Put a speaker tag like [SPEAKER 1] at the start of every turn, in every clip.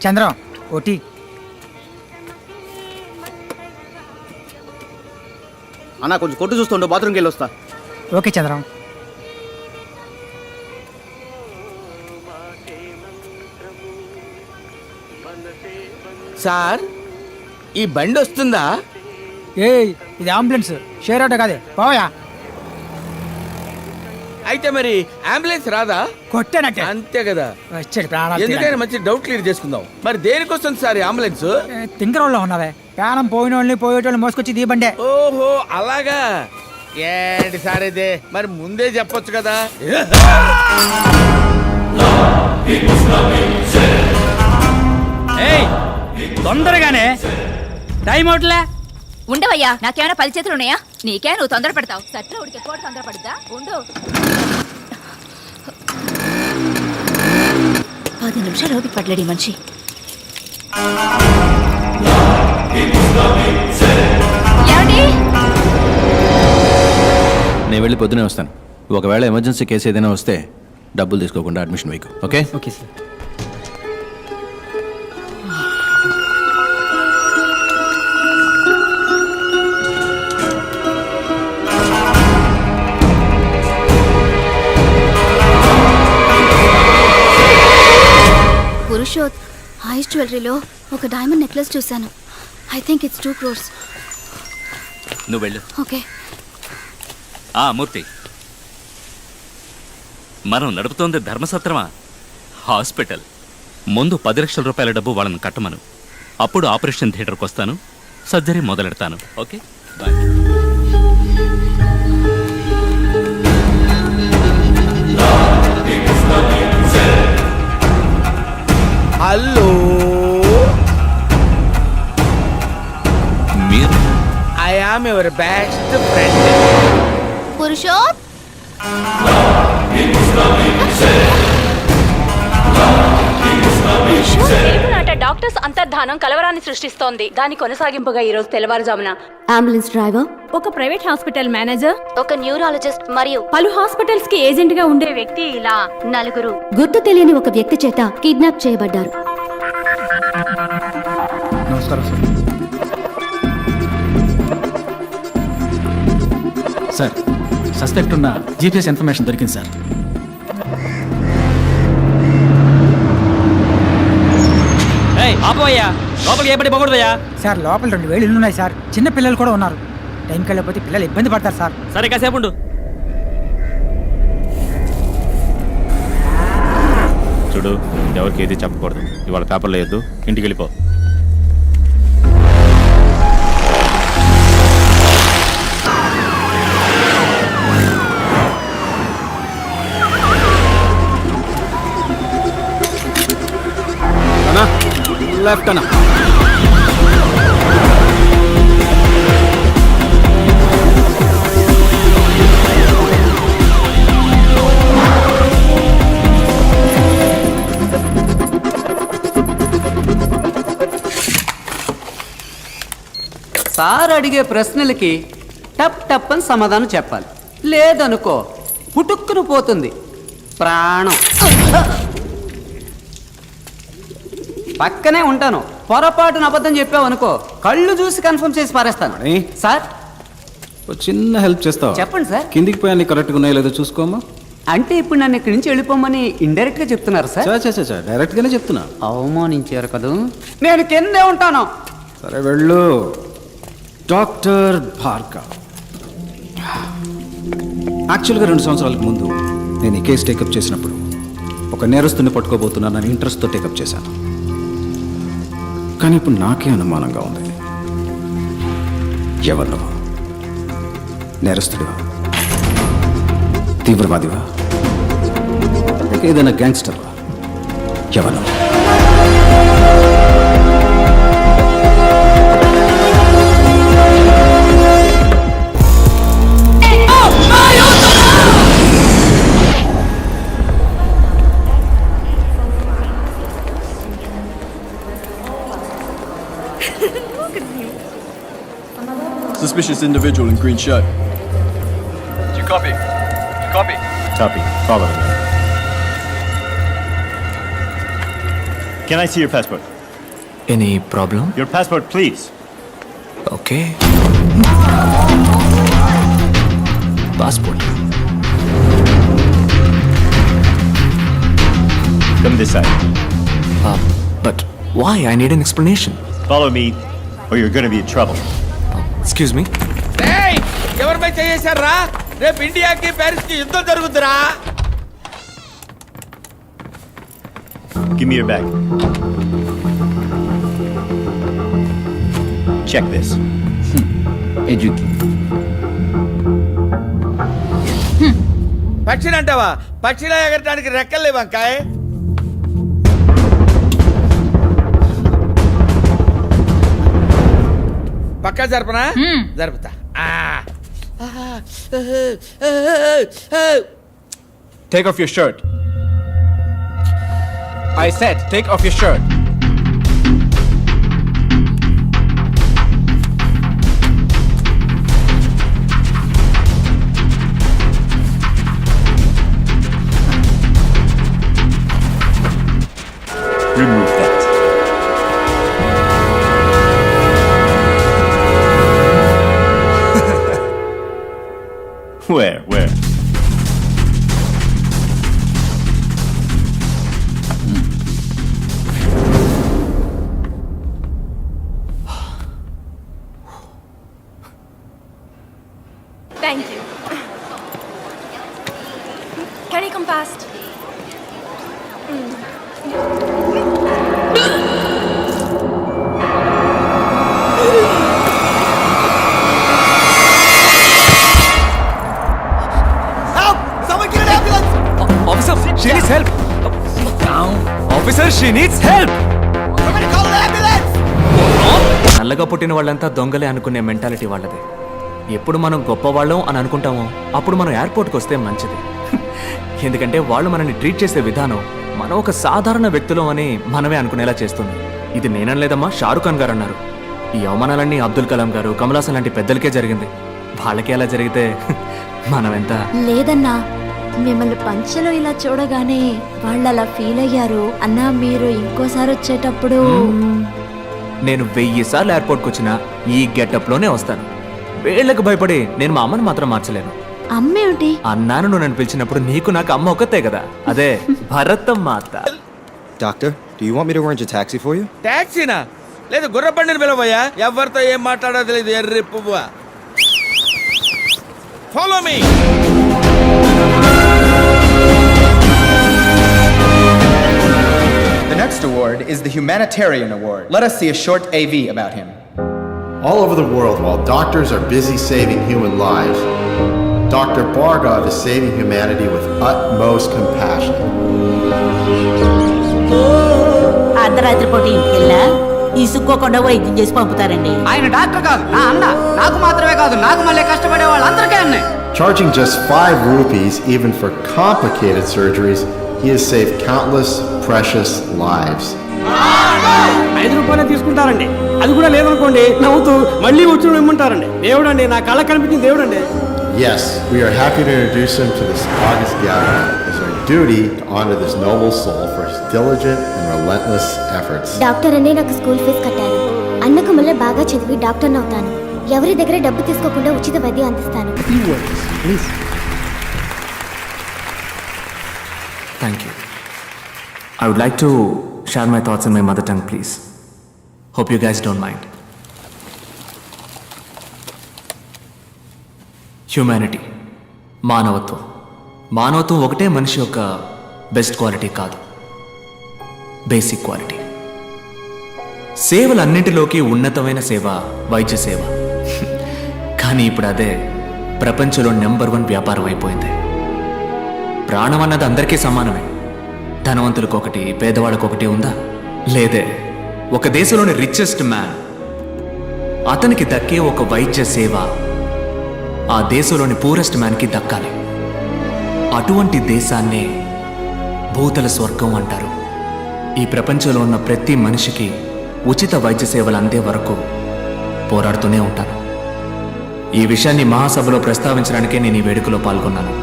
[SPEAKER 1] Chandram OT.
[SPEAKER 2] అన్న కొంచెం కొట్టు చూస్తుండో, బాత్రూమ్కి వెళ్ళి వస్తా.
[SPEAKER 1] ఓకే చంద్రం.
[SPEAKER 3] సార్ ఈ బండి వస్తుందా?
[SPEAKER 1] ఇది అంబులెన్స్, షేర్ ఆటో కాదే, పోయా.
[SPEAKER 3] అయితే మరి అంబులెన్స్ రాదా?
[SPEAKER 1] కొట్టేనట్టే
[SPEAKER 3] అంతే కదా.
[SPEAKER 1] వచ్చాడు ప్రాణాలు
[SPEAKER 3] ఎందుకైనా మంచి డౌట్ క్లియర్ చేసుకుందాం. మరి దేనికి వస్తుంది సార్ ఈ అంబులెన్స్?
[SPEAKER 1] తింకరోళ్ళలో ఉన్నావే, ప్రాణం పోయిన వాళ్ళని పోయేటోళ్ళని మోసుకొచ్చి దీ బండే.
[SPEAKER 3] ఓహో అలాగా. ఏంటి సార్ ఇదే, మరి ముందే చెప్పొచ్చు కదా.
[SPEAKER 1] తొందరగానే టైం అవుట్లే.
[SPEAKER 4] ఉండవయ్యా, నాకేమైనా 10 చేతులు ఉన్నాయా? నీకే నువ్వు తొందర పడతావు. సత్ర ఉడికి ఎక్కువ తొందర పడుద్దా? ఉండు. 10 నిమిషాలు ఓపిక పడలేడు మనిషి. ఏమండి?
[SPEAKER 5] నేను వెళ్ళి పొద్దునే వస్తాను. ఒకవేళ ఎమర్జెన్సీ కేసు ఏదైనా వస్తే డబ్బులు తీసుకోకుండా అడ్మిషన్ వేయకు. ఓకే?
[SPEAKER 1] Okay sir.
[SPEAKER 6] పురుషోత్ ఐస్ జ్యువెలరీలో ఒక డైమండ్ నెక్లెస్ చూశాను. I think it's 2 crores.
[SPEAKER 7] నువ్వు వెళ్ళు.
[SPEAKER 6] ఓకే.
[SPEAKER 7] మూర్తి, మనం నడుపుతోంది ధర్మసత్రమా, హాస్పిటల్. ముందు 10 లక్షల రూపాయల డబ్బు వాళ్ళని కట్టమను. అప్పుడు ఆపరేషన్ థియేటర్కి వస్తాను, సర్జరీ మొదలెడతాను. Okay bye.
[SPEAKER 3] హలో,
[SPEAKER 7] మీరు?
[SPEAKER 3] I am your best friend.
[SPEAKER 6] Purushoth
[SPEAKER 8] నాట డాక్టర్స్ అంతర్ధానం కలవరాన్ని సృష్టిస్తోంది. దాని కొనసాగింపుగా ఈ రోజు తెల్లవారుజామున
[SPEAKER 6] అంబులెన్స్ డ్రైవర్,
[SPEAKER 8] ఒక ప్రైవేట్ హాస్పిటల్ మేనేజర్,
[SPEAKER 6] ఒక న్యూరాలజిస్ట్ మరియు
[SPEAKER 8] పలు హాస్పిటల్స్ కి ఏజెంట్ గా ఉండే వ్యక్తి ఇలా 4
[SPEAKER 6] గుర్తు తెలియని ఒక వ్యక్తి చేత కిడ్నాప్ చేయబడ్డారు.
[SPEAKER 1] నమస్కారం సార్.
[SPEAKER 9] సార్, సస్పెక్ట్ ఉన్న జీపీఎస్ ఇన్ఫర్మేషన్ దొరికింది సార్.
[SPEAKER 1] ఆపోయ్యా, లోపలికి ఏ పడి పోకూడదయ్యా. సార్ లోపల 2,000 ఇళ్ళు ఉన్నాయి సార్. చిన్న పిల్లలు కూడా ఉన్నారు. టైంకి వెళ్ళకపోతే పిల్లలు ఇబ్బంది పడతారు సార్.
[SPEAKER 9] సరే కాసేపు ఉండు.
[SPEAKER 10] చూడు, ఎవరికి ఏది చెప్పకూడదు. ఇవాళ పేపర్లో వేయద్దు, ఇంటికి వెళ్ళిపో.
[SPEAKER 2] లెఫ్ట్ అన్న.
[SPEAKER 11] సార్ అడిగే ప్రశ్నలకి టప్ టప్ అని సమాధానం చెప్పాలి. లేదనుకో పుట్టుక్కును పోతుంది ప్రాణం. పక్కనే ఉంటాను, పొరపాటున అబద్ధం చెప్పావు అనుకో కళ్ళు చూసి కన్ఫర్మ్ చేసి పారేస్తాను. సార్
[SPEAKER 5] చిన్న హెల్ప్ చేస్తావా?
[SPEAKER 11] చెప్పండి సార్.
[SPEAKER 5] కిందికి పోయాన్ని కరెక్ట్గా ఉన్నాయో లేదో చూసుకోమా.
[SPEAKER 11] అంటే ఇప్పుడు నన్ను ఇక్కడి నుంచి వెళ్ళిపోమని ఇండైరెక్ట్ గా చెప్తున్నారు సార్?
[SPEAKER 5] డైరెక్ట్ గానే చెప్తున్నా.
[SPEAKER 11] అవమానించారు కదా, నేను కిందే ఉంటాను.
[SPEAKER 5] సరే వెళ్ళు. డాక్టర్ భార్గవ్. యాక్చువల్గా 2 సంవత్సరాలకు ముందు నేను ఈ కేసు టేకప్ చేసినప్పుడు ఒక నేరస్తుని పట్టుకోబోతున్నానని ఇంట్రెస్ట్తో టేకప్ చేశాను. కానీ ఇప్పుడు నాకే అనుమానంగా ఉంది. ఎవరు నువ్వు? నేరస్తుడివా? తీవ్రవాదివా? ఏదైనా గ్యాంగ్స్టర్వా? ఎవరు నువ్వు?
[SPEAKER 2] Suspicious individual in green shirt. Do you copy? Do you copy?
[SPEAKER 10] Copy. Follow me. Can I see your passport?
[SPEAKER 9] Any problem?
[SPEAKER 10] Your passport, please.
[SPEAKER 9] Okay. Passport.
[SPEAKER 10] Come this side.
[SPEAKER 9] But why? I need an explanation.
[SPEAKER 10] Follow me, or you're going to be in trouble.
[SPEAKER 9] Excuse me.
[SPEAKER 3] ఏయ్, ఎవరిపై చేశారా? రేపు ఇండియాకి Paris కి యుద్ధం జరుగుతుందిరా.
[SPEAKER 10] Give me your bag. Check this.
[SPEAKER 3] పక్షిని అంటావా? పక్షిలా ఎగరటానికి రెక్కలు లేవు వంకాయ్. పక్కా జరపనా? జరుపుతా.
[SPEAKER 2] Take off your shirt. I said, take off your shirt.
[SPEAKER 10] Remove that. Where?
[SPEAKER 8] Thank you. Can you come past?
[SPEAKER 9] Officer, she needs help. Officer, she needs help. నల్లగా పుట్టిన వాళ్ళంతా దొంగలే అనుకునే మెంటాలిటీ వాళ్ళది. ఎప్పుడు మనం గొప్పవాళ్ళం అని అనుకుంటామో అప్పుడు మనం ఎయిర్పోర్ట్కి వస్తే మంచిది. ఎందుకంటే వాళ్ళు మనల్ని ట్రీట్ చేసే విధానం మనం ఒక సాధారణ వ్యక్తులం అని మనమే అనుకునేలా చేస్తుంది. ఇది నేననలేదమ్మా, షారుఖ్ ఖాన్ గారు అన్నారు. ఈ అవమానాలన్నీ అబ్దుల్ కలాం గారు, కమల్ హాసన్ లాంటి పెద్దలకే జరిగింది. వాళ్ళకి అలా జరిగితే మనం ఎంత?
[SPEAKER 6] లేదన్నా, మిమ్మల్ని పంచలో ఇలా చూడగానే వాళ్ళు అలా ఫీల్ అయ్యారు అన్నా. మీరు ఇంకోసారి వచ్చేటప్పుడు
[SPEAKER 9] నేను 1000 సార్లు ఎయిర్పోర్ట్కి వచ్చినా ఈ గెటప్లోనే వస్తాను. వీళ్ళకి భయపడి నేను మా అమ్మని మాత్రం మార్చలేను.
[SPEAKER 6] అమ్మేమిటి?
[SPEAKER 9] అన్నాను నువ్వు నన్ను పిలిచినప్పుడు నీకు నాకు అమ్మ ఒక్కతే కదా, అదే భరతమ్మ అత్త.
[SPEAKER 5] Doctor, do you want me to arrange a taxi for you?
[SPEAKER 3] టాక్సీనా? లేదు, గుర్రబండిని పిలవయ్యా. ఎవరితో ఏం మాట్లాడో తెలియదు ఎర్రి పువ్వా. Follow me.
[SPEAKER 12] The next award is the Humanitarian Award. Let us see a short AV about him.
[SPEAKER 13] All over the world, while doctors are busy saving human lives, Dr. Bhargav is saving humanity with utmost compassion.
[SPEAKER 4] అర్ధరాత్రి పూట ఇంటికి వెళ్ళా ఇసుక్కోకుండా వైద్యం చేసి పంపుతారండి.
[SPEAKER 11] ఆయన doctor కాదు, నా అన్న. నాకు మాత్రమే కాదు, నాకు మళ్ళీ కష్టపడే వాళ్ళందరికీ అన్నీ.
[SPEAKER 13] Charging just 5 rupees even for complicated surgeries, he has saved countless precious lives.
[SPEAKER 11] 5 రూపాయలే తీసుకుంటారండి. అది కూడా లేదనుకోండి, నవ్వుతూ మళ్ళీ వచ్చి ఇమ్మంటారండి. దేవుడండి, నా కళ్ళ కనిపించింది దేవుడండి.
[SPEAKER 13] Yes, we are happy to introduce him to this August gathering. It's our duty to honor this noble soul for his diligent and relentless efforts.
[SPEAKER 6] Doctor అనే నాకు స్కూల్ ఫీజు కట్టాను. అన్నకు మళ్ళీ బాగా చదివి డాక్టర్ని అవుతాను. ఎవరి దగ్గర డబ్బు తీసుకోకుండా ఉచిత వైద్యం అందిస్తాను.
[SPEAKER 9] Thank you. I would like to share my thoughts in my mother tongue, please. Hope you guys don't mind. Humanity, మానవత్వం. మానవత్వం ఒకటే మనిషి యొక్క బెస్ట్ క్వాలిటీ కాదు, బేసిక్ క్వాలిటీ. సేవలన్నింటిలోకి ఉన్నతమైన సేవ వైద్య సేవ. కానీ ఇప్పుడు అదే ప్రపంచంలో నెంబర్ 1 వ్యాపారం అయిపోయింది. ప్రాణం అన్నది అందరికీ సమానమే. ధనవంతులకు ఒకటి, పేదవాళ్ళకు ఒకటి ఉందా? లేదే. ఒక దేశంలోని రిచెస్ట్ మ్యాన్, అతనికి దక్కే ఒక వైద్య సేవ ఆ దేశంలోని పూరెస్ట్ మ్యాన్కి దక్కాలి. అటువంటి దేశాన్నే భూతల స్వర్గం అంటారు. ఈ ప్రపంచంలో ఉన్న ప్రతి మనిషికి ఉచిత వైద్య సేవలు అందే వరకు పోరాడుతూనే ఉంటాను. ఈ విషయాన్ని మహాసభలో ప్రస్తావించడానికే నేను ఈ వేడుకలో పాల్గొన్నాను.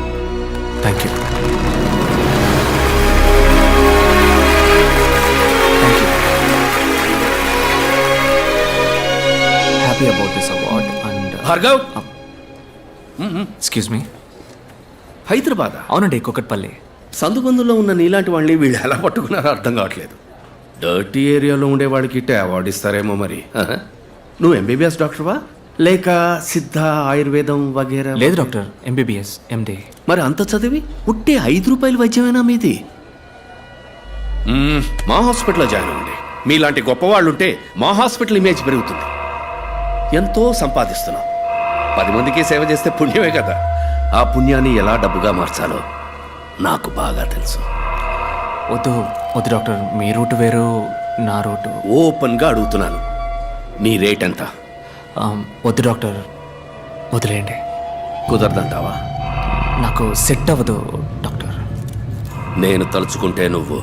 [SPEAKER 9] Thank you. Thank you.
[SPEAKER 3] Bhargav
[SPEAKER 9] excuse me.
[SPEAKER 3] Hyderabad
[SPEAKER 9] అవునండి, కుకట్పల్లి.
[SPEAKER 3] సందుబందులో ఉన్న నీలాంటి వాళ్ళని వీళ్ళు ఎలా పట్టుకున్నారో అర్థం కావట్లేదు. డర్టీ ఏరియాలో ఉండేవాడికి ఇట్టే అవార్డు ఇస్తారేమో మరి. నువ్వు ఎంబీబీఎస్ డాక్టర్వా లేక సిద్ధ ఆయుర్వేదం వగేరా?
[SPEAKER 9] లేదు డాక్టర్, ఎంబీబీఎస్ ఎండి.
[SPEAKER 3] మరి అంత చదివి ఉట్టే 5 రూపాయల వైద్యమేనా మీది? మా హాస్పిటల్లో జాయిన్ అవ్వండి. మీలాంటి గొప్పవాళ్ళు ఉంటే మా హాస్పిటల్ ఇమేజ్ పెరుగుతుంది. ఎంతో సంపాదిస్తున్నాం. 10 మందికి సేవ చేస్తే పుణ్యమే కదా. ఆ పుణ్యాన్ని ఎలా డబ్బుగా మార్చాలో నాకు బాగా తెలుసు.
[SPEAKER 9] వద్దు వద్దు డాక్టర్, మీ రూట్ వేరు, నా రూటు.
[SPEAKER 3] ఓపెన్గా అడుగుతున్నాను, మీ రేట్ ఎంత?
[SPEAKER 9] వద్దు డాక్టర్, వదిలేయండి.
[SPEAKER 3] కుదరదంటావా?
[SPEAKER 9] నాకు సెట్ అవ్వదు డాక్టర్.
[SPEAKER 3] నేను తలుచుకుంటే నువ్వు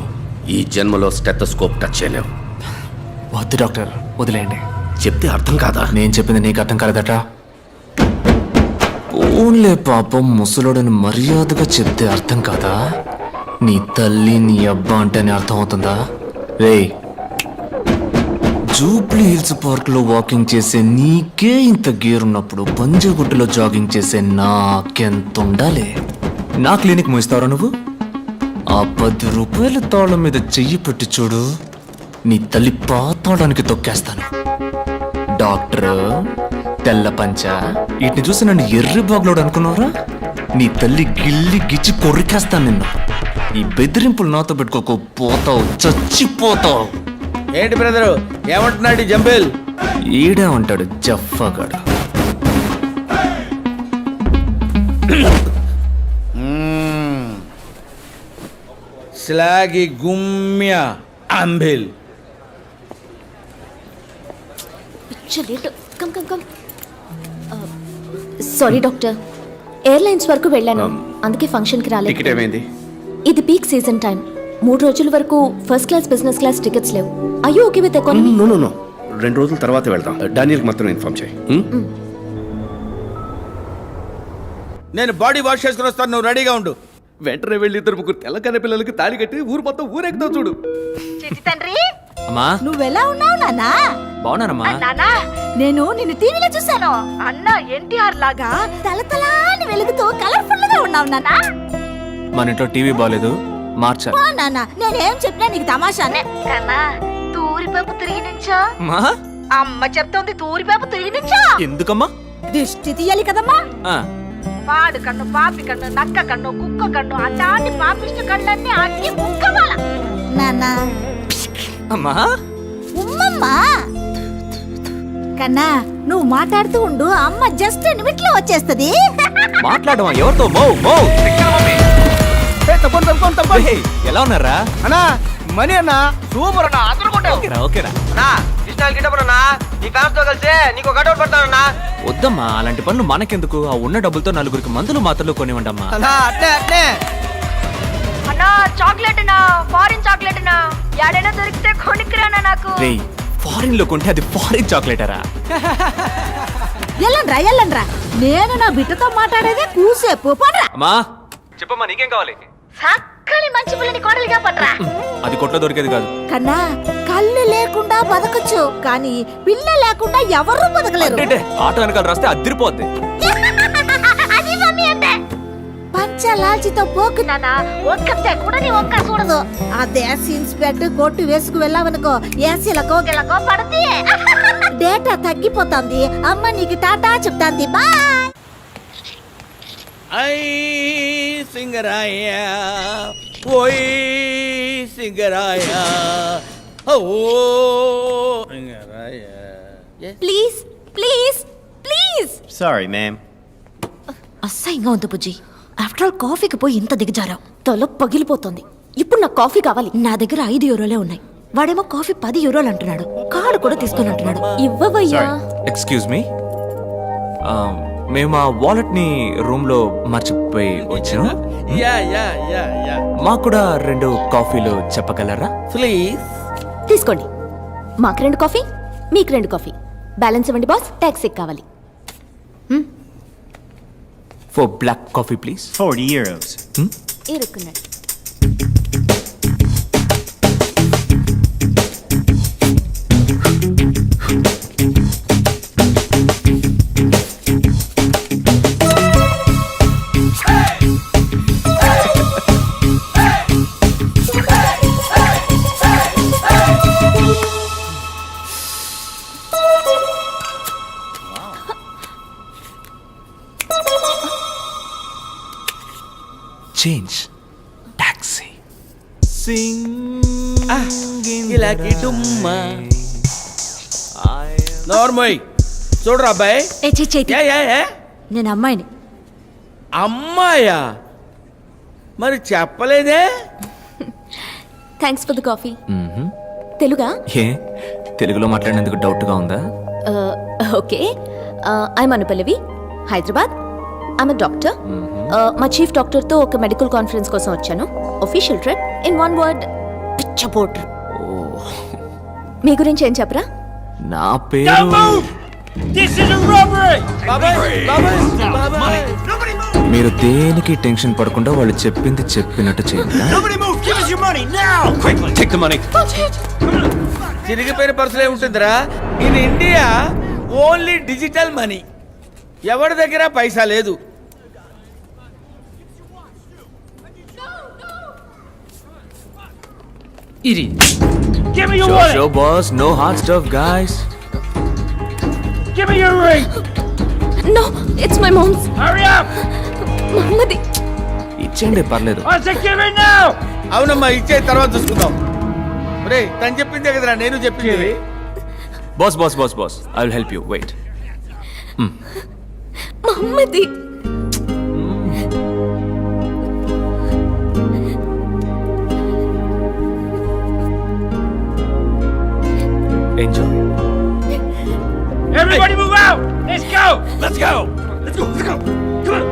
[SPEAKER 3] ఈ జన్మలో స్టెథోస్కోప్ టచ్ చేయలేవు.
[SPEAKER 9] వద్దు డాక్టర్, వదిలేయండి.
[SPEAKER 3] చెప్తే అర్థం కాదా?
[SPEAKER 9] నేను చెప్పింది నీకు అర్థం కాలేదట. ఓన్లే పాపం, ముసలోడని మర్యాదగా చెప్తే అర్థం కాదా? నీ తల్లి నీ అబ్బా అంటేనే అర్థం అవుతుందా? రేయ్, జూబ్లీ హిల్స్ పార్క్ లో వాకింగ్ చేసే నీకే ఇంత గేర్ ఉన్నప్పుడు పంజగుట్టలో జాగింగ్ చేసే నాకెంత ఉండాలి? నా క్లినిక్ మూయిస్తావరా నువ్వు? ఆ 10 రూపాయల తాళం మీద చెయ్యి పెట్టి చూడు, నీ తల్లి పాతాడానికి తొక్కేస్తాను. డాక్టర్ తెల్ల పంచ, వీటిని చూసి నన్ను ఎర్రి బాగులోడు అనుకున్నారా? నీ తల్లి గిల్లి గిచ్చి కొరికేస్తాను నిన్ను. ఈ బెదిరింపులు నాతో పెట్టుకోకు, పోతావు, చచ్చిపోతావు.
[SPEAKER 3] ఏంటి బ్రదరు, ఏమంటున్నాడు జంబేల్?
[SPEAKER 9] ఈడే ఉంటాడు జఫ్ఫాగాడు.
[SPEAKER 3] స్లాగి గుమ్య అంబిల్.
[SPEAKER 6] సారీ డాక్టర్, ఎయిర్లైన్స్ వరకు వెళ్ళాను, అందుకే ఫంక్షన్కి రాలేదు.
[SPEAKER 3] టికెట్ ఏమైంది?
[SPEAKER 6] ఇది పీక్ సీజన్ టైం. 3 రోజుల వరకు first class business class tickets లేవు. అయ్యో ఓకే విత్ ఎకానమీ?
[SPEAKER 3] నో 2 రోజుల తర్వాత వెళ్దాం. డానియల్కి మాత్రం ఇన్ఫార్మ్ చేయి. నేను బాడీ వాష్ చేసుకుని వస్తాను, నువ్వు రెడీగా ఉండు. వెంటనే వెళ్ళి 2 తెల్లకన్న పిల్లలకి తాళి కట్టి ఊరు మొత్తం ఊరెక్కుతావు చూడు.
[SPEAKER 4] తండ్రి,
[SPEAKER 9] అమ్మా
[SPEAKER 4] నువ్వెలా ఉన్నావు నాన్నా?
[SPEAKER 9] బాగున్నానమ్మా.
[SPEAKER 4] నానా, నేను నిన్ను టీవీలో చూశాను. అన్న ఎన్టీఆర్ లాగా తలతలాని వెలుగుతూ కలర్ఫుల్ గా ఉన్నావు నానా.
[SPEAKER 9] మన ఇంట్లో టీవీ బాగాలేదు, మార్చాలి.
[SPEAKER 4] నాన్న, నేనేం చెప్పినా నీకు తమాషానే కన్నా. తూరిపేపు తిరిగి నుంచో. అమ్మ చెప్తోంది, తూరిపేపు తిరిగి నుంచో.
[SPEAKER 9] ఎందుకమ్మా?
[SPEAKER 4] దిష్టి తీయాలి కదమ్మా.
[SPEAKER 9] ఆ,
[SPEAKER 4] పాడు కన్ను, పాపి కన్ను, నక్క కన్ను, కుక్క కన్ను, అట్లాంటి పాపిష్టి కళ్ళన్నీ అన్ని ముక్కవాల. నాన్న
[SPEAKER 9] అమ్మా
[SPEAKER 4] ఉమ్మమ్మా. కన్నా, నువ్వు మాట్లాడుతూ ఉండు, అమ్మ జస్ట్ నిమిట్లో వచ్చేస్తది.
[SPEAKER 9] మాట్లాడమా? ఎవరితో? ఎలా ఉన్నారా
[SPEAKER 3] అన్నా? మనీ అన్న సూపర్ అన్న, అదరగొట్టావు.
[SPEAKER 9] ఓకేరా.
[SPEAKER 3] నీ ఫ్యాన్స్ తో కలిసి నీకు ఒక గడవ పడతానన్నా.
[SPEAKER 9] వద్దమ్మా, అలాంటి పనులు మనకెందుకు? ఆ ఉన్న డబ్బులతో 4 మందులు మాత్రలు కొనివ్వండమ్మా.
[SPEAKER 3] అట్లే
[SPEAKER 4] అన్నా, చాక్లెట్ అన్నా, ఫారిన్ చాక్లెట్ అన్నా, యాడైనా దొరికితే కొనికిరానా నాకు.
[SPEAKER 9] రేయ్, ఫారిన్ లో కొంటే అది ఫారిన్ చాక్లెటరా?
[SPEAKER 4] ఎల్లండ్రా, నేను నా బిడ్డతో మాట్లాడేదే కూసేపు. పడరా.
[SPEAKER 9] అమ్మా చెప్పమ్మా, నీకేం కావాలి?
[SPEAKER 4] చక్కని మంచి పిల్లని కోడలిగా పడరా.
[SPEAKER 9] అది కొట్లో దొరికేది కాదు
[SPEAKER 4] కన్నా. కళ్ళు లేకుండా బతకచ్చు, కానీ పిల్ల లేకుండా ఎవరు బతకలేరు.
[SPEAKER 9] ఆటో వెనకాల రాస్తే అదిరిపోద్ది.
[SPEAKER 4] అది మమ్మీ అంటే పంచలాల్చితో పోకు నాన్న. ఒక్కతే కూడా నీ ఒక్క చూడదు. అదే సీన్స్ పెట్టి కొట్టు వేసుకు వెళ్ళావనుకో, ఏసీలకో గిలకో పడతి. డేటా తగ్గిపోతుంది. అమ్మ నీకు టాటా చెప్తాంది. బాయ్.
[SPEAKER 3] ఐ సింగరాయ ఓయ్ సింగరాయ ఓ Singaraya.
[SPEAKER 6] Please please please.
[SPEAKER 13] Sorry, ma'am.
[SPEAKER 6] అసహ్యంగా ఉంది బుజ్జి. ఆఫ్టర్ ఆల్ కాఫీకి పోయి ఇంత దిగజారావు, తల పగిలిపోతుంది. ఇప్పుడు నాకు కాఫీ కావాలి. నా దగ్గర 5 యూరోలే ఉన్నాయి. వాడేమో కాఫీ 10 యూరోలు అంటున్నాడు. కార్డు కూడా తీసుకొని అంటున్నాడు. ఇవ్వవయ్యా.
[SPEAKER 9] ఎక్స్క్యూజ్ మీ, మేము ఆ వాలెట్ ని రూమ్ లో మర్చిపోయి వచ్చాము. మాకు కూడా 2 కాఫీలు చెప్పగలరా
[SPEAKER 3] ప్లీజ్?
[SPEAKER 6] తీసుకోండి. మాకు 2 కాఫీ, మీకు 2 కాఫీ. బ్యాలెన్స్ ఇవ్వండి బాస్, ట్యాక్సీ కావాలి.
[SPEAKER 9] For black coffee please.
[SPEAKER 13] 40 euros.
[SPEAKER 6] ఇరుక్కున్నాడు.
[SPEAKER 9] చేంజ్ టాక్సీ
[SPEAKER 3] నోర్మోయ్ చూడరా అబ్బాయి.
[SPEAKER 6] ఏ చైతి, నేను అమ్మాయిని.
[SPEAKER 3] అమ్మాయా? మరి చెప్పలేదే.
[SPEAKER 6] Thanks for the coffee. తెలుగా?
[SPEAKER 9] ఏ తెలుగులో మాట్లాడినందుకు డౌట్గా ఉందా?
[SPEAKER 6] Okay. I am Anupallavi, Hyderabad. I am a doctor. మా చీఫ్ డాక్టర్తో ఒక మెడికల్ కాన్ఫరెన్స్ కోసం వచ్చాను. Official trip. In one word, పిచ్చపోట్. మీ గురించి ఏం చెప్పరా?
[SPEAKER 9] నా పేరు మీరు దేనికి టెన్షన్ పడకుండా వాళ్ళు చెప్పింది చెప్పినట్టు చేయండి.
[SPEAKER 3] చిరిగిపోయిన పర్సులే ఉంటుందిరా. In India only digital money. ఎవరి దగ్గర పైసా లేదు.
[SPEAKER 9] Show boss, no hard stuff, guys.
[SPEAKER 6] No, it's my mom's. మమ్మది.
[SPEAKER 9] ఇచ్చేయండి, పర్లేదు.
[SPEAKER 3] అవునమ్మా, ఇచ్చే తర్వాత చూసుకుందాం. రే, తను చెప్పిందే కదరా నేను చెప్పింది.
[SPEAKER 9] Boss boss boss boss, I will help you. Wait.
[SPEAKER 6] మమ్మది.
[SPEAKER 9] Enjoy.
[SPEAKER 3] Everybody move out. Let's go. Let's go. Let's go. Let's go. Come on.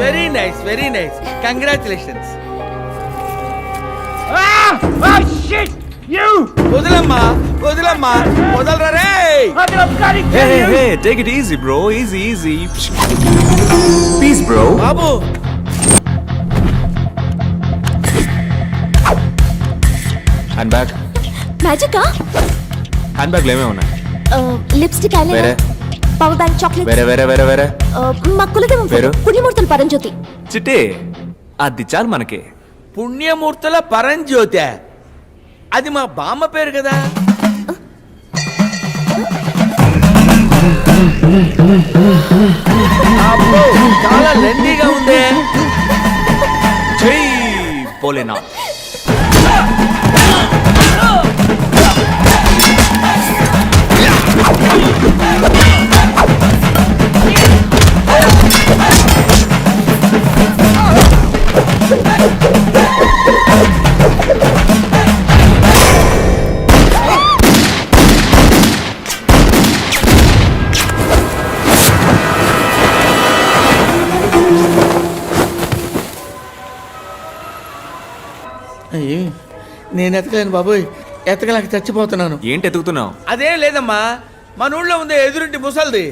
[SPEAKER 3] Very nice, very nice. Congratulations. Ah, shit! You! వదలమ్మా, వదలమ్మా, Vadalara ray!
[SPEAKER 9] Hey, hey, take it easy, bro. Easy, easy. Peace, bro.
[SPEAKER 3] Babu,
[SPEAKER 9] hand bag.
[SPEAKER 6] మ్యాజికా?
[SPEAKER 9] Hand బ్యాగ్లో ఏమేమి ఉన్నాయి?
[SPEAKER 6] Lipstick,
[SPEAKER 9] వేరే?
[SPEAKER 6] Eyeliner, power bank, chocolate.
[SPEAKER 9] వేరే వేరే వేరే వేరే.
[SPEAKER 6] మా కులదేవం
[SPEAKER 9] పేరు?
[SPEAKER 6] పుణ్యమూర్తుల పరంజ్యోతి.
[SPEAKER 9] చిట్టి, అది చాలు మనకి.
[SPEAKER 3] పుణ్యమూర్తుల పరంజ్యోతి. అది మా బామ్మ పేరు కదా. అబ్బో, చాలా లెండీగా ఉంది.
[SPEAKER 9] జై భోలేనాథ్.
[SPEAKER 3] అయ్యో, నేను ఎతకలేను బాబోయ్, ఎతకలేక చచ్చిపోతున్నాను.
[SPEAKER 9] ఏంటి ఎతుకుతున్నావు?
[SPEAKER 3] అదేం లేదమ్మా, మన ఊళ్ళో ఉంది ఎదురింటి ముసల్ది.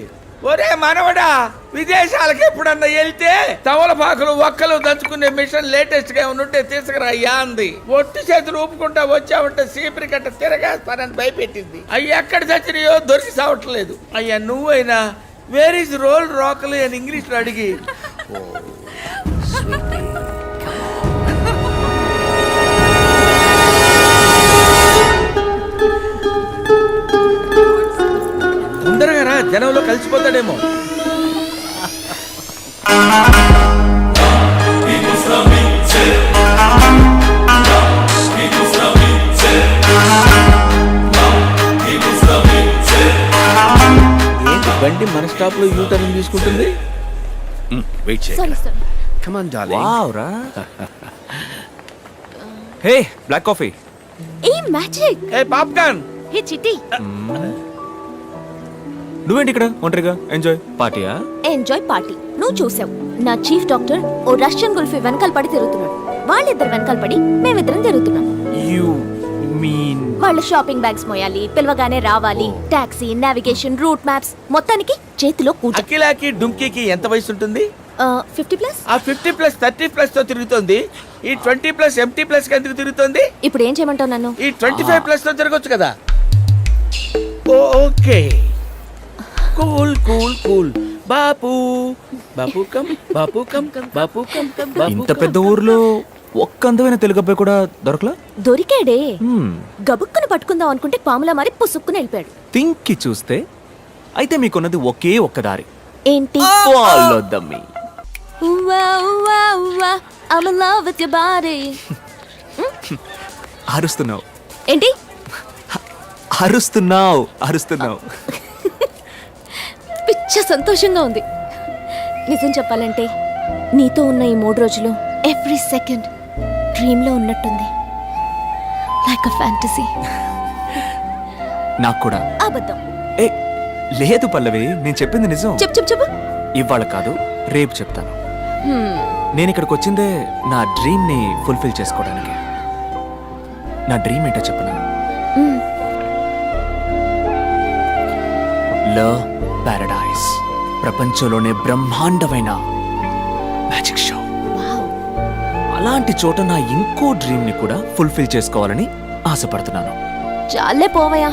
[SPEAKER 3] ఒరే మనవడా, విదేశాలకు ఎప్పుడన్నా వెళ్తే తవలపాకులు ఒక్కలు దంచుకునే మిషన్ లేటెస్ట్ గా ఉంటే తీసుకురా అయ్యా అంది. ఒట్టి చేతులు ఊపుకుంటా వచ్చావంటే సీపరి కట్ట తిరగేస్తానని భయపెట్టింది. అయ్యి ఎక్కడ చచ్చినాయో దొరికి సావట్లేదు. అయ్యా నువ్వైనా వేర్ ఇస్ రోల్ రాకలు అని ఇంగ్లీష్ లో అడిగి తొందరగా రా, జనంలో కలిసిపోతాడేమో. ఏంటి బండి మన స్టాప్ లో యూ టర్న్ తీసుకుంటుంది? Wait
[SPEAKER 6] sorry sir.
[SPEAKER 3] Come on darling.
[SPEAKER 9] Wow రా. Hey, black coffee.
[SPEAKER 6] ఏ మ్యాజిక్.
[SPEAKER 3] ఏ పాప్కార్న్.
[SPEAKER 6] హే చిట్టి.
[SPEAKER 9] నువ్వేంటి ఇక్కడ ఒంటరిగా? ఎంజాయ్ పార్టీయా?
[SPEAKER 6] Enjoy party. నువ్వు చూసావు, నా చీఫ్ డాక్టర్ ఓ రష్యన్ గుల్ఫీ వెనకాల పడి తిరుగుతున్నాడు. వాళ్ళిద్దరు వెనకాల పడి మేమిద్దరం తిరుగుతున్నాం.
[SPEAKER 9] యు మీన్
[SPEAKER 6] వాళ్ళ షాపింగ్ బ్యాగ్స్ మోయాలి, పిలవగానే రావాలి, టాక్సీ, నావిగేషన్, రూట్ మ్యాప్స్, మొత్తానికి చేతిలో కూట.
[SPEAKER 3] అఖిలాకి డుంకీకి ఎంత వయసు ఉంటుంది?
[SPEAKER 6] 50+.
[SPEAKER 3] ఆ 50+, 30+ తో తిరుగుతోంది. ఈ 20+ MT+ కి ఎందుకు తిరుగుతోంది?
[SPEAKER 6] ఇప్పుడు ఏం చేయమంటావు నన్ను?
[SPEAKER 3] ఈ 25+ తో తిరగొచ్చు కదా. Okay, cool cool cool.
[SPEAKER 10] Bapu Bapu come Bapu come Bapu come
[SPEAKER 9] ఇంత పెద్ద ఊర్లో ఒక్క అందమైన తెలుగు అబ్బాయి కూడా దొరకలా
[SPEAKER 6] దొరికాడే గబుక్కును పట్టుకుందాం అనుకుంటే పాములా మారి పుసుక్కుని వెళ్ళిపోయాడు.
[SPEAKER 9] థింక్కి చూస్తే అయితే మీకున్నది ఒకే ఒక్క దారి.
[SPEAKER 6] ఏంటి?
[SPEAKER 9] Follow the me.
[SPEAKER 6] I'm in love with your body.
[SPEAKER 9] అరుస్తున్నావు
[SPEAKER 6] ఏంటి?
[SPEAKER 9] అరుస్తున్నావు
[SPEAKER 6] పిచ్చ సంతోషంగా ఉంది. నిజం చెప్పాలంటే నీతో ఉన్న ఈ 3 రోజులు ఎవ్రీ సెకండ్ డ్రీమ్లో ఉన్నట్టుంది. Like a fantasy.
[SPEAKER 9] నాకు కూడా.
[SPEAKER 6] అబద్ధం.
[SPEAKER 9] ఏ లేదు పల్లవి, నేను చెప్పింది నిజం.
[SPEAKER 6] చెప్పు.
[SPEAKER 9] ఇవాళ కాదు, రేపు చెప్తాను. నేను ఇక్కడికి వచ్చిందే నా డ్రీమ్ ని ఫుల్ఫిల్ చేసుకోవడానికి. నా డ్రీమ్ ఏంటో చెప్పనా? లవ్ పారడైజ్, ప్రపంచంలోనే బ్రహ్మాండమైన మ్యాజిక్ షో. అలాంటి చోట నా ఇంకో డ్రీమ్ ని కూడా ఫుల్ఫిల్ చేసుకోవాలని ఆశపడుతున్నాను.
[SPEAKER 6] చాలే పోవయ్యా,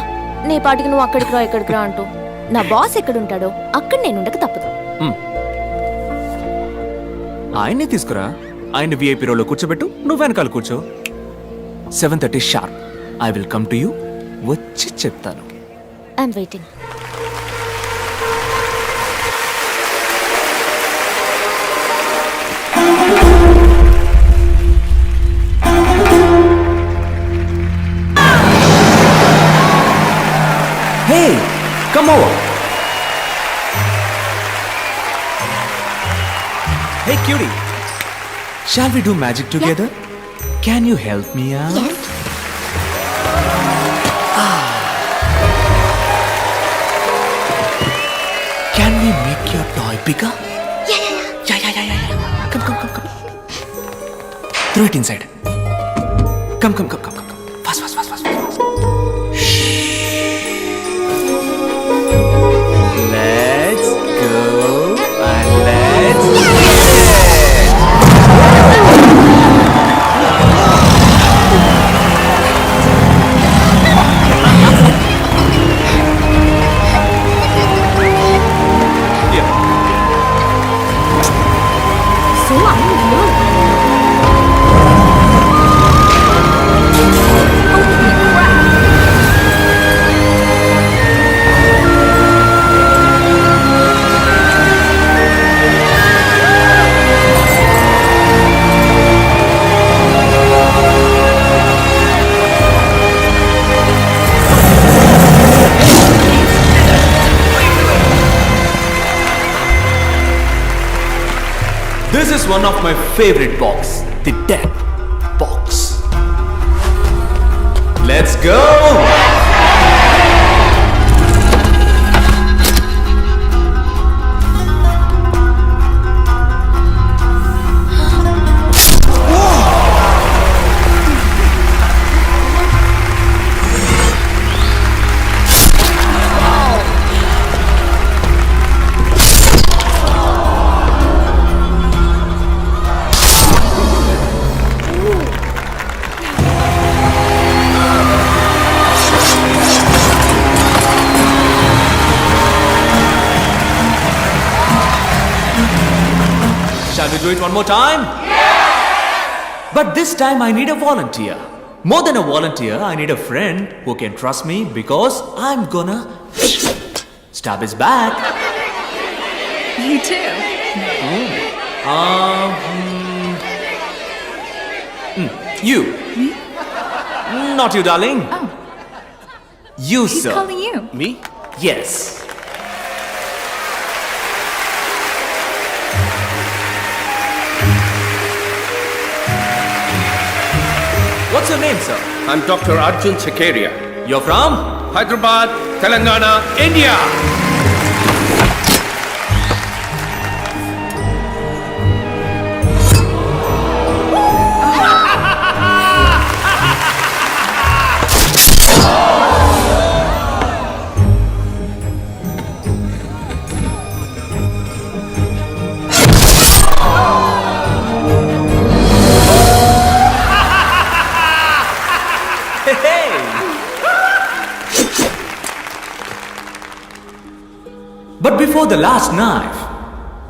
[SPEAKER 6] నీ పాటికి నువ్వు అక్కడికి రా ఎక్కడికి రా అంటూ. నా బాస్ ఎక్కడుంటాడో అక్కడ నేను ఉండక తప్పదు.
[SPEAKER 9] ఆయన్ని తీసుకురా, ఆయన విఐపీ రోలో కూర్చోబెట్టు, నువ్వు వెనకాల కూర్చో. 7:30 sharp I will come to you. వచ్చి చెప్తాను.
[SPEAKER 6] I'm waiting.
[SPEAKER 9] Hey, come over. Hey, cutie. Shall we do magic together? Can you help me out?
[SPEAKER 6] Yes.
[SPEAKER 9] Can we make your toy bigger?
[SPEAKER 6] Yeah.
[SPEAKER 9] Come. Throw it inside. Come. Fast. Let's go and let's
[SPEAKER 6] So unusual.
[SPEAKER 9] This is one of my favorite box, the death box. Let's go! Shall we do it one more time? Yes! But this time I need a volunteer. More than a volunteer, I need a friend who can trust me because I'm gonna stab his back.
[SPEAKER 8] You too.
[SPEAKER 9] You. Not you, darling.
[SPEAKER 8] Oh.
[SPEAKER 9] You,
[SPEAKER 8] He's
[SPEAKER 9] sir.
[SPEAKER 8] calling you.
[SPEAKER 9] Me? Yes. What's your name, sir?
[SPEAKER 3] I'm Dr. Arjun Chakaria.
[SPEAKER 9] You're from?
[SPEAKER 3] Hyderabad, Telangana, India.
[SPEAKER 9] But before the last knife,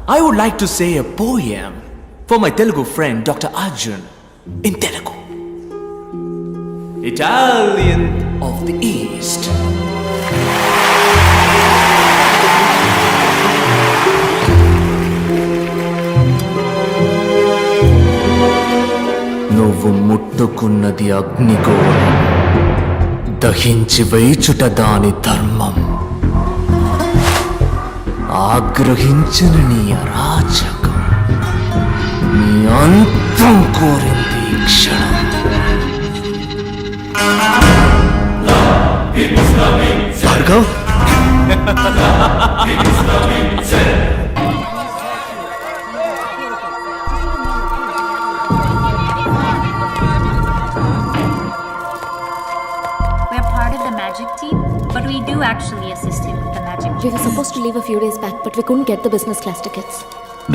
[SPEAKER 9] I would like to say a poem for my Telugu friend Dr. Arjun in Telugu. Italian of the East. నువ్వు ముట్టుకున్నది అగ్నిగోళం, దహించి వేచుట దాని ధర్మం. ఆగ్రహించిన నీ అరాచకం, నీ అంతం కోరింది ఈ క్షణం. Bhargav,
[SPEAKER 8] We're part of the magic team, but we do actually assist him with the magic.
[SPEAKER 6] We were supposed to leave a few days back, but we couldn't get the business class tickets.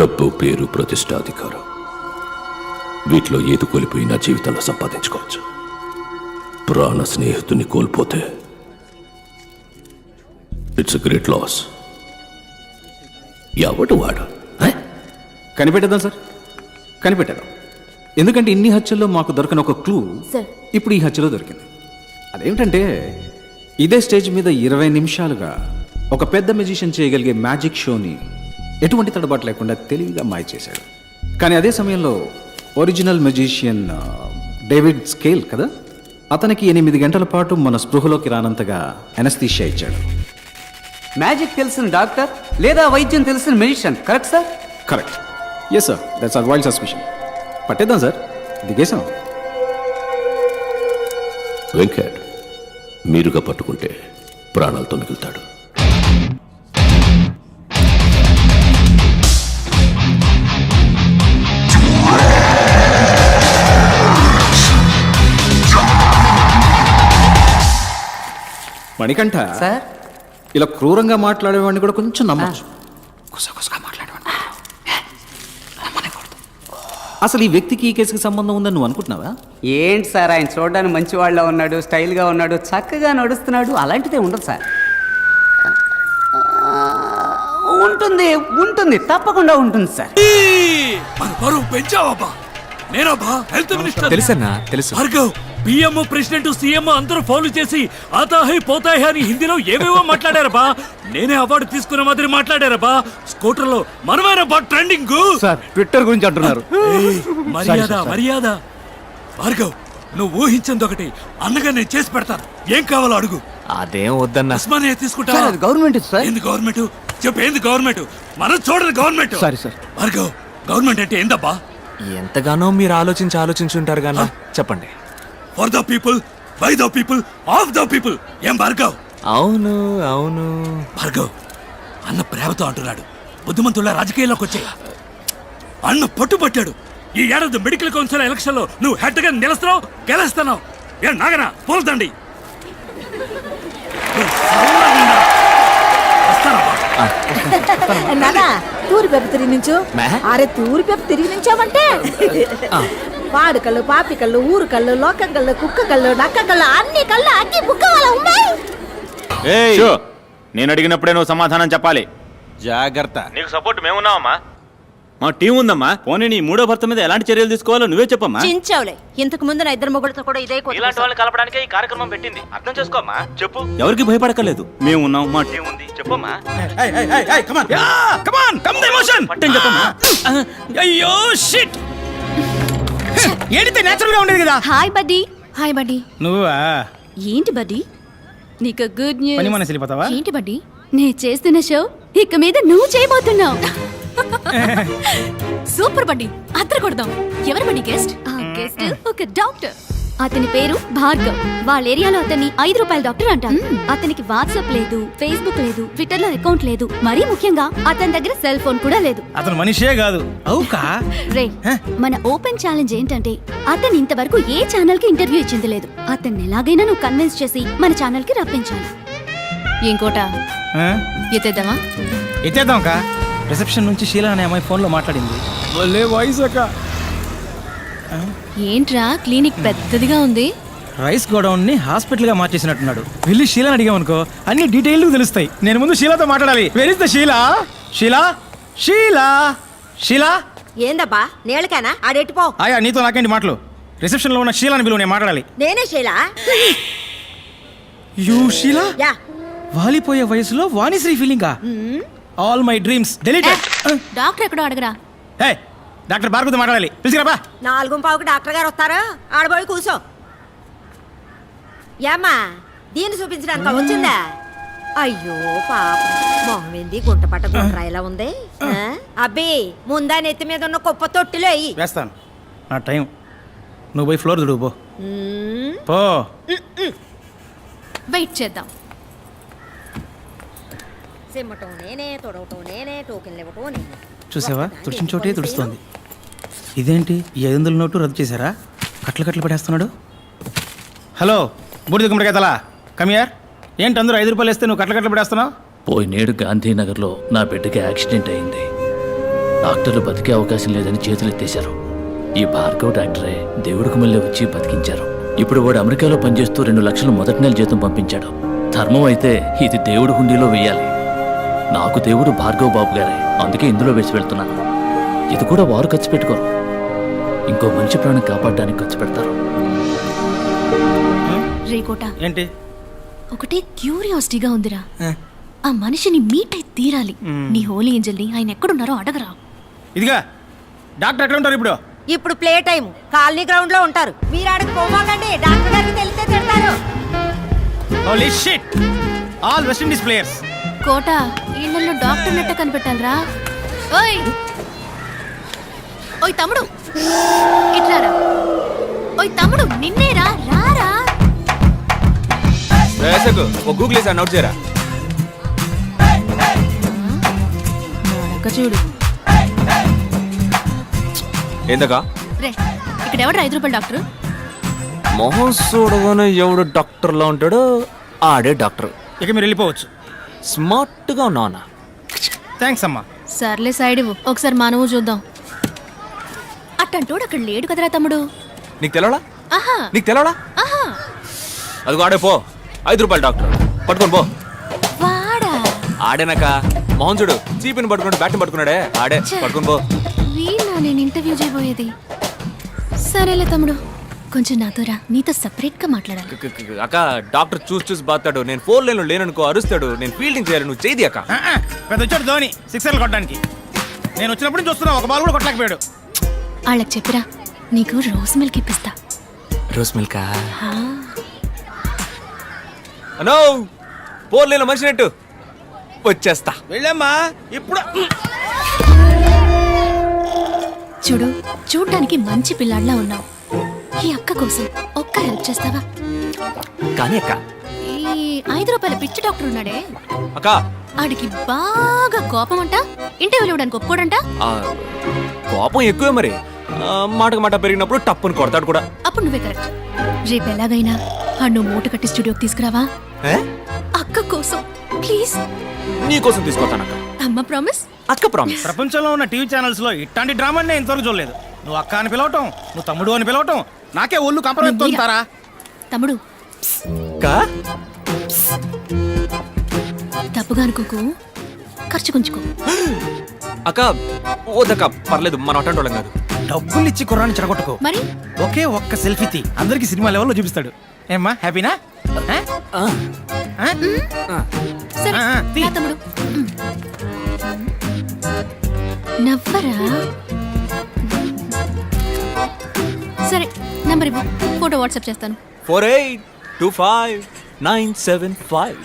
[SPEAKER 3] డబ్బు, పేరు, ప్రతిష్టాధికారం వీటిలో ఏది కోల్పోయినా జీవితంలో సంపాదించుకోవచ్చు. ప్రాణ స్నేహితుని కోల్పోతే ఇట్స్ గ్రేట్ లాస్. ఎవడు వాడు?
[SPEAKER 5] కనిపెట్టేద్దాం సార్, కనిపెట్టేద్దాం. ఎందుకంటే ఇన్ని హత్యల్లో మాకు దొరికిన ఒక క్లూ
[SPEAKER 6] సార్,
[SPEAKER 5] ఇప్పుడు ఈ హత్యలో దొరికింది. అదేంటంటే ఇదే స్టేజ్ మీద 20 నిమిషాలుగా ఒక పెద్ద మెజిషియన్ చేయగలిగే మ్యాజిక్ షోని ఎటువంటి తడబాటు లేకుండా తెలివిగా మాయ చేశాడు. కానీ అదే సమయంలో ఒరిజినల్ మెజిషియన్ డేవిడ్ స్కేల్ కదా, అతనికి 8 గంటల పాటు మన స్పృహలోకి రానంతగా ఎనస్థీషియా ఇచ్చాడు.
[SPEAKER 11] మ్యాజిక్ తెలిసిన డాక్టర్ లేదా వైద్యం తెలిసిన magician, correct sir?
[SPEAKER 5] Correct. Yes sir, that's our wild suspicion. పట్టేద్దాం సార్, దిగేసాం.
[SPEAKER 3] వెంకట్ మీరుగా పట్టుకుంటే ప్రాణాలతో మిగులుతాడు.
[SPEAKER 5] మణికంఠ
[SPEAKER 11] సార్,
[SPEAKER 5] ఇలా క్రూరంగా మాట్లాడేవాడిని కూడా కొంచెం నమ్మచ్చు. గుసగుసగా మాట్లాడేవాడిని అసలు ఈ వ్యక్తికి ఈ కేసుకి సంబంధం ఉందని నువ్వు అనుకుంటున్నావా?
[SPEAKER 11] ఏంటి సార్, ఆయన చూడడానికి మంచి వాళ్ళ ఉన్నాడు, స్టైల్గా ఉన్నాడు, చక్కగా నడుస్తున్నాడు. అలాంటిదే ఉండదు సార్. ఉంటుంది ఉంటుంది, తప్పకుండా ఉంటుంది సార్.
[SPEAKER 9] తెలుసన్నా, తెలుసు.
[SPEAKER 7] పిఎం, ప్రెసిడెంట్, సీఎం అందరూ ఫౌలు చేసి ఆతాహై పోతాహై అని హిందీలో ఏవేవో మాట్లాడారబా. నేనే అవార్డు తీసుకున్న మాదిరి మాట్లాడారబా. స్కూటర్ లో మనమైన బా ట్రెండింగ్.
[SPEAKER 5] సార్, ట్విట్టర్ గురించి అంటున్నారు.
[SPEAKER 7] మర్యాద మర్యాద. భార్గవ్, నువ్వు ఊహించింది ఒకటి, అన్నగా నేను చేసి పెడతాను. ఏం కావాలో అడుగు.
[SPEAKER 9] అదేం వద్దన్నా.
[SPEAKER 7] ఉస్మానియా తీసుకుంటా.
[SPEAKER 11] Government sir.
[SPEAKER 7] ఏంది గవర్నమెంట్? చెప్పు, ఏంది గవర్నమెంట్? మనం చూడదు government.
[SPEAKER 5] Sorry sir.
[SPEAKER 7] Bhargav, government అంటే ఏందబ్బా?
[SPEAKER 9] ఎంతగానో మీరు ఆలోచించుంటారు గానా. చెప్పండి.
[SPEAKER 7] For the people, by the people, of the people. ఏం భార్గవ్?
[SPEAKER 9] అవును అవును.
[SPEAKER 7] భార్గవ్, అన్న ప్రేమతో అంటున్నాడు. బుద్ధిమంతుల రాజకీయాల్లోకి వచ్చే అన్న పట్టుబట్టాడు. ఈ ఏడాది మెడికల్ కౌన్సిల్ ఎలక్షన్ లో నువ్వు హెడ్ గా నిలుస్తున్నావు, గెలుస్తున్నావు. ఏ నాగనా, పోల్దండి.
[SPEAKER 4] నానా, తూరి పెప్పు తిరిగి నుంచు. అరే, తూరి పెప్పు తిరిగి నుంచామంటే వాడు కళ్ళు, పాపి కళ్ళు, ఊరు కళ్ళు, లోకం కళ్ళు, కుక్క కళ్ళు, నక్క కళ్ళు, అన్ని కళ్ళు అగ్గి బుక్క వాళ్ళ ఉన్నాయి.
[SPEAKER 10] నేను అడిగినప్పుడే నువ్వు సమాధానం చెప్పాలి.
[SPEAKER 5] జాగ్రత్త.
[SPEAKER 10] నీకు సపోర్ట్ మేమున్నావమ్మా, మా టీం ఉందమ్మా. పోనీ నీ మూడో భర్త మీద ఎలాంటి చర్యలు తీసుకోవాలో నువ్వే చెప్పమ్మా.
[SPEAKER 6] చించావులే. ఇంతకు ముందు నా ఇద్దరు మొగుడుతో కూడా ఇదే
[SPEAKER 10] ఇలాంటి వాళ్ళని కలపడానికే ఈ కార్యక్రమం పెట్టింది. అర్థం చేసుకోమ్మా, చెప్పు. ఎవరికి భయపడకలేదు, మేము ఉన్నాం, మా టీం ఉంది. చెప్పమ్మా.
[SPEAKER 7] అయ్యో షిట్. ఏడితే నేచురల్ గా ఉండేది కదా.
[SPEAKER 6] Hi buddy. Hi buddy.
[SPEAKER 1] నువ్వా?
[SPEAKER 6] ఏంటి బడ్డీ, నీకు గుడ్
[SPEAKER 1] పని
[SPEAKER 6] న్యూస్.
[SPEAKER 1] మనసు వెళ్ళిపోతావా?
[SPEAKER 6] ఏంటి బడ్డీ, నేను చేస్తున్న షో ఇక మీద నువ్వు చేయబోతున్నావు. సూపర్ బడ్డీ, అద్దరు కొడదాం. ఎవరు బడ్డీ గెస్ట్? గెస్ట్ ఒక డాక్టర్. అతని పేరు భార్గవ్. వాళ్ళ ఏరియాలో అతన్ని 5 రూపాయల డాక్టర్ అంటారు. అతనికి వాట్సాప్ లేదు, ఫేస్బుక్ లేదు, ట్విట్టర్ లో అకౌంట్ లేదు. మరీ ముఖ్యంగా అతని దగ్గర సెల్ ఫోన్ కూడా లేదు.
[SPEAKER 1] అతను మనిషే కాదు. అవుకా?
[SPEAKER 6] రే, మన ఓపెన్ ఛాలెంజ్ ఏంటంటే అతను ఇంతవరకు ఏ ఛానల్ కి ఇంటర్వ్యూ ఇచ్చింది లేదు. అతన్ని ఎలాగైనా నువ్వు కన్విన్స్ చేసి మన ఛానల్ కి రప్పించాలి. ఇంకోట ఎత్తేద్దామా?
[SPEAKER 1] ఎత్తేద్దాం కా. రిసెప్షన్ నుంచి షీలా అనే అమ్మాయి ఫోన్ లో మాట్లాడింది. వాయిస్ అక్క.
[SPEAKER 6] ఏంట్రా క్లినిక్ పెద్దదిగా ఉంది.
[SPEAKER 1] రైస్ గోడౌన్ ని హాస్పిటల్ గా మార్చేసినట్టున్నాడు. వెళ్ళి షీలాని అడిగామనుకో అన్ని డీటెయిల్ తెలుస్తాయి. నేను ముందు షీలాతో మాట్లాడాలి. Where is the Sheela? Sheela, Sheela Sheela
[SPEAKER 4] ఏందబ్బా నేలకేనా ఆడెట్టిపో.
[SPEAKER 1] ఆయా నీతో నాకేంటి మాటలు? రిసెప్షన్లో ఉన్న షీలాని బిలువ, నేను మాట్లాడాలి.
[SPEAKER 4] నేనే శైలా.
[SPEAKER 1] యూ షీలా?
[SPEAKER 4] యా.
[SPEAKER 1] వాలిపోయే వయసులో వాణిశ్రీ ఫీలింగా? All my dreams deleted.
[SPEAKER 6] Doctor ఎక్కడో అడగరా.
[SPEAKER 1] హే, డాక్టర్ భార్గవతో మాట్లాడాలి. పిలిచిరాబా.
[SPEAKER 4] 4:15కి డాక్టర్ గారు వస్తారు. ఆడబోయి కూర్చో. ఏమ్మా దీన్ని చూపించడానికి వచ్చిందా? అయ్యో పాప, మొహం ఏంది గుంట పట్ట గుండ్రాయిలా ఉంది. అబ్బి ముందా నెత్తి మీద ఉన్న కుప్ప తొట్టిలో అయ్యి
[SPEAKER 1] వేస్తాను. నా టైం. నువ్వు పోయి ఫ్లోర్ దుడువు పో.
[SPEAKER 6] వెయిట్ చేద్దాం.
[SPEAKER 4] సిమ్మటం నేనే, తొడవటం నేనే, టోకెన్లు ఇవ్వటం నేనే.
[SPEAKER 1] చూసావా, తుడిచిన చోటే తుడుస్తోంది. ఇదేంటి, ఈ 500 నోటు రద్దు చేశారా? కట్లు కట్లు పడేస్తున్నాడు. హలో బూడిద గుమ్మడికాయ తలా, కమియర్. ఏంటి అందరూ 5 రూపాయలు వేస్తే నువ్వు కట్లు కట్లు పడేస్తున్నావు?
[SPEAKER 10] పోయినేడు గాంధీనగర్లో నా బిడ్డకి యాక్సిడెంట్ అయింది. డాక్టర్లు బతికే అవకాశం లేదని చేతులెత్తేశారు. ఈ భార్గవ్ డాక్టరే దేవుడికి మళ్ళీ వచ్చి బతికించారు. ఇప్పుడు వాడు అమెరికాలో పనిచేస్తూ 2 లక్షలు మొదటి నెల జీతం పంపించాడు. ధర్మం అయితే ఇది దేవుడి హుండీలో వెయ్యాలి. నాకు దేవుడు భార్గవ్ బాబు గారే, అందుకే ఇందులో వేసి వెళ్తున్నాను. ఇది కూడా వారు ఖర్చు పెట్టుకోరు, ఇంకో మనిషి ప్రాణం కాపాడడానికి ఖర్చు పెడతారు.
[SPEAKER 6] రేకోట
[SPEAKER 1] ఏంటి?
[SPEAKER 6] ఒకటే క్యూరియాసిటీగా ఉందిరా. ఆ మనిషిని మీట్ అయి తీరాలి. నీ హోలీ ఏంజల్ని ఆయన ఎక్కడున్నారో అడగరా.
[SPEAKER 1] ఇదిగా డాక్టర్ ఎక్కడ ఉంటారు ఇప్పుడు?
[SPEAKER 4] ఇప్పుడు ప్లే టైం, కాలనీ గ్రౌండ్ లో ఉంటారు. మీరు ఆడకు పోవాలండి, డాక్టర్ గారికి తెలిస్తే తిడతారు.
[SPEAKER 1] Holy shit, all West Indies players.
[SPEAKER 6] కోట ఇళ్లలో డాక్టర్ నెట్ట కనిపెట్టాలరా. ఓయ్ ఓయ్ తమ్ముడు, ఇట్లారా. ఓయ్ తమ్ముడు, నిన్నేరా, రారా.
[SPEAKER 9] గూగుల్ వేసి నోట్ చేయరా.
[SPEAKER 6] చూడు
[SPEAKER 9] ఏందకా
[SPEAKER 6] రే, ఇక్కడ ఎవడు 5 రూపాయలు డాక్టర్?
[SPEAKER 9] మొహం చూడగానే ఎవడు డాక్టర్లా ఉంటాడో ఆడే డాక్టర్.
[SPEAKER 1] ఇక మీరు వెళ్ళిపోవచ్చు.
[SPEAKER 9] స్మార్ట్గా ఉన్నావునా?
[SPEAKER 1] థ్యాంక్స్ అమ్మా.
[SPEAKER 6] సర్లే సైడ్ ఇవ్వు, ఒకసారి మానవు చూద్దాం. అట్టంటోడు అక్కడ లేడు కదరా తమ్ముడు.
[SPEAKER 9] నీకు తెలవడా?
[SPEAKER 6] ఆహా
[SPEAKER 9] నీకు తెలవడా?
[SPEAKER 6] ఆహా.
[SPEAKER 9] అదిగో ఆడే పో, 5 రూపాయలు డాక్టర్ పట్టుకొని పో.
[SPEAKER 6] వాడా
[SPEAKER 9] ఆడేనాక మొహం చూడు, చీపిని పట్టుకున్నాడు, బ్యాట్ని పట్టుకున్నాడే, ఆడే పట్టుకొని పో.
[SPEAKER 6] వీళ్ళ నేను ఇంటర్వ్యూ చేయబోయేది. సరేలే తమ్ముడు, కొంచెం నాతో రా, నీతో సపరేట్ గా మాట్లాడాలి.
[SPEAKER 9] అక్క డాక్టర్ చూసి బాతాడు. నేను 4 లైన్లో లేననుకో అరుస్తాడు. నేను ఫీల్డింగ్ చేయాలి, నువ్వు చేయి అక్క.
[SPEAKER 1] పెద్ద వచ్చాడు ధోని 6 కొట్టడానికి. నేను వచ్చినప్పుడు చూస్తున్నా, ఒక బాల్ కూడా కొట్టలేకపోయాడు.
[SPEAKER 6] వాళ్ళకి చెప్పిరా, నీకు రోజ్ మిల్క్ ఇప్పిస్తా.
[SPEAKER 9] రోజ్ మిల్కా? అనో 4 లైన్లో మనిషి నెట్టు వచ్చేస్తా.
[SPEAKER 1] వెళ్ళమ్మా ఇప్పుడు.
[SPEAKER 6] చూడు, చూడ్డానికి మంచి పిల్లాడిలా ఉన్నావు. ఈ అక్క కోసం ఒక్క హెల్ప్ చేస్తావా?
[SPEAKER 9] కానీ అక్క,
[SPEAKER 6] ఈ 5 రూపాయల పిచ్చి డాక్టర్ ఉన్నాడే,
[SPEAKER 9] అక్క
[SPEAKER 6] ఆడికి బాగా కోపం అంట. ఇంటర్వ్యూలు ఇవ్వడానికి ఒప్పుకోడంట.
[SPEAKER 9] కోపం ఎక్కువే మరి. మాటకు మాట పెరిగినప్పుడు టప్పుని కొడతాడు కూడా.
[SPEAKER 6] అప్పుడు నువ్వే కరెక్ట్. రేపు ఎలాగైనా నువ్వు మూట కట్టి స్టూడియోకి తీసుకురావా? అక్క కోసం ప్లీజ్.
[SPEAKER 9] నీ కోసం తీసుకొస్తాను అక్క.
[SPEAKER 6] అమ్మ ప్రామిస్.
[SPEAKER 9] అక్క ప్రామిస్.
[SPEAKER 1] ప్రపంచంలో ఉన్న టీవీ ఛానల్స్ లో ఇట్లాంటి డ్రామా నేను ఇంతవరకు చూడలేదు. నువ్వు అక్క అని పిలవటం, నువ్వు తమ్ముడు అని పిలవటం, నాకే ఒళ్ళు కంపరెత్తారా.
[SPEAKER 6] తమ్ముడు తప్పుగా అనుకోకు, ఖర్చు కొంచుకో.
[SPEAKER 9] అక్క ఓదక్క పర్లేదు, మన అటెండ్ వాళ్ళం కాదు.
[SPEAKER 1] డబ్బులు ఇచ్చి కుర్రాన్ని చెడగొట్టుకో.
[SPEAKER 6] మరి
[SPEAKER 1] ఒకే ఒక్క సెల్ఫీ తీ, అందరికి సినిమా లెవెల్లో చూపిస్తాడు. ఏమ్మా హ్యాపీనా?
[SPEAKER 6] సరే నా తమ్ముడు, నవ్వరా. సరే నంబర్ ఇవ్వు, ఫోటో వాట్సాప్ చేస్తాను.
[SPEAKER 9] 48259755.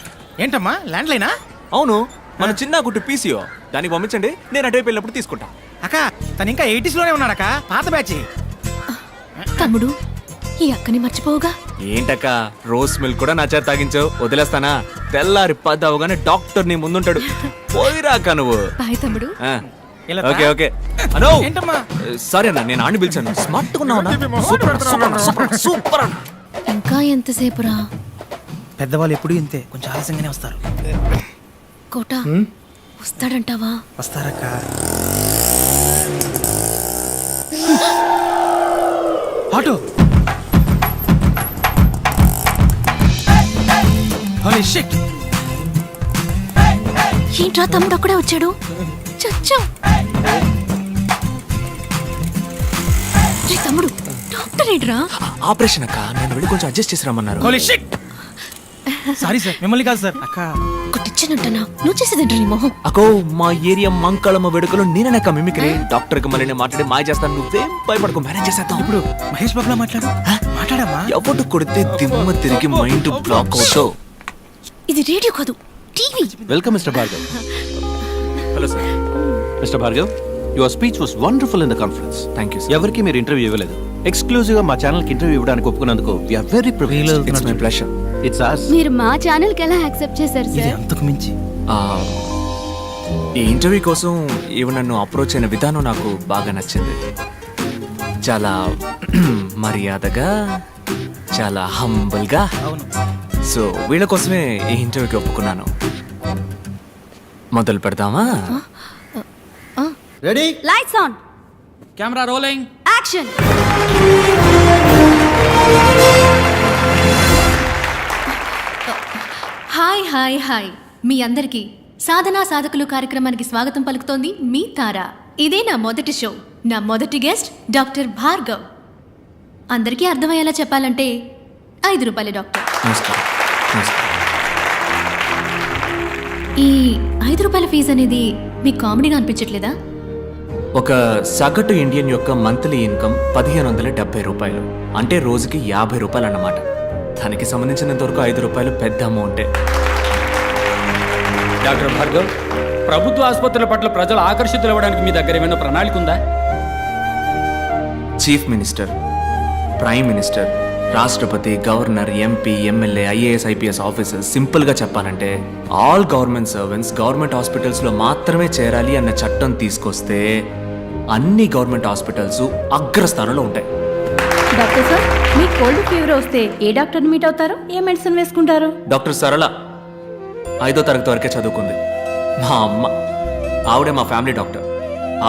[SPEAKER 1] ఏంటమ్మా ల్యాండ్ లైనా?
[SPEAKER 9] అవును, మన చిన్న గుట్టు పీసీఓ. దానికి పంపించండి, నేను అటువైపు వెళ్ళినప్పుడు తీసుకుంటా.
[SPEAKER 1] అక్క తను ఇంకా 80s లోనే ఉన్నాడక్క, పాత బ్యాచ్.
[SPEAKER 6] తమ్ముడు, ఈ అక్కని మర్చిపోవుగా.
[SPEAKER 9] ఏంటక్క, రోజ్ మిల్క్ కూడా నా చేత తాగించావు, వదిలేస్తానా? తెల్లారి 10 అవగానే డాక్టర్ నీ ముందుంటాడు. పోయిరాక నువ్వు.
[SPEAKER 6] బాయ్ తమ్ముడు.
[SPEAKER 9] Okay okay. అనో
[SPEAKER 1] ఏంటమ్మా?
[SPEAKER 9] సారీ అన్న, నేను ఆడిని పిలిచాను. స్మార్ట్ గా ఉన్నావు. సూపర్ అన్న.
[SPEAKER 6] ఇంకా ఎంతసేపురా?
[SPEAKER 1] పెద్దవాళ్ళు ఎప్పుడు ఇంతే, కొంచెం ఆలస్యంగానే వస్తారు.
[SPEAKER 6] కోట వస్తాడంటావా?
[SPEAKER 1] వస్తారక్క. ఆటో. Holy shit.
[SPEAKER 6] ఏంట్రా తమ్ముడు అక్కడే వచ్చాడు? చచ్చా. తమ్ముడు డాక్టర్ ఏంట్రా?
[SPEAKER 9] ఆపరేషన్ అక్క, నేను వెళ్ళి కొంచెం అడ్జస్ట్ చేసి రమ్మన్నారు.
[SPEAKER 1] Holy shit. సారీ సార్, మిమ్మల్ని కాదు సార్. అక్క
[SPEAKER 6] కొట్టిచ్చానంటనా? నువ్వు చేసేదేంట్రా నీ మొహం?
[SPEAKER 9] అకో, మా ఏరియా మంకళమ్మ వేడుకలో నేననక్క మిమిక్రీ. డాక్టర్ కి మళ్ళీ నేను మాట్లాడి మాయ చేస్తాను, నువ్వేం భయపడకు, మేనేజ్ చేసేద్దాం.
[SPEAKER 1] ఇప్పుడు మహేష్ బాబులా మాట్లాడమ్మా.
[SPEAKER 9] ఎవడు కొడితే దిమ్మ తిరిగి మైండ్ బ్లాక్ అవుతావు.
[SPEAKER 6] ఇది రేడియో కాదు, TV.
[SPEAKER 3] Welcome mister Bhargav. Hello sir. Mister Bhargav, your speech was wonderful in the conference.
[SPEAKER 9] Thank you.
[SPEAKER 3] ఎవరికి మీరు ఇంటర్వ్యూ ఇవ్వలేదు. ఎక్స్క్లూజివ్ గా మా ఛానల్ కి ఇంటర్వ్యూ ఇవ్వడానికి ఒప్పుకున్నందుకు we are very privileged.
[SPEAKER 9] It's my pleasure.
[SPEAKER 3] It's us.
[SPEAKER 8] మీరు మా ఛానల్ కి ఎలా యాక్సెప్ట్ చేశారు
[SPEAKER 1] ఇది అంతకు మించి
[SPEAKER 9] ఈ ఇంటర్వ్యూ కోసం ఈమె నన్ను అప్రోచ్ అయిన విధానం నాకు బాగా నచ్చింది. చాలా మర్యాదగా, చాలా హంబుల్గా. సో వీళ్ళ కోసమే ఈ ఇంటర్వ్యూకి ఒప్పుకున్నాను. మొదలు పెడదామా?
[SPEAKER 12] Ready?
[SPEAKER 8] Lights on,
[SPEAKER 7] camera rolling,
[SPEAKER 8] action. Hi hi hi, మీ అందరికీ సాధనా సాధకులు కార్యక్రమానికి స్వాగతం పలుకుతోంది మీ తార. ఇదే నా మొదటి షో. నా మొదటి గెస్ట్ డాక్టర్ భార్గవ్. అందరికీ అర్థమయ్యేలా చెప్పాలంటే 5 రూపాయల డాక్టర్.
[SPEAKER 9] నమస్కారం. నమస్కారం.
[SPEAKER 8] ఈ 5 రూపాయల ఫీజు అనేది మీకు కామెడీగా అనిపించట్లేదా?
[SPEAKER 9] ఒక సగటు ఇండియన్ యొక్క మంత్లీ ఇన్కమ్ 1570 రూపాయలు, అంటే రోజుకి 50 రూపాయలు అన్నమాట. దానికి సంబంధించినంత వరకు 5 రూపాయలు పెద్ద అమౌంటే.
[SPEAKER 7] డాక్టర్ భార్గవ్, ప్రభుత్వ ఆసుపత్రుల పట్ల ప్రజలు ఆకర్షితులు అవ్వడానికి మీ దగ్గర ఏమైనా ప్రణాళిక ఉందా?
[SPEAKER 9] చీఫ్ మినిస్టర్, ప్రైమ్ మినిస్టర్, రాష్ట్రపతి, governor, MP, MLA, IAS, IPS officers, సింపుల్గా చెప్పాలంటే ఆల్ గవర్నమెంట్ సర్వెంట్స్ గవర్నమెంట్ హాస్పిటల్స్లో మాత్రమే చేరాలి అన్న చట్టం తీసుకొస్తే అన్ని గవర్నమెంట్ హాస్పిటల్స్ అగ్రస్థానంలో ఉంటాయి.
[SPEAKER 8] డాక్టర్ సార్, మీకు కోల్డ్ ఫీవర్ వస్తే ఏ డాక్టర్ని మీట్ అవుతారు? ఏ మెడిసిన్ వేసుకుంటారు?
[SPEAKER 9] డాక్టర్ సరళ 5వ తరగతి వరకే చదువుకుంది. మా అమ్మ, ఆవిడే మా ఫ్యామిలీ డాక్టర్.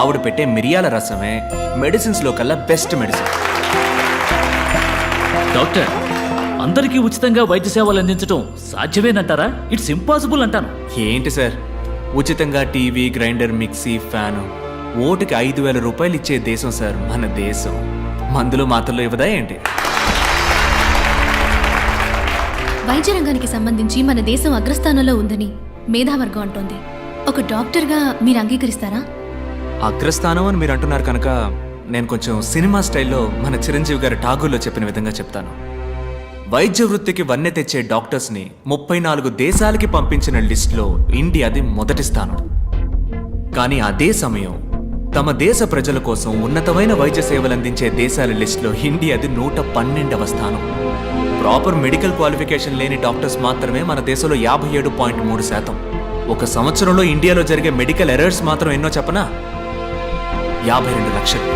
[SPEAKER 9] ఆవిడ పెట్టే మిరియాల రసమే మెడిసిన్స్లో కల్లా బెస్ట్ మెడిసిన్.
[SPEAKER 10] డాక్టర్, అందరికీ ఉచితంగా వైద్య సేవలు అందించడం సాధ్యమేనంటారా? ఇట్స్ ఇంపాసిబుల్ అంటాను.
[SPEAKER 9] ఏంటి సార్, ఉచితంగా టీవీ, గ్రైండర్, మిక్సీ, ఫ్యాను, ఓటుకి 5,000 రూపాయలు ఇచ్చే దేశం సార్ మన దేశం. మందులు మాత్రలు ఇవ్వదా ఏంటి?
[SPEAKER 8] వైద్య రంగానికి సంబంధించి మన దేశం అగ్రస్థానంలో ఉందని మేధావర్గం అంటోంది. ఒక డాక్టర్గా మీరు అంగీకరిస్తారా?
[SPEAKER 9] అగ్రస్థానం అని మీరు అంటున్నారు కనుక నేను కొంచెం సినిమా స్టైల్లో మన చిరంజీవి గారి ఠాగూర్లో చెప్పిన విధంగా చెప్తాను. వైద్య వృత్తికి వన్నె తెచ్చే డాక్టర్స్ని 34 దేశాలకి పంపించిన లిస్టులో ఇండియాది మొదటి స్థానం. కానీ అదే సమయం తమ దేశ ప్రజల కోసం ఉన్నతమైన వైద్య సేవలు అందించే దేశాల లిస్టులో ఇండియాది 112వ స్థానం. ప్రాపర్ మెడికల్ క్వాలిఫికేషన్ లేని డాక్టర్స్ మాత్రమే మన దేశంలో 57.3%. ఒక సంవత్సరంలో ఇండియాలో జరిగే మెడికల్ ఎర్రర్స్ మాత్రం ఎన్నో చెప్పనా? 52 లక్షలు.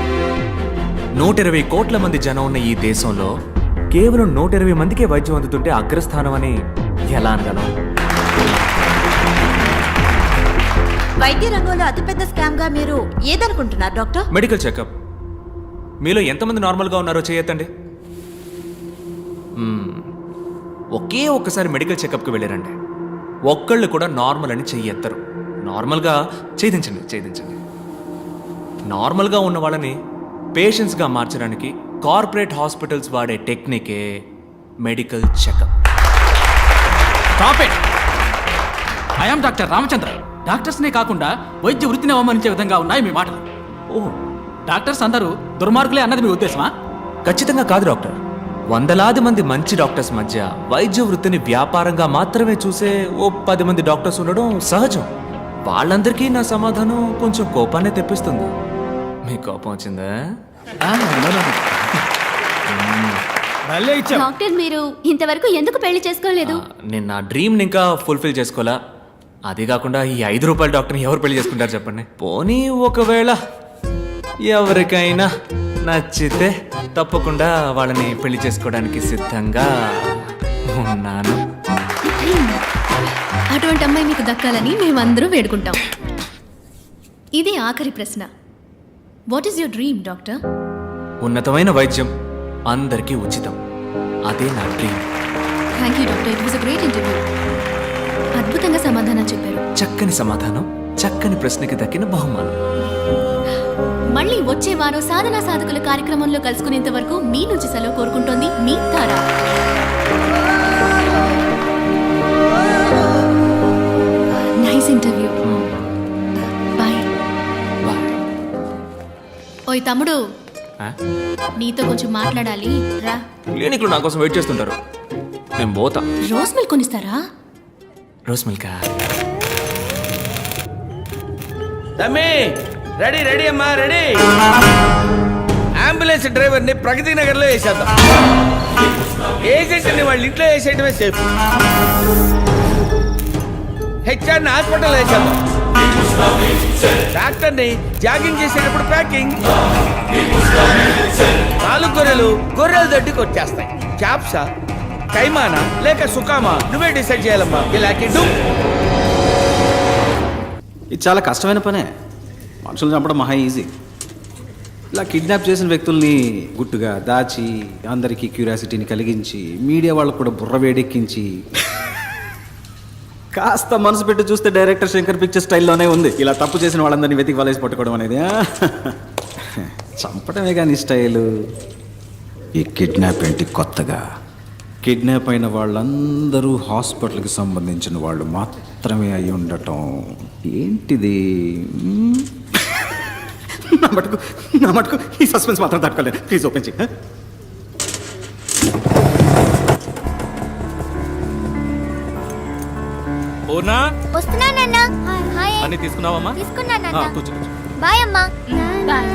[SPEAKER 9] 120 కోట్ల మంది జనం ఉన్న ఈ దేశంలో కేవలం 120 మందికే వైద్యం అందుతుంటే అగ్రస్థానం అని ఎలా అనగలం?
[SPEAKER 4] వైద్య రంగంలో అతిపెద్ద స్కామ్ గా మీరు ఏదనుకుంటున్నారు డాక్టర్?
[SPEAKER 9] Medical checkup. మీలో ఎంతమంది నార్మల్గా ఉన్నారో చేయొద్దండి. ఒకే ఒక్కసారి మెడికల్ చెకప్కి వెళ్ళారండి, ఒక్కళ్ళు కూడా నార్మల్ అని చెయ్యెత్తరు. నార్మల్గా ఛేదించండి. నార్మల్గా ఉన్న వాళ్ళని పేషెంట్స్గా మార్చడానికి కార్పొరేట్ హాస్పిటల్స్ వాడే టెక్నికే medical checkup.
[SPEAKER 7] I am doctor Ramachandra. డాక్టర్స్నే కాకుండా వైద్య వృత్తిని అవమానించే విధంగా ఉన్నాయి మీ మాటలు.
[SPEAKER 9] ఓ,
[SPEAKER 7] డాక్టర్స్ అందరూ దుర్మార్గులే అన్నది మీ ఉద్దేశమా?
[SPEAKER 9] ఖచ్చితంగా కాదు డాక్టర్. వందలాది మంది మంచి డాక్టర్స్ మధ్య వైద్య వృత్తిని వ్యాపారంగా మాత్రమే చూసే ఓ 10 మంది డాక్టర్స్ ఉండడం సహజం. వాళ్ళందరికీ నా సమాధానం కొంచెం కోపాన్ని తెప్పిస్తుంది. మీ కోపం వచ్చిందా?
[SPEAKER 8] డాక్టర్, మీరు ఇంతవరకు ఎందుకు పెళ్లి చేసుకోలేదు?
[SPEAKER 9] నేను నా డ్రీమ్ని ఇంకా ఫుల్ఫిల్ చేసుకోవాలా. అది కాకుండా ఈ 5 రూపాయల డాక్టర్ని ఎవరు పెళ్లి చేసుకుంటారు చెప్పండి? పోనీ ఒకవేళ ఎవరికైనా నచ్చితే తప్పకుండా వాళ్ళని పెళ్లి చేసుకోవడానికి సిద్ధంగా ఉన్నాను.
[SPEAKER 8] అటువంటి అమ్మాయి మీకు దక్కాలని మేమందరూ వేడుకుంటాం. ఇది ఆఖరి ప్రశ్న. What is your dream doctor?
[SPEAKER 9] ఉన్నతమైన వైద్యం అందరికీ ఉచితం, అదే నా dream.
[SPEAKER 8] Thank you doctor, it was a great interview. అద్భుతంగా సమాధానం చెప్పారు.
[SPEAKER 9] చక్కని సమాధానం, చక్కని ప్రశ్నకి దక్కిన బహుమానం.
[SPEAKER 8] మళ్ళీ వచ్చే వారం సాధనా సాధకుల కార్యక్రమంలో కలుసుకునేంత వరకు మీ నుంచి సెలవు కోరుకుంటోంది మీ తారా. Nice interview. బాయ్. ఓయ్ తమ్ముడు, నీతో కొంచెం మాట్లాడాలి రా.
[SPEAKER 9] క్లినిక్లో నా కోసం వెయిట్ చేస్తుంటారు, నేను పోతా.
[SPEAKER 8] రోజ్ మిల్క్ కొనిస్తారా?
[SPEAKER 9] రోస్ మిల్కా?
[SPEAKER 3] తమ్మి రెడీ రెడీ అమ్మా రెడీ. అంబులెన్స్ డ్రైవర్ని ప్రగతి నగర్లో వేసేద్దాం. ఏజెంట్ని వాళ్ళ ఇంట్లో వేసేయటమే సేఫ్. హెచ్ఆర్ని హాస్పిటల్ వేసేద్దాం. డాక్టర్ని జాగింగ్ చేసేటప్పుడు ప్యాకింగ్. 4 గొర్రెలు దడ్డికి వచ్చేస్తాయి. క్యాప్సా, కైమానా లేక సుకామా నువ్వే డిసైడ్ చేయాలమ్మా. ఇలాంటి
[SPEAKER 5] ఇది చాలా కష్టమైన పనే. మనుషులు చంపడం మహా ఈజీ. ఇలా కిడ్నాప్ చేసిన వ్యక్తుల్ని గుట్టుగా దాచి అందరికీ క్యూరియాసిటీని కలిగించి మీడియా వాళ్ళకు కూడా బుర్ర వేడెక్కించి కాస్త మనసు పెట్టి చూస్తే డైరెక్టర్ శంకర్ పిక్చర్ స్టైల్లోనే ఉంది. ఇలా తప్పు చేసిన వాళ్ళందరినీ వెతికి వలేసి పట్టుకోవడం అనేది. చంపడమే కానీ స్టైలు. ఈ కిడ్నాప్ ఏంటి కొత్తగా? కిడ్నాప్ అయిన వాళ్ళందరూ హాస్పిటల్కి సంబంధించిన వాళ్ళు మాత్రమే అయి ఉండటం ఏంటిది? నా మటుకు ఈ సస్పెన్స్ మాత్రం తట్టుకోలేదు. ప్లీజ్ ఓపెన్ చేయి.
[SPEAKER 4] వస్తున్నానన్నా.
[SPEAKER 9] అన్ని తీసుకున్నావమ్మా?
[SPEAKER 4] తీసుకున్నానన్నా.
[SPEAKER 9] కూర్చో.
[SPEAKER 4] బాయ్ అమ్మా. బాయ్.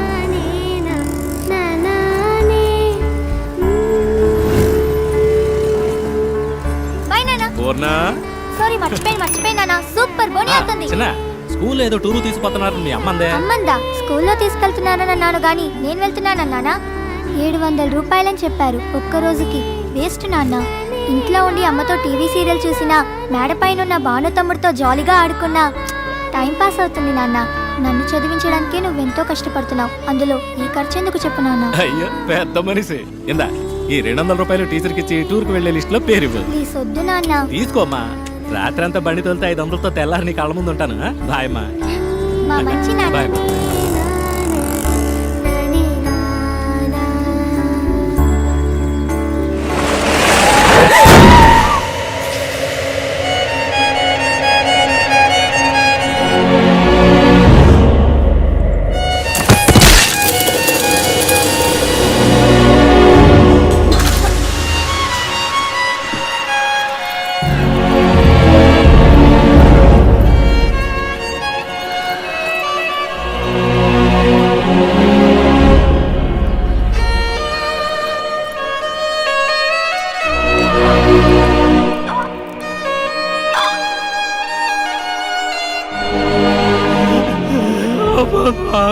[SPEAKER 4] బాయ్ నాన్న.
[SPEAKER 9] పూర్ణ,
[SPEAKER 4] సారీ మర్చిపోయినా. సూపర్ బోని అవుతుంది.
[SPEAKER 9] చిన్న స్కూల్ ఏదో టూరు తీసుకుపోతున్నారు, మీ అమ్మందే.
[SPEAKER 4] అమ్మందా? స్కూల్లో తీసుకెళ్తున్నానని అన్నాను గాని నేను వెళ్తున్నానన్నానా? 700 రూపాయలని చెప్పారు ఒక్క రోజుకి. వేస్ట్ నాన్న. ఇంట్లో ఉండి అమ్మతో టీవీ సీరియల్ చూసినా, మేడపైన ఉన్న భాను తమ్ముడితో జాలీగా ఆడుకున్నా టైం పాస్ అవుతుంది నాన్న. నన్ను చదివించడానికి నువ్వెంతో కష్టపడుతున్నావు, అందులో ఈ ఖర్చు ఎందుకు చెప్పు నాన్న?
[SPEAKER 9] అయ్యో పెద్ద మనిషి. ఇందా ఈ 200 రూపాయలు టీచర్కి ఇచ్చి టూర్కి వెళ్లే లిస్ట్ లో పేరు ఇవ్వు.
[SPEAKER 4] ప్లీజ్ వద్దు నాన్న.
[SPEAKER 9] తీసుకోమ్మా. రాత్రి అంతా బండి తోలితే 500తో తెల్లారి నీ కళ్ళ ముందు ఉంటాను. బాయ్ అమ్మా.
[SPEAKER 4] మా మంచి నాన్న.
[SPEAKER 9] బాయ్.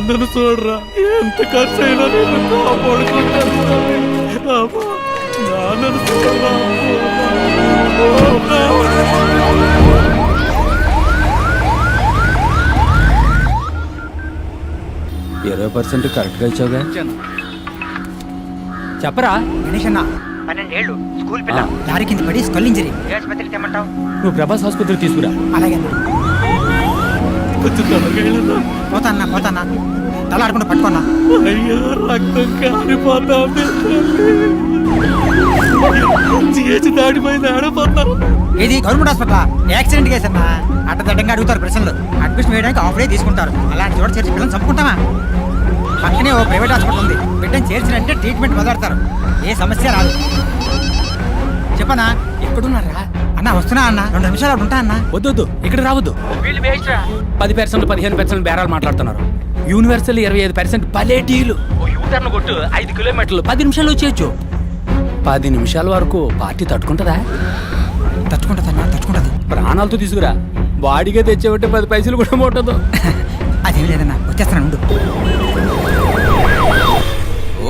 [SPEAKER 9] నన్ను చూడరా, ఎంత ఖర్చు అయినా నేను కాపాడుకుంటాను. నన్ను చూడరా.
[SPEAKER 11] 20% కరెక్ట్గా ఇచ్చావుగా. చెప్పరా
[SPEAKER 1] గణేష్ అన్న 12 ఏళ్ళు స్కూల్ పిల్ల లారీ కింద పడి స్కల్ ఇంజరీ. ఏ ఆసుపత్రికి తెమ్మంటావు?
[SPEAKER 11] నువ్వు ప్రభాస్ ఆసుపత్రికి తీసుకురా.
[SPEAKER 1] అలాగే పోతాన్నా తల ఆడకుండా పట్టుకున్నా.
[SPEAKER 9] అయ్యో రక్తం కారిపోతా, దాడిపోయింది. ఆడిపోతాను.
[SPEAKER 1] ఇది గవర్నమెంట్ హాస్పిటల్. యాక్సిడెంట్ కేసు అన్నా. అడ్డదడ్డంగా అడుగుతారు ప్రశ్నలు. అడ్మిషన్ వేయడానికి ఆఫ్ డే తీసుకుంటారు. అలాంటి చోట చేర్చి పిల్లలు చంపుకుంటామా? పక్కనే ఓ ప్రైవేట్ హాస్పిటల్ ఉంది. బిడ్డను చేర్చినంటే ట్రీట్మెంట్ మొదలెడతారు. ఏ సమస్య రాదు. చెప్పనా? ఎక్కడున్నారా అన్న? వస్తున్నా అన్న. 2 నిమిషాలు అక్కడ ఉంటా అన్న.
[SPEAKER 11] వద్దు, ఇక్కడ రావద్దు. 10% 15% బేరాలు మాట్లాడుతున్నారు. యూనివర్సల్ 25% పలేటీలు. యూటర్న్ కొట్టు 5 కిలోమీటర్లు 10 నిమిషాలు వచ్చేయచ్చు. 10 నిమిషాల వరకు పార్టీ తట్టుకుంటుందా?
[SPEAKER 1] తట్టుకుంటది.
[SPEAKER 11] ప్రాణాలతో తీసుకురా. బాడీగా తెచ్చేవంటే 10 పైసలు కూడా ముట్టదు.
[SPEAKER 1] అదేం లేదన్నా, వచ్చేస్తాను.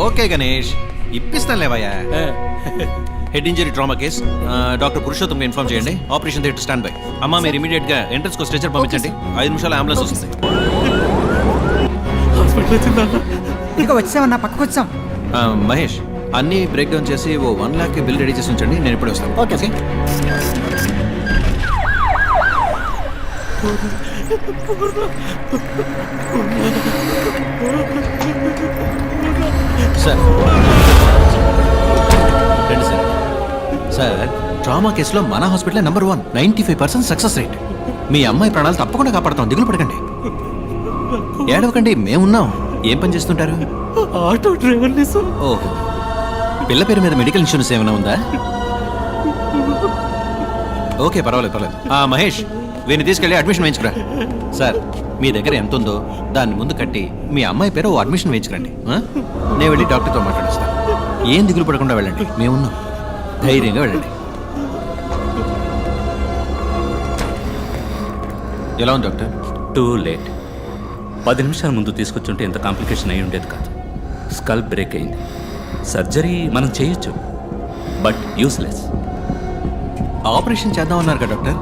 [SPEAKER 14] ఓకే గణేష్, ఇప్పిస్తాను లేవయ్యా. Head injury trauma case. Doctor Purushottam inform చేయండి. Operation theatre stand by. అమ్మా మీరు ఇమీడియట్ గా ఎంట్రన్స్ కో స్ట్రెచర్ పంపించండి. 5 నిమిషాలు అంబులెన్స్ వస్తుంది.
[SPEAKER 1] ఇక వచ్చామన్నా, పక్కకు వచ్చాం.
[SPEAKER 14] మహేష్, అన్ని బ్రేక్ డౌన్ చేసి ఓ 1 lakh బిల్ రెడీ చేసి ఉంచండి. నేను ఇప్పుడే వస్తాను.
[SPEAKER 1] ఓకే.
[SPEAKER 14] సార్ రండి సార్. సార్ ట్రామా కేసులో మన హాస్పిటల్ నెంబర్ 1, 95% సక్సెస్ రేట్. మీ అమ్మాయి ప్రాణాలు తప్పకుండా కాపాడతాం, దిగులు పడకండి. ఏడవకండి, మేమున్నాం. ఏం పని చేస్తుంటారు?
[SPEAKER 11] ఆటో డ్రైవర్ని సార్.
[SPEAKER 14] ఓహో, పిల్ల పేరు మీద మెడికల్ ఇన్సూరెన్స్ ఏమైనా ఉందా? ఓకే, పర్వాలేదు. మహేష్, వీరిని తీసుకెళ్ళి అడ్మిషన్ వేయించుకురా. సార్, మీ దగ్గర ఎంత ఉందో దాన్ని ముందు కట్టి మీ అమ్మాయి పేరు ఓ అడ్మిషన్ వేయించుకురండి. నేను వెళ్ళి డాక్టర్తో మాట్లాడిస్తాను. ఏం దిగులు పడకుండా వెళ్ళండి, మేమున్నాం. ధైర్యంగా వెళ్ళండి. ఎలా ఉంది డాక్టర్?
[SPEAKER 10] Too late. 10 నిమిషాల ముందు తీసుకొచ్చుంటే ఇంత కాంప్లికేషన్ అయి ఉండేది కాదు. స్కల్ బ్రేక్ అయింది. సర్జరీ మనం చేయొచ్చు, బట్ యూస్లెస్.
[SPEAKER 14] ఆపరేషన్ చేద్దామన్నారు కదా డాక్టర్,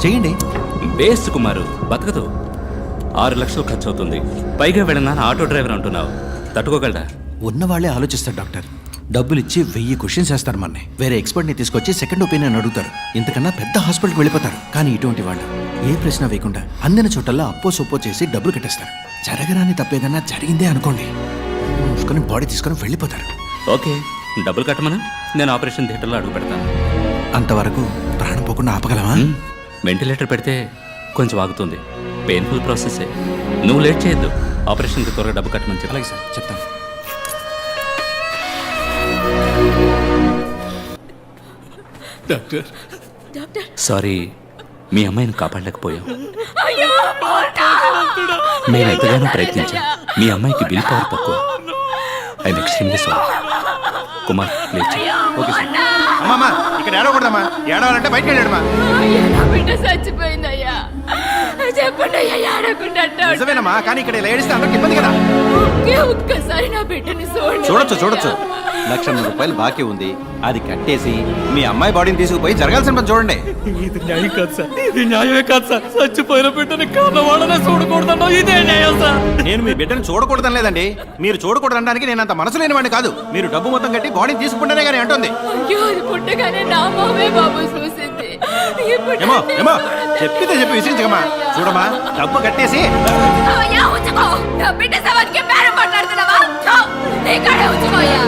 [SPEAKER 14] చేయండి.
[SPEAKER 10] వేస్ట్ కుమారు, బతకదు. 6 లక్షలు ఖర్చు అవుతుంది. పైగా వెళ్ళినా ఆటో డ్రైవర్ అంటున్నావు, తట్టుకోగలరా?
[SPEAKER 14] ఉన్నవాళ్లే ఆలోచిస్తారు డాక్టర్. డబ్బులు ఇచ్చి 1000 క్వశ్చన్స్ వేస్తారు మనని. వేరే ఎక్స్పర్ట్ని తీసుకొచ్చి సెకండ్ ఒపీనియన్ అడుగుతారు. ఇంతకన్నా పెద్ద హాస్పిటల్కి వెళ్ళిపోతారు. కానీ ఇటువంటి వాళ్ళు ఏ ప్రశ్న వేయకుండా అందిన చోటల్లో అప్పో సొప్పో చేసి డబ్బులు కట్టేస్తారు. జరగరాని తప్పేదన్నా జరిగిందే అనుకోండి, మూసుకొని బాడీ తీసుకొని వెళ్ళిపోతారు.
[SPEAKER 10] ఓకే, డబ్బులు కట్టమను, నేను ఆపరేషన్ థియేటర్లో అడుగు పెడతాను.
[SPEAKER 14] అంతవరకు ప్రాణం పోకుండా ఆపగలమా?
[SPEAKER 10] వెంటిలేటర్ పెడితే కొంచెం ఆగుతుంది. పెయిన్ఫుల్ ప్రాసెసే. నువ్వు లేట్ చేయొద్దు. ఆపరేషన్కి త్వరగా డబ్బు కట్టమని చెప్పి.
[SPEAKER 14] అలాగే సార్, చెప్తాను.
[SPEAKER 11] డాక్టర్,
[SPEAKER 10] సారీ, మీ అమ్మాయిని కాపాడలేకపోయాం. మేము ఎంతగానో ప్రయత్నించాం. మీ అమ్మాయికి బిల్ పవర్ తక్కువ. I'm extremely sorry. Kumar, late చేయి.
[SPEAKER 14] Okay sir. అమ్మా, ఇక్కడ ఏడవకూడదమ్మా. ఏడవాలంటే బయటకు వెళ్ళాడమ్మా.
[SPEAKER 4] బిడ్డ చచ్చిపోయిందయ్యా, చెప్పండి అయ్యా, ఏడకుండా
[SPEAKER 14] నిజమేనమ్మా, కానీ ఇక్కడ ఇలా ఏడిస్తే అందరికి ఇబ్బంది కదా.
[SPEAKER 4] ఒక్కసారి నా బిడ్డని
[SPEAKER 14] చూడొచ్చు. 1,00,000 రూపాయలు బాకీ ఉంది, అది కట్టేసి మీ అమ్మాయి బాడీని తీసుకుపోయి జరగాల్సిన పని చూడండి.
[SPEAKER 11] ఇది న్యాయం కాదు సార్, ఇది న్యాయమే కాదు సార్. చచ్చిపోయిన బిడ్డని కావాలనే చూడకూడదన్నా ఇదే న్యాయం సార్.
[SPEAKER 14] నేను మీ బిడ్డను చూడకూడదని లేదండి. మీరు చూడకూడదనడానికి నేను అంత మనసు లేనివాడిని కాదు. మీరు డబ్బు మొత్తం కట్టి బాడీని తీసుకుంటేనే కానీ అంటుంది.
[SPEAKER 4] పుట్టగానే నా మామే బాబు చూసింది.
[SPEAKER 14] ఏమో చెప్పితే చెప్పి విసిరించకమ్మా. చూడమ్మా, డబ్బు కట్టేసి
[SPEAKER 4] నా బిడ్డ సవానికి బేరం మాట్లాడుతున్నావా? ఇక్కడే ఉంచుకోయ్యా.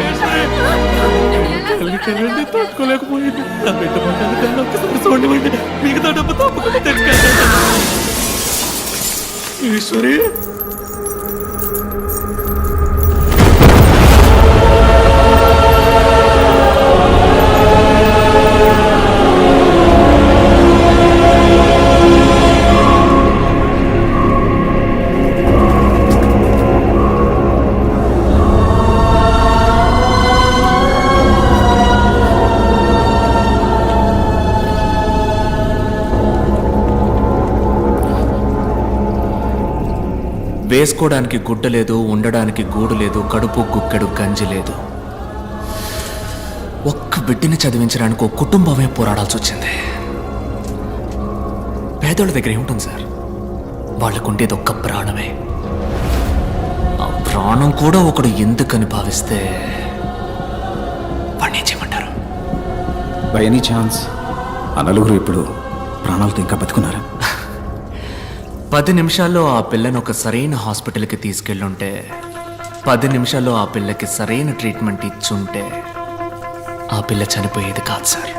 [SPEAKER 11] తట్టుకోలేకపోయింది. నా బిడ్డ పడ్డాను, ఒక్కసారి చూడండి. మిగతా డబ్బు తప్పకుండా తెచ్చుకెళ్తాను. ఈశ్వరి,
[SPEAKER 9] వేసుకోవడానికి గుడ్డ లేదు, ఉండడానికి గూడు లేదు, కడుపు గుక్కెడు గంజి లేదు. ఒక్క బిడ్డని చదివించడానికి ఒక కుటుంబమే పోరాడాల్సి వచ్చింది. పేదోళ్ళ దగ్గర ఏముంటుంది సార్? వాళ్ళకు ఉండేది ఒక్క ప్రాణమే. ఆ ప్రాణం కూడా ఒకడు ఎందుకని భావిస్తే వాడిని ఏం చేయమంటారు?
[SPEAKER 5] బై ఎనీ ఛాన్స్ ఆ నలుగురు ఇప్పుడు ప్రాణాలతో ఇంకా బతుకున్నారా?
[SPEAKER 9] 10 నిమిషాల్లో ఆ పిల్లని ఒక సరైన హాస్పిటల్కి తీసుకెళ్ళుంటే, 10 నిమిషాల్లో ఆ పిల్లకి సరైన ట్రీట్మెంట్ ఇచ్చుంటే ఆ పిల్ల చనిపోయేది కాదు సార్.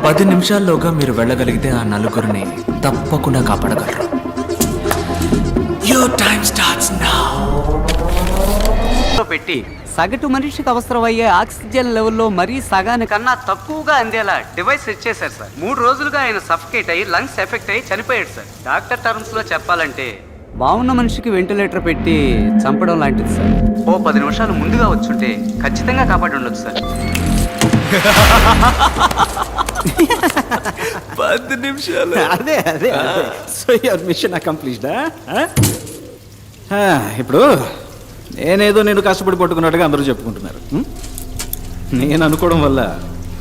[SPEAKER 9] పది నిమిషాల్లోగా మీరు వెళ్ళగలిగితే ఆ నలుగురిని తప్పకుండా కాపాడగలరు. Your time starts now.
[SPEAKER 11] పెట్టి సగటు మనిషికి అవసరమయ్యే ఆక్సిజన్ లెవెల్లో మరీ సగానికన్నా తక్కువగా అందేలా డివైస్ సెట్ చేశారు సార్. 3 రోజులుగా ఆయన సఫకేట్ అయ్యి లంగ్స్ ఎఫెక్ట్ అయ్యి చనిపోయాడు సార్. డాక్టర్ టర్మ్స్ లో చెప్పాలంటే బాగున్న మనిషికి వెంటిలేటర్ పెట్టి చంపడం లాంటిది సార్. ఓ 10 నిమిషాలు ముందుగా వచ్చుంటే ఖచ్చితంగా కాపాడి ఉండొచ్చు సార్.
[SPEAKER 5] 10 నిమిషాలు. అదే సో యువర్ మిషన్ అకంప్లీష్డా? ఇప్పుడు నేనేదో నేను కష్టపడి పట్టుకున్నట్టుగా అందరూ చెప్పుకుంటున్నారు. నేను అనుకోవడం వల్ల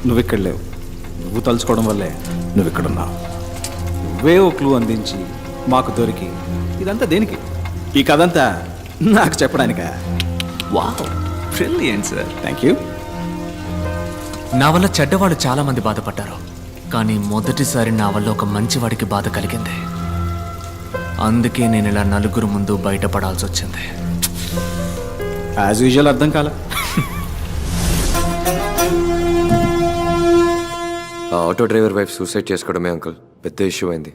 [SPEAKER 5] నువ్వు ఇక్కడ లేవు, నువ్వు తలుచుకోవడం వల్లే నువ్వు ఇక్కడ ఉన్నావు. నువ్వే ఓ క్లూ అందించి మాకు దొరికి ఇదంతా దేనికి? ఈ కథంతా నాకు చెప్పడానికా?
[SPEAKER 9] Wow,
[SPEAKER 5] brilliant sir. Thank you.
[SPEAKER 9] నా వల్ల చెడ్డవాళ్ళు చాలా మంది బాధపడ్డారు, కానీ మొదటిసారి నా వల్ల ఒక మంచివాడికి బాధ కలిగింది. అందుకే నేను ఇలా నలుగురు ముందు బయటపడాల్సి వచ్చింది.
[SPEAKER 5] యాజ్ యూజువల్ అర్థం కాల.
[SPEAKER 15] ఆ ఆటో డ్రైవర్ వైఫ్ సూసైడ్ చేసుకోవడమే అంకుల్ పెద్ద ఇష్యూ అయింది.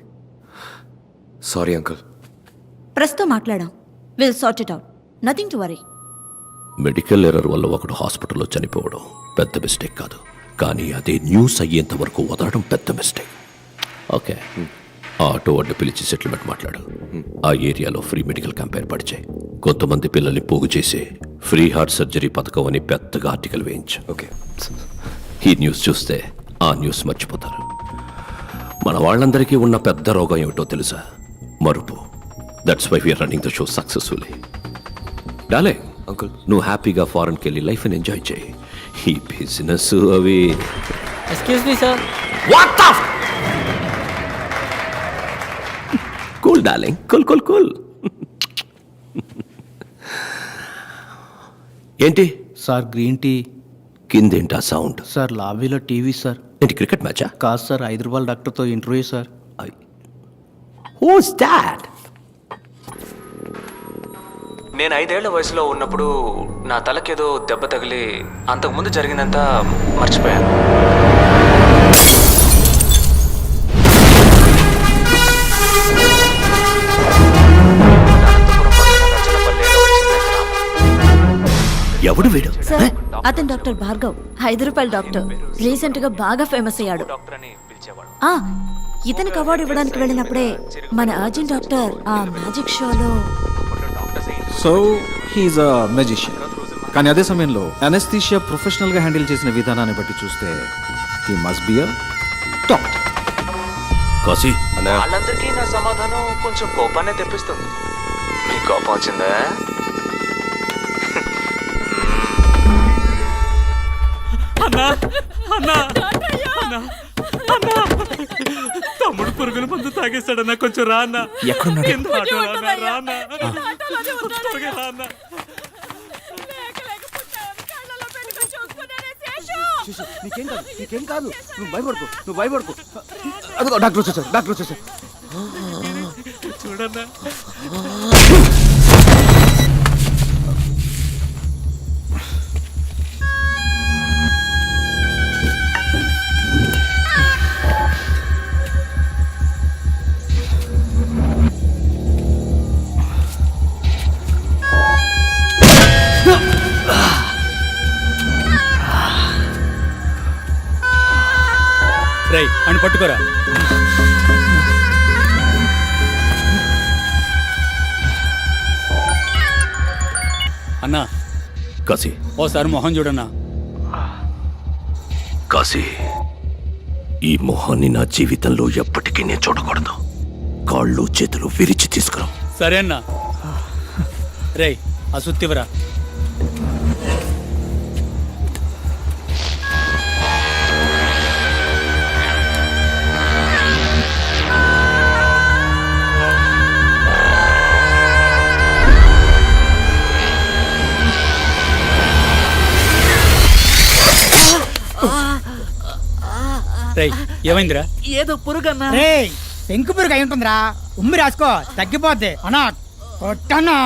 [SPEAKER 15] Sorry uncle.
[SPEAKER 6] ప్రస్తుతం మాట్లాడాం. Will sort it out. Nothing to worry.
[SPEAKER 3] Medical error వల్ల ఒకడు హాస్పిటల్లో చనిపోవడం పెద్ద మిస్టేక్ కాదు, కానీ అదే న్యూస్ అయ్యేంత వరకు వదలడం పెద్ద మిస్టేక్. ఓకే, ఆ ఆటో వాడిని పిలిచి సెటిల్మెంట్ మాట్లాడు. ఆ ఏరియాలో ఫ్రీ మెడికల్ క్యాంప్ ఏర్పాటు చేయి. కొంతమంది పిల్లల్ని పోగు చేసి ఫ్రీ హార్ట్ సర్జరీ పథకం అని పెద్దగా ఆర్టికల్ వేయించు.
[SPEAKER 15] ఓకే.
[SPEAKER 3] ఈ న్యూస్ చూస్తే ఆ న్యూస్ మర్చిపోతారు. మన వాళ్ళందరికీ ఉన్న పెద్ద రోగం ఏమిటో తెలుసా? మరుపు. That's why we're running the show successfully. డాలే
[SPEAKER 15] అంకుల్,
[SPEAKER 3] నువ్వు హ్యాపీగా ఫారెన్కి వెళ్ళి లైఫ్ని ఎంజాయ్ చేయి. ఈ బిజినెస్ అవి.
[SPEAKER 11] Excuse me sir.
[SPEAKER 3] Cool darling, cool cool cool. ఏంటి
[SPEAKER 1] సార్ గ్రీన్ టీ.
[SPEAKER 3] కిందేంటా సౌండ్?
[SPEAKER 1] సార్ లాబీలో టీవీ సార్.
[SPEAKER 3] ఏంటి క్రికెట్ మ్యాచా?
[SPEAKER 1] కాదు సార్, హైదరాబాద్ డాక్టర్తో ఇంటర్వ్యూ సార్.
[SPEAKER 3] Who's that?
[SPEAKER 9] నేను 5 ఏళ్ల వయసులో ఉన్నప్పుడు నా తలకేదో దెబ్బ తగిలి అంతకుముందు జరిగిందంతా మర్చిపోయాను.
[SPEAKER 3] ఎవడు వీడు?
[SPEAKER 6] సార్, అతను డాక్టర్ భార్గవ్, 5 రూపాయల డాక్టర్. రీసెంట్ గా బాగా ఫేమస్ అయ్యాడు. ఆ, ఇతనికి అవార్డు ఇవ్వడానికి వెళ్ళినప్పుడే మన అర్జున్ డాక్టర్ ఆ మ్యాజిక్ షోలో.
[SPEAKER 5] సో హీఈస్ అ మెజిషియన్. కానీ అదే సమయంలో అనెస్థీషియా ప్రొఫెషనల్గా హ్యాండిల్ చేసిన విధానాన్ని బట్టి చూస్తే he must be a top.
[SPEAKER 3] Kashi
[SPEAKER 9] వాళ్ళందరికీ నా సమాధానం కొంచెం కోపాన్ని తెప్పిస్తుంది. మీ కోపం వచ్చిందా?
[SPEAKER 7] అన్నా అన్నా అన్నా అన్నా, తమ్ముడు పురుగుల మందు తాగేస్తాడన్నా, కొంచెం రా అన్నా.
[SPEAKER 9] ఎక్కడున్నాడు?
[SPEAKER 7] కింద ఆటోలో అన్నా, రా అన్నా. త్వరగా రా అన్నా.
[SPEAKER 1] నీకేం కాదు, నువ్వు భయపడుకో. అదిగో డాక్టర్ వచ్చేసారు.
[SPEAKER 7] చూడన్నా.
[SPEAKER 11] రై అని పట్టుకోరా. అన్నా
[SPEAKER 3] కాశీ,
[SPEAKER 11] ఓసారి మొహం చూడన్నా.
[SPEAKER 3] కాశీ, ఈ మొహాన్ని నా జీవితంలో ఎప్పటికీ నేను చూడకూడదు. కాళ్ళు చేతులు విరిచి తీసుకురా.
[SPEAKER 11] సరే అన్నా. రేయ్ ఆ సుత్తివరా. రేయ్ ఏమైందిరా? ఏదో పురుగన్నా.
[SPEAKER 1] రేయ్ పెంకు పురుగు అయి ఉంటుందిరా. ఉమ్మి రాసుకో, తగ్గిపోద్ది. అన్నా కొట్టన్నా.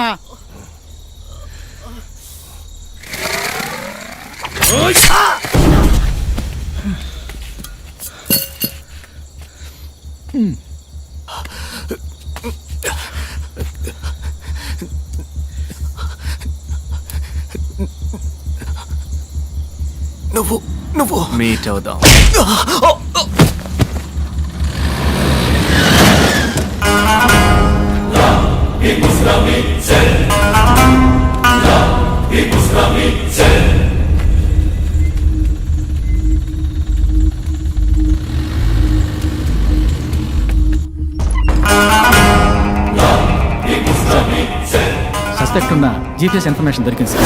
[SPEAKER 3] నువ్వు
[SPEAKER 9] మీట్ అవుదాం.
[SPEAKER 11] సస్పెక్ట్ ఉన్న జీపీఎస్ ఇన్ఫర్మేషన్ దొరికింది సార్.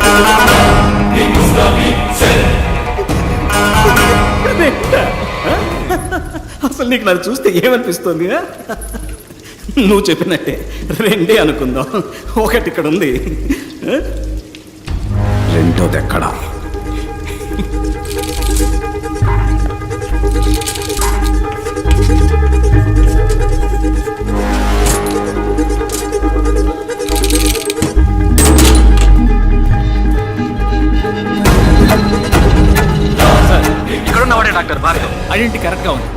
[SPEAKER 3] ఆ
[SPEAKER 1] నీకు నన్ను చూస్తే ఏమనిపిస్తుంది? నువ్వు చెప్పినట్టే రెండే అనుకుందాం. ఒకటి ఇక్కడ ఉంది,
[SPEAKER 5] రెండోది ఎక్కడా?
[SPEAKER 11] ఇక్కడున్నవాడే డాక్టర్ భార్గవ్. ఐడెంటిటీ కరెక్ట్ గా ఉంది.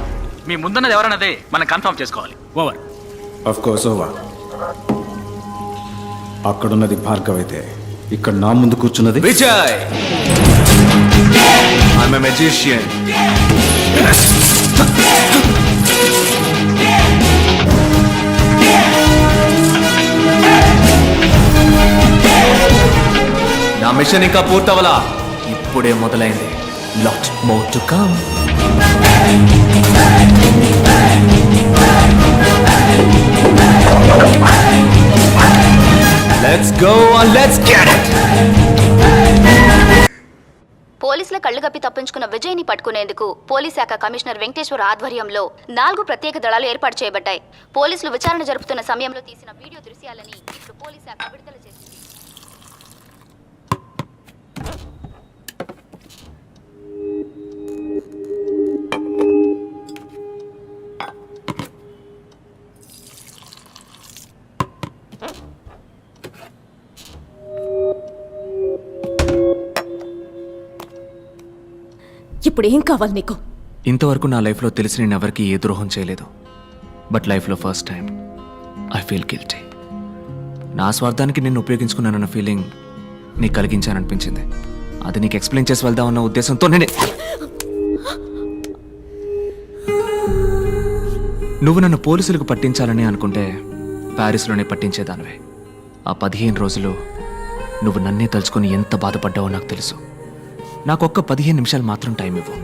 [SPEAKER 11] మీ ముందున్నది ఎవరన్నదే మనం కన్ఫర్మ్ చేసుకోవాలి. ఓవర్.
[SPEAKER 5] Of course over. అక్కడున్నది భార్గవ్ అయితే ఇక్కడ నా ముందు కూర్చున్నది
[SPEAKER 9] విజయ్. I'm a magician. నా మిషన్ ఇంకా పూర్తవలా, ఇప్పుడే మొదలైంది. Lot more to come. Let's go and let's get it.
[SPEAKER 6] పోలీసుల కళ్ళు కప్పి తప్పించుకున్న విజయ్ని పట్టుకునేందుకు పోలీస్ శాఖ కమిషనర్ వెంకటేశ్వర ఆధ్వర్యంలో 4 ప్రత్యేక దళాలు ఏర్పాటు చేయబడ్డాయి. పోలీసులు విచారణ జరుపుతున్న సమయంలో తీసిన వీడియో దృశ్యాలని ఇప్పుడు పోలీస్ శాఖ విడుదల చేసింది. ఇప్పుడు ఏం కావాలి నీకు?
[SPEAKER 9] ఇంతవరకు నా లైఫ్లో తెలిసి నేను ఎవరికి ఏ ద్రోహం చేయలేదు. బట్ లైఫ్లో first time I feel guilty. నా స్వార్థానికి నేను ఉపయోగించుకున్నానన్న ఫీలింగ్ నీకు కలిగించాననిపించింది. అది నీకు ఎక్స్ప్లెయిన్ చేసి వెళ్దామన్న ఉద్దేశంతో నేనే. నువ్వు నన్ను పోలీసులకు పట్టించాలని అనుకుంటే ప్యారిస్లోనే పట్టించేదానివే. ఆ 15 రోజులు నువ్వు నన్నే తలుచుకొని ఎంత బాధపడ్డావో నాకు తెలుసు. నాకు ఒక్క 15 నిమిషాలు మాత్రం టైం ఇవ్వు.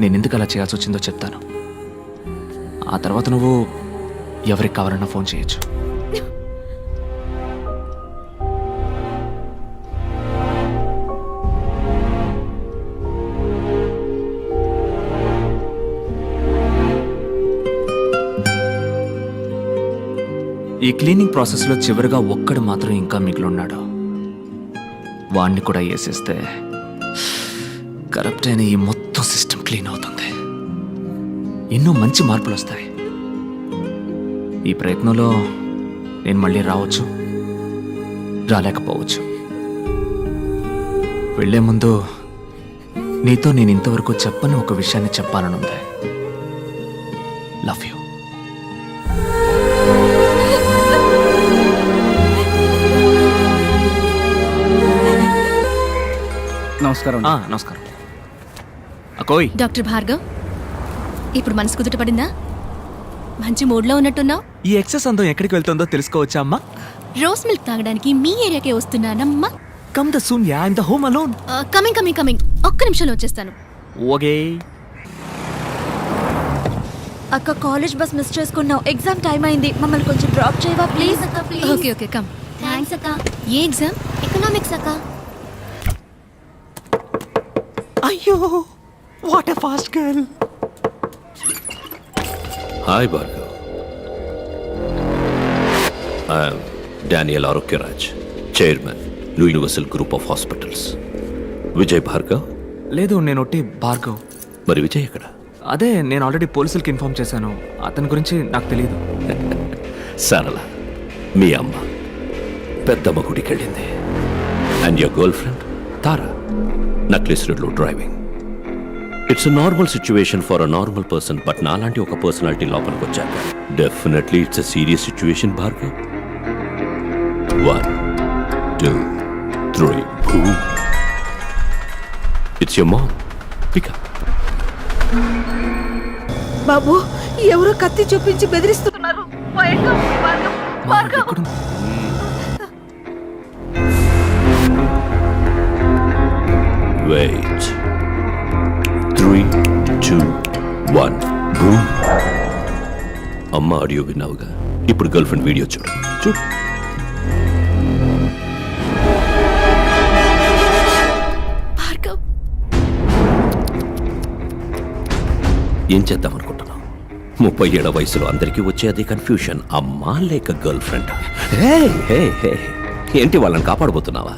[SPEAKER 9] నేను ఎందుకు అలా చేయాల్సి వచ్చిందో చెప్తాను. ఆ తర్వాత నువ్వు ఎవరికి కావాలన్నా ఫోన్ చేయొచ్చు. ఈ క్లీనింగ్ ప్రాసెస్లో చివరిగా ఒక్కడు మాత్రం ఇంకా మిగిలిన్నాడు. వాణ్ణి కూడా వేసేస్తే కరప్ట్ అయిన ఈ మొత్తం సిస్టమ్ క్లీన్ అవుతుంది. ఎన్నో మంచి మార్పులు వస్తాయి. ఈ ప్రయత్నంలో నేను మళ్ళీ రావచ్చు, రాలేకపోవచ్చు. వెళ్లే ముందు నీతో నేను ఇంతవరకు చెప్పని ఒక విషయాన్ని చెప్పాలనుంది. Love you.
[SPEAKER 1] నమస్కారం.
[SPEAKER 9] నమస్కారం. అకోయ్.
[SPEAKER 8] డాక్టర్ భార్గవ్, ఇప్పుడు మనసు కుదుట పడిందా? మంచి మూడ్లో ఉన్నట్టున్నావు.
[SPEAKER 9] ఈ ఎక్సెస్ అందం ఎక్కడికి వెళ్తుందో తెలుసుకోవచ్చా అమ్మా?
[SPEAKER 8] రోస్ మిల్క్ తాగడానికి మీ ఏరియాకే వస్తున్నానమ్మా.
[SPEAKER 9] Come the soon ya, I'm the home alone.
[SPEAKER 8] Coming. ఒక్క నిమిషంలో వచ్చేస్తాను.
[SPEAKER 9] ఓకే.
[SPEAKER 6] అక్క, కాలేజ్ బస్ మిస్ చేసుకున్నావు. ఎగ్జామ్ టైం అయింది. మమ్మల్ని కొంచెం డ్రాప్ చేయవా ప్లీజ్?
[SPEAKER 8] Okay come.
[SPEAKER 6] థ్యాంక్స్ అక్క.
[SPEAKER 8] ఏ ఎగ్జామ్?
[SPEAKER 6] ఎకనామిక్స్ అక్క.
[SPEAKER 9] అయ్యో, what a fast girl.
[SPEAKER 3] Hi Bhargav. I'm Daniel Arogyaraj, chairman universal group of hospitals. Vijay Bhargav?
[SPEAKER 9] లేదు, నేను ఒట్టి భార్గవ్.
[SPEAKER 3] మరి విజయ్ ఎక్కడ?
[SPEAKER 9] అదే, నేను ఆల్రెడీ పోలీసులకి ఇన్ఫార్మ్ చేశాను. అతని గురించి నాకు తెలియదు.
[SPEAKER 3] సరళ, మీ అమ్మ పెద్దమ్మ గుడికి వెళ్ళింది. And your girlfriend Tara Necklace రోడ్లో driving. It's a normal situation for a normal person. But నాలాంటి ఒక పర్సనాలిటీ లోపలికి వచ్చాక definitely it's a serious situation Bhargav. 1 2 3 boom. It's your mom. Pick up.
[SPEAKER 4] బాబు, ఎవరో కత్తి చూపించి బెదిరిస్తున్నారు.
[SPEAKER 3] Wait. 3 2 1 boom. అమ్మ ఆడియో విన్నావుగా, ఇప్పుడు గర్ల్ ఫ్రెండ్ వీడియో చూడు.
[SPEAKER 8] భార్గవ్,
[SPEAKER 3] ఏం చేద్దాం అనుకుంటున్నావు? 37 వయసులో అందరికీ వచ్చే అదే కన్ఫ్యూషన్, అమ్మా లేక గర్ల్ ఫ్రెండ్. ఏంటి వాళ్ళని కాపాడబోతున్నావా?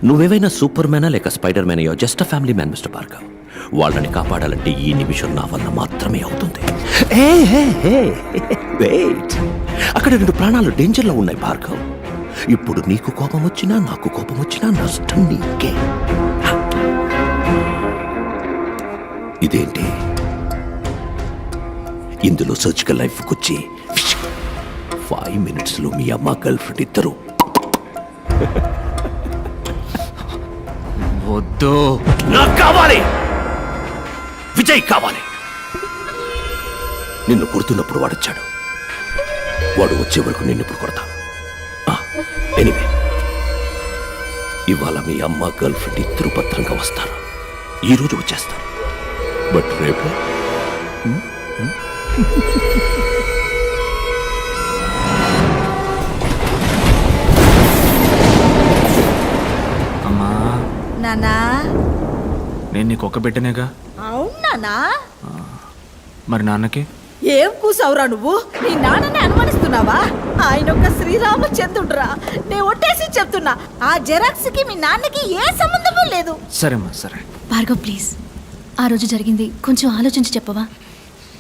[SPEAKER 3] నువ్వేవైనా సూపర్ మ్యానా లేక స్పైడర్ మ్యాన్ అయ్యో? Just family man mister Bhargav. వాళ్ళని కాపాడాలంటే ఈ నిమిషం నా వల్ల మాత్రమే అవుతుంది. వెయిట్, అక్కడ 2 ప్రాణాలు డేంజర్లో ఉన్నాయి భార్గవ్. ఇప్పుడు నీకు కోపం వచ్చినా నాకు కోపం వచ్చినా నష్టం నీకే. ఇదేంటి? ఇందులో సర్జికల్ లైఫ్కి వచ్చి 5 minutesలో మీ అమ్మ గర్ల్ ఫ్రెండ్ ఇద్దరు.
[SPEAKER 9] వద్దు,
[SPEAKER 3] నాకు కావాలి, విజయ్ కావాలి. నిన్ను కొడుతున్నప్పుడు వాడొచ్చాడు, వాడు వచ్చే వరకు నిన్ను ఇప్పుడు కొడతాను. ఎనీవే, ఇవాళ మీ అమ్మ గర్ల్ ఫ్రెండ్ ఇద్దరు భద్రంగా వస్తారు. ఈరోజు వచ్చేస్తారు, బట్ రేపు
[SPEAKER 9] అమ్మా,
[SPEAKER 4] నానా
[SPEAKER 9] నేను నీకు ఒక్క బిడ్డనేగా.
[SPEAKER 4] అవునానా?
[SPEAKER 9] మరి నాన్నకి?
[SPEAKER 4] ఏం కూసావురా నువ్వు? నీ నాన్నని అనుమానిస్తున్నావా? ఆయన ఒక శ్రీరామచంద్రుడురా. నేను ఒట్టేసి చెప్తున్నా, ఆ జెరాక్స్ కి మీ నాన్నకి ఏ సంబంధము లేదు.
[SPEAKER 9] సరేమ్మా, సరే.
[SPEAKER 8] భార్గవ్ ప్లీజ్, ఆ రోజు జరిగింది కొంచెం ఆలోచించి చెప్పవా?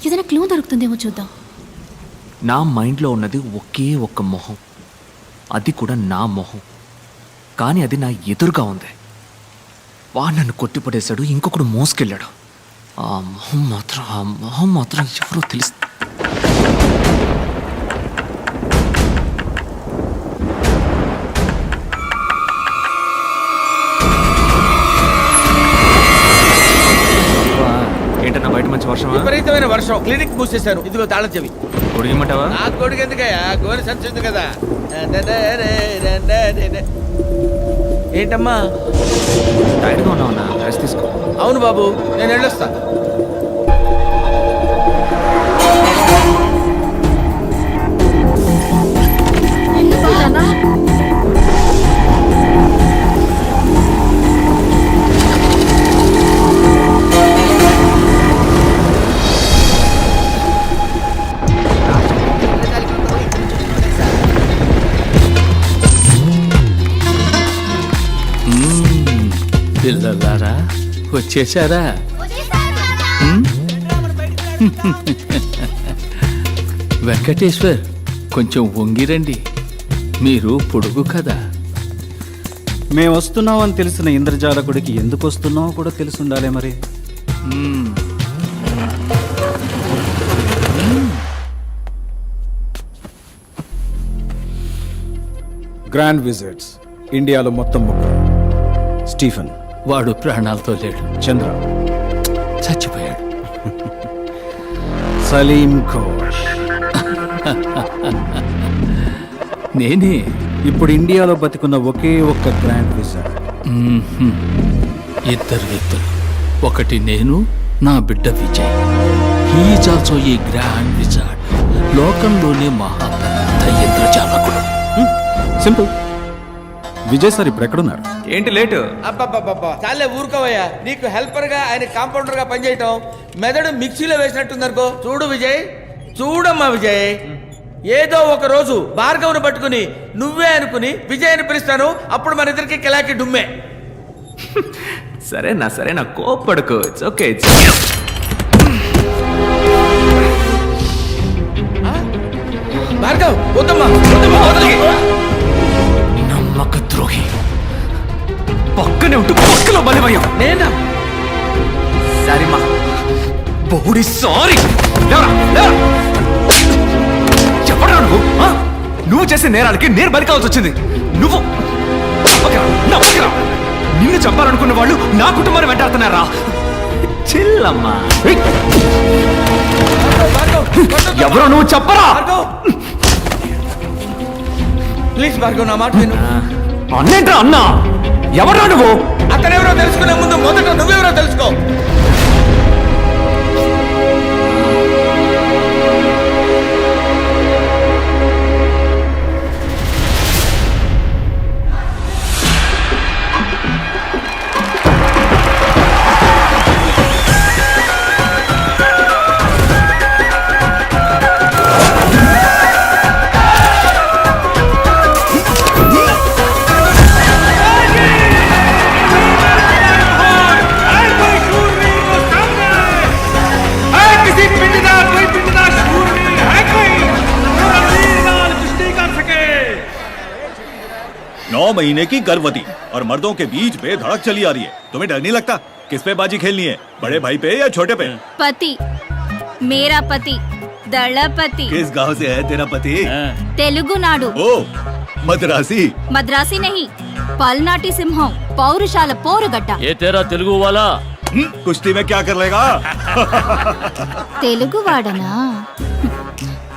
[SPEAKER 8] ఏదైనా క్లూ దొరుకుతుందేమో చూద్దాం.
[SPEAKER 9] నా మైండ్లో ఉన్నది ఒకే ఒక్క మొహం, అది కూడా నా మొహం. కానీ అది నా ఎదురుగా ఉంది. వాడు నన్ను కొట్టిపడేశాడు, ఇంకొకడు మోసుకెళ్ళాడు. ఆ మొహం మాత్రం ఎవరో తెలుసు. ఏంటన్నా బయట మంచి వర్షం?
[SPEAKER 11] విపరీతమైన వర్షం. క్లినిక్ మూసేశారు. ఇదిగో తాళం చెవి.
[SPEAKER 9] కొడిగమంటావా?
[SPEAKER 11] నా కొడుకు ఎందుకయ్యా? గోరి సంచుంది కదా. ఏంటమ్మా
[SPEAKER 9] టైర్డ్గా ఉన్నావునా? రెస్ట్ తీసుకో.
[SPEAKER 11] అవును బాబు, నేను వెళ్ళొస్తా.
[SPEAKER 10] పిల్లలారా వచ్చేసారా? వెంకటేశ్వర్, కొంచెం వంగిరండి, మీరు పొడుగు కదా.
[SPEAKER 5] మేము వస్తున్నామని తెలిసిన ఇంద్రజాలకుడికి ఎందుకు వస్తున్నామో కూడా తెలిసి ఉండాలి మరి. గ్రాండ్ విజిట్స్ ఇండియాలో మొత్తం 3. స్టీఫెన్,
[SPEAKER 10] వాడు ప్రాణాలతో లేడు.
[SPEAKER 5] చంద్ర
[SPEAKER 10] చచ్చిపోయాడు.
[SPEAKER 5] సలీం ఘోష్
[SPEAKER 10] నేనే.
[SPEAKER 5] ఇప్పుడు ఇండియాలో బతికున్న ఒకే ఒక్క గ్రాండ్ విజార్డ్.
[SPEAKER 10] ఇద్దరు వ్యక్తులు, ఒకటి నేను, నా బిడ్డ Vijay. He's also a grand wizard. లోకంలోనే మహా పెద్ద ఇంద్రజాలకుడు.
[SPEAKER 5] సింపుల్. విజయ్ సార్ ఇప్పుడు ఎక్కడున్నారు?
[SPEAKER 11] ఏంటి లేటు? అబ్బబ్బబ్బబ్బా, చాలే ఊరుకోవయ్యా. నీకు హెల్పర్ గా ఆయన కాంపౌండర్ గా పనిచేయటం మెదడు మిక్సీలో వేసినట్టుందనుకో. చూడు విజయ్, చూడమ్మా విజయ్, ఏదో ఒక రోజు భార్గవ్ను పట్టుకుని నువ్వే అనుకుని విజయ్ అని పిలుస్తాను. అప్పుడు మన ఇద్దరికి కిలాకి డుమ్మే.
[SPEAKER 9] సరేనా, కోప్పడుకో. It's okay.
[SPEAKER 11] భార్గవ్ వద్దమ్మా, వదలకి.
[SPEAKER 9] నమ్మక ద్రోహి, పక్కనే ఉంటూ పక్కలో బలివయ్యా.
[SPEAKER 11] నేనా?
[SPEAKER 9] సరేమా, బోడి సారీ. చెప్పరా నువ్వు చేసే నేరాలకి నేను బలి కావాల్సి వచ్చింది. నువ్వు నిన్ను చంపాలనుకున్న వాళ్ళు నా కుటుంబాన్ని వెంటాడుతున్నారా? చిల్లమ్మా. ఎవరో నువ్వు చెప్పరా?
[SPEAKER 11] ప్లీజ్ భార్గవ్, నా మాట విను.
[SPEAKER 9] అన్నేంట్రా అన్నా? ఎవరా నువ్వు?
[SPEAKER 11] అతనెవరో తెలుసుకునే ముందు మొదట నువ్వెవరో తెలుసుకో.
[SPEAKER 7] 9 महीने की गर्भवती और मर्दों के बीच बेधड़क चली आ रही है। तुम्हें डर नहीं लगता? किस पे बाजी खेलनी है, बड़े भाई पे या छोटे पे?
[SPEAKER 8] पति, मेरा पति दళపతి।
[SPEAKER 7] किस गांव से है तेरा पति?
[SPEAKER 8] तेलुगु नाडु।
[SPEAKER 7] ओ मद्रासी?
[SPEAKER 8] मद्रासी नहीं, पलनाटी सिंहम, पौरुषाला पोरुगड्ड।
[SPEAKER 10] ये तेरा तेलुगु वाला
[SPEAKER 7] कुश्ती में क्या कर लेगा?
[SPEAKER 8] तेलुगु वाडना?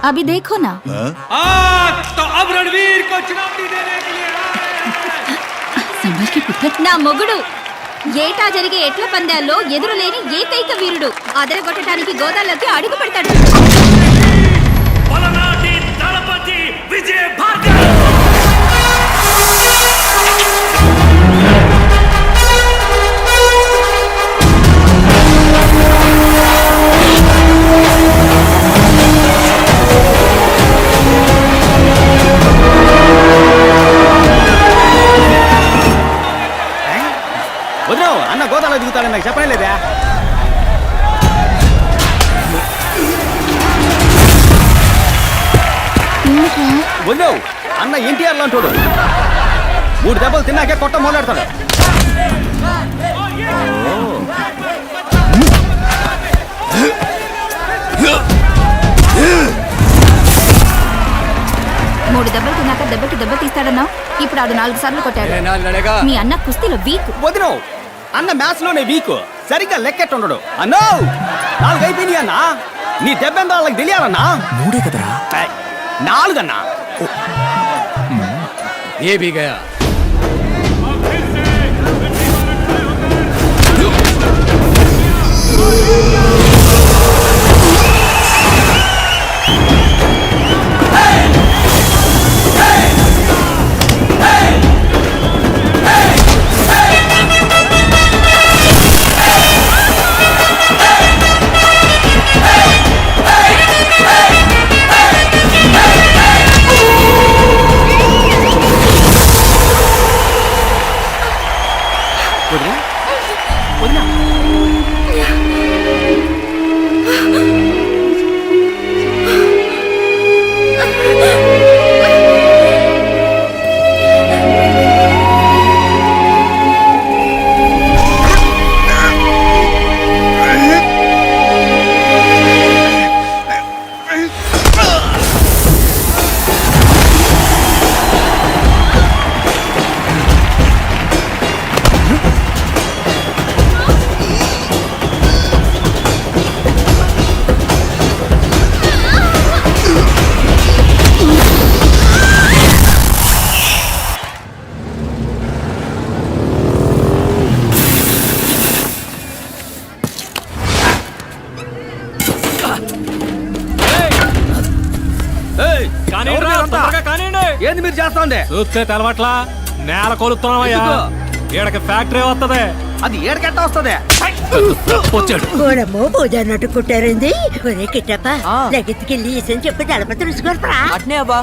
[SPEAKER 8] अभी देखो ना।
[SPEAKER 7] तो अब रणवीर को चुनौती देने के लिए
[SPEAKER 8] నా మొగుడు ఏటా జరిగే ఎట్ల పందాల్లో ఎదురులేని ఏకైక వీరుడు అదరగొట్టడానికి గోదాల్లోకి అడుగు పెడతాడు.
[SPEAKER 7] పలనాటి దళపతి విజయ్ భార్గవ్.
[SPEAKER 1] వదిన అన్న గోదాలో దిగుతాడని నాకు చెప్పనే లేదా? వదిన అన్న ఎన్టీఆర్ లాంటోడు 3 దెబ్బలు తిన్నాకే కొట్ట మొదలెడతాడు.
[SPEAKER 8] మూడు దెబ్బలు తిన్నాక దెబ్బకి దెబ్బ తీస్తాడన్నా. ఇప్పుడు ఆడు 4 సార్లు కొట్టాడు. మీ అన్న కుస్తీలో వీక్.
[SPEAKER 1] వదిన అన్న మ్యాచ్ లోనే వీక్, సరిగ్గా లెక్కెట్టుండడు. అన్నో 4 అయిపోయినాయి అన్నా. నీ దెబ్బెంత వాళ్ళకి తెలియాలన్నా.
[SPEAKER 9] 3 కదరా?
[SPEAKER 1] 4 అన్నా.
[SPEAKER 11] ఏ भी गया.
[SPEAKER 1] ఏంది మీరు చేస్తా
[SPEAKER 11] చూస్తే తెలవట్లా నేల కొలుస్తున్నావయ్యా. ఈడకి ఫ్యాక్టరీ వస్తుంది.
[SPEAKER 1] అది ఏడకెట్ట వస్తుంది?
[SPEAKER 11] వచ్చాడు
[SPEAKER 4] కూడమో భోజనట్టు కుట్టారండి. ఒరే కిట్టప్ప లగెత్తుకెళ్ళి అని చెప్పి దళపతి రుచుకోరపరా.
[SPEAKER 11] అట్నే అబ్బా.